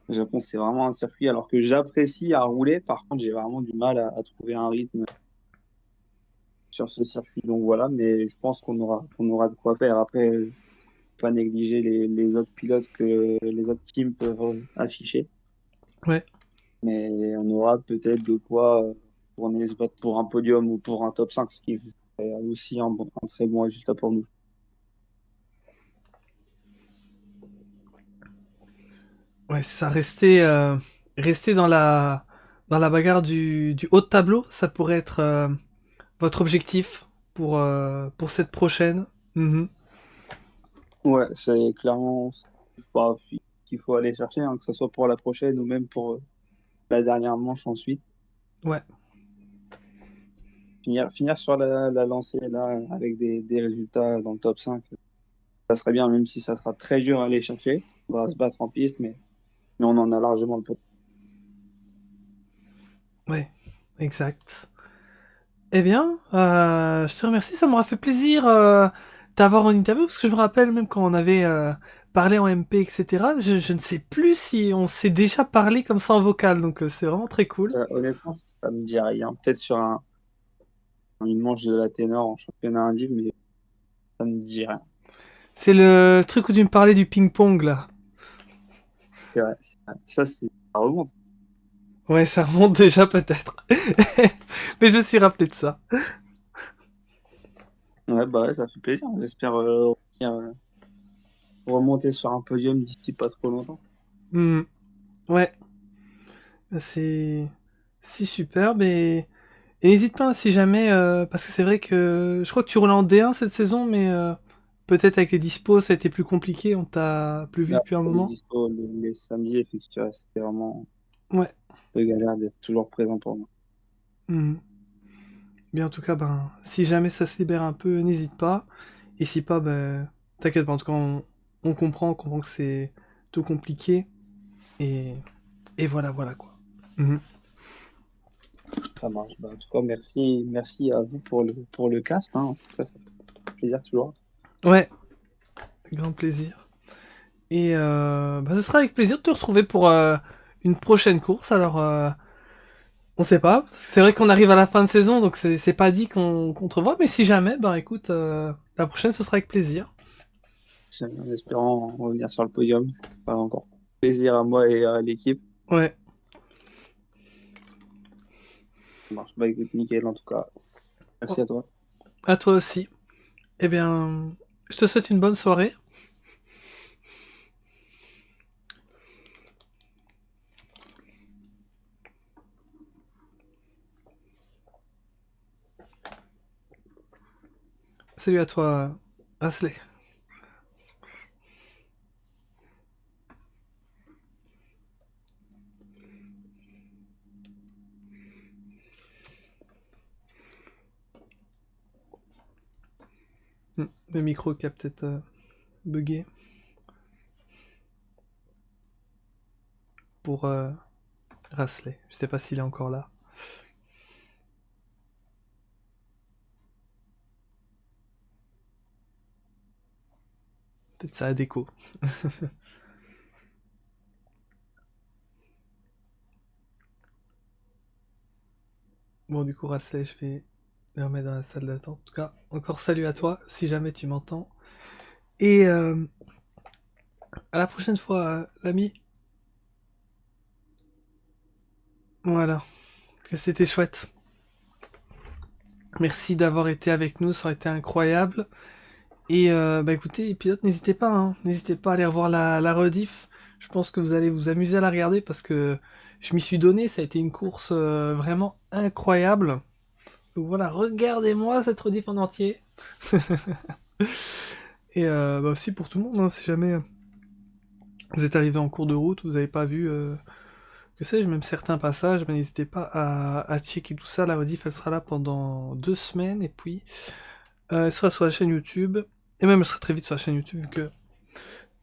Le Japon, c'est vraiment un circuit, alors que j'apprécie à rouler. Par contre, j'ai vraiment du mal à trouver un rythme sur ce circuit. Donc voilà, mais je pense qu'on aura de quoi faire. Après, pas négliger les autres pilotes que les autres teams peuvent afficher. Ouais. Mais on aura peut-être de quoi tourner se battre pour un podium ou pour un top 5, ce qui serait aussi un très bon résultat pour nous. Ouais, ça rester dans la bagarre du haut de tableau, ça pourrait être votre objectif pour cette prochaine. Mhm. Ouais, c'est clairement ce qu'il faut aller chercher, hein, que ce soit pour la prochaine ou même pour la dernière manche ensuite. Ouais, Finir sur la lancée là, avec des résultats dans le top 5, ça serait bien, même si ça sera très dur à aller chercher. On va se battre en piste, mais on en a largement le potentiel. ouais, exact. Eh bien, je te remercie, ça m'aura fait plaisir d'avoir une interview, parce que je me rappelle même quand on avait parlé en MP, etc., je ne sais plus si on s'est déjà parlé comme ça en vocal, donc c'est vraiment très cool. Honnêtement, ça me dit rien. Peut-être sur une manche de la ténor en championnat indien, mais ça me dit rien. C'est le truc où tu me parlais du ping-pong, là. C'est vrai. Ça remonte. Ouais, ça remonte déjà peut-être. Mais je me suis rappelé de ça. Ouais, bah ouais, ça fait plaisir. J'espère remonter sur un podium d'ici pas trop longtemps. Hmm. Ouais, c'est si superbe et n'hésite pas si jamais parce que c'est vrai que je crois que tu roules en D1 cette saison, mais peut-être avec les dispos ça a été plus compliqué, on t'a plus vu Là, depuis un les moment. dispo, les samedis, effectivement, c'était vraiment Ouais. un peu galère d'être toujours présent pour moi. Hmm. Bien en tout cas, ben si jamais ça se libère un peu, n'hésite pas. Et si pas, ben t'inquiète pas. En tout cas, on comprend que c'est tout compliqué et voilà quoi. Mhm. Ça marche. Bah, en tout cas, merci à vous pour le cast, hein. En tout cas, ça fait plaisir toujours. Ouais, grand plaisir. Et ce sera avec plaisir de te retrouver pour une prochaine course. Alors, on sait pas. C'est vrai qu'on arrive à la fin de saison, donc c'est pas dit qu'on te revoit. Mais si jamais, ben écoute, la prochaine, ce sera avec plaisir. En espérant revenir sur le podium. C'est pas encore plaisir à moi et à l'équipe. Ouais, Ça marche. Bah, écoute, nickel, en tout cas. Merci à toi. à toi aussi. Eh bien, je te souhaite une bonne soirée. Salut à toi, Asley. Le micro qui a peut-être buggé. Pour Rasley. Je sais pas s'il est encore là. Peut-être ça a déco. Bon, du coup, Rasley, je vais le remettre dans la salle d'attente. En tout cas, encore salut à toi, si jamais tu m'entends. Et à la prochaine fois, l'ami. Voilà. C'était chouette. Merci d'avoir été avec nous, ça aurait été incroyable. Et bah écoutez, pilotes, n'hésitez pas, hein. N'hésitez pas à aller revoir la rediff. Je pense que vous allez vous amuser à la regarder parce que je m'y suis donné, ça a été une course vraiment incroyable. Donc voilà, regardez-moi cette rediff en entier. Et bah aussi pour tout le monde, hein, si jamais vous êtes arrivé en cours de route, vous n'avez pas vu, que sais-je, même certains passages, bah, n'hésitez pas à checker tout ça. La rediff, elle sera là pendant 2 semaines, et puis elle sera sur la chaîne YouTube, et même elle sera très vite sur la chaîne YouTube, vu que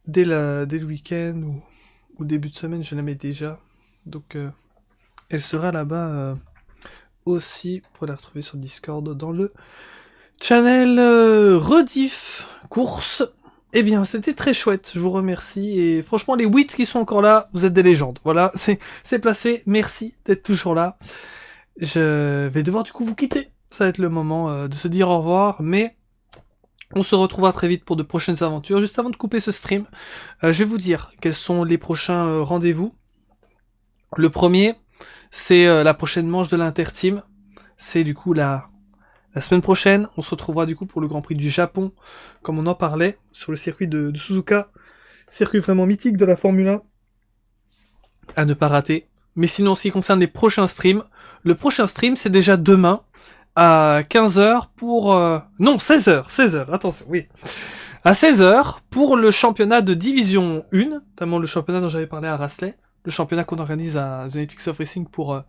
dès le week-end ou début de semaine, je la mets déjà. Donc elle sera là-bas aussi, pour la retrouver sur Discord dans le channel rediff course. Eh bien, c'était très chouette, je vous remercie, et franchement, les Wits qui sont encore là, vous êtes des légendes. Voilà, c'est placé, merci d'être toujours là. Je vais devoir du coup vous quitter, ça va être le moment de se dire au revoir, mais on se retrouvera très vite pour de prochaines aventures. Juste avant de couper ce stream, je vais vous dire quels sont les prochains rendez-vous. Le premier, c'est la prochaine manche de l'Interteam, c'est du coup la semaine prochaine. On se retrouvera du coup pour le Grand Prix du Japon, comme on en parlait, sur le circuit de Suzuka, circuit vraiment mythique de la Formule 1, à ne pas rater. Mais sinon, en ce qui concerne les prochains streams, le prochain stream, c'est déjà demain, à 15h pour... Non, 16h, attention, oui. À 16h, pour le championnat de Division 1, notamment le championnat dont j'avais parlé à Rasley, le championnat qu'on organise à The Netflix of Racing pour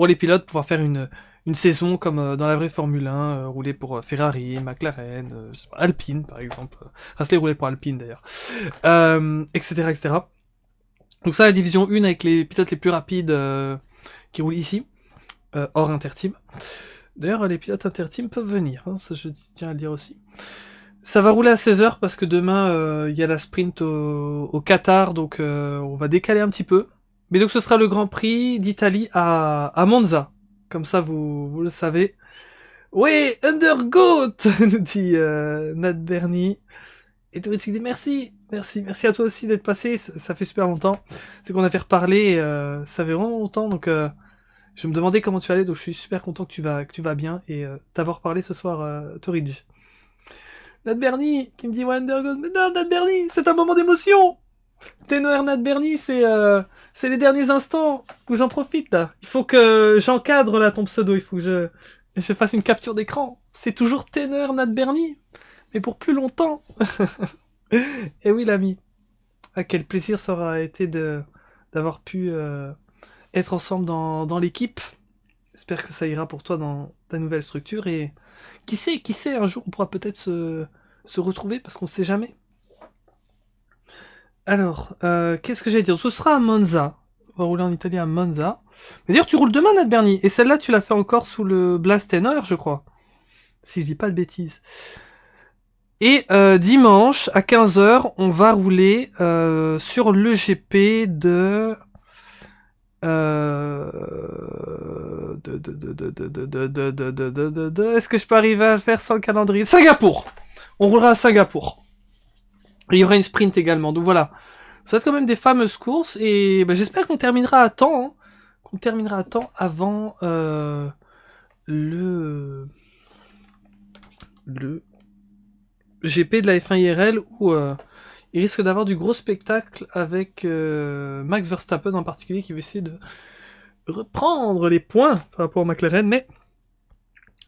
les pilotes, pouvoir faire une saison comme dans la vraie Formule 1, rouler pour Ferrari, McLaren, Alpine par exemple. Rasley roulait pour Alpine d'ailleurs. Etc., etc. Donc ça, la Division 1 avec les pilotes les plus rapides qui roulent ici, hors Interteam. D'ailleurs, les pilotes Interteam peuvent venir, hein, ça je tiens à le dire aussi. Ça va rouler à 16h parce que demain, il y a la sprint au Qatar, donc on va décaler un petit peu. Mais donc ce sera le Grand Prix d'Italie à Monza. Comme ça, vous le savez. Oui, Undergoat nous dit Nat Bernie. Et tu dit merci à toi aussi d'être passé, ça fait super longtemps. C'est qu'on a fait reparler, ça fait vraiment longtemps, donc je me demandais comment tu allais, donc je suis super content que tu vas bien, et t'avoir parlé ce soir, Torridge. Nat Bernie qui me dit Undergoat, mais non, Nat Bernie, c'est un moment d'émotion. Ténor Nat Bernie, c'est les derniers instants où j'en profite là. Il faut que j'encadre là ton pseudo, il faut que je fasse une capture d'écran. C'est toujours Ténor Nat Bernie, mais pour plus longtemps. Et oui l'ami, ah, quel plaisir ça aura été d'avoir pu être ensemble dans l'équipe. J'espère que ça ira pour toi dans ta nouvelle structure, et qui sait, un jour on pourra peut-être se retrouver, parce qu'on sait jamais. Alors, qu'est-ce que j'allais dire? Ce sera à Monza. On va rouler en Italie à Monza. Mais d'ailleurs, tu roules demain, Nat Bernie. Et celle-là, tu l'as fait encore sous le Blast Tenor, je crois. Si je dis pas de bêtises. Et dimanche, à 15h, on va rouler sur le GP de... Est-ce que je peux arriver à le faire sans le calendrier? Singapour! On roulera à Singapour. Et il y aura une sprint également, donc voilà. Ça va être quand même des fameuses courses, et bah, j'espère qu'on terminera à temps, hein. Qu'on terminera à temps avant le GP de la F1 IRL, où il risque d'avoir du gros spectacle avec Max Verstappen en particulier, qui va essayer de reprendre les points par rapport au McLaren, mais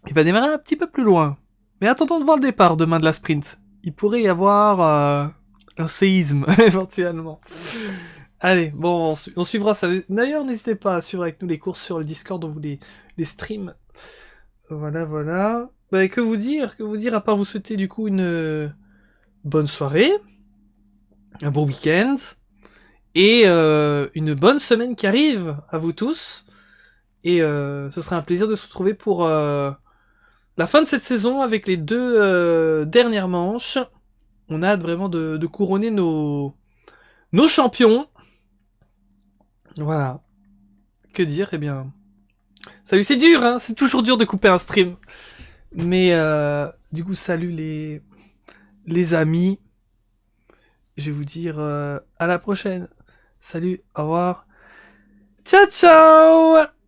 il va démarrer un petit peu plus loin. Mais attendons de voir le départ demain de la sprint. Il pourrait y avoir un séisme, éventuellement. Allez, bon, on suivra ça. D'ailleurs, n'hésitez pas à suivre avec nous les courses sur le Discord, on vous les streams. Voilà. Bah, que vous dire, à part vous souhaiter du coup une bonne soirée, un bon week-end et une bonne semaine qui arrive à vous tous. Et ce serait un plaisir de se retrouver pour la fin de cette saison avec les 2 dernières manches. On a hâte vraiment de couronner nos champions. Voilà. Que dire? Eh bien, salut, c'est dur, hein, c'est toujours dur de couper un stream. Mais du coup, salut les amis. Je vais vous dire à la prochaine. Salut, au revoir. Ciao, ciao!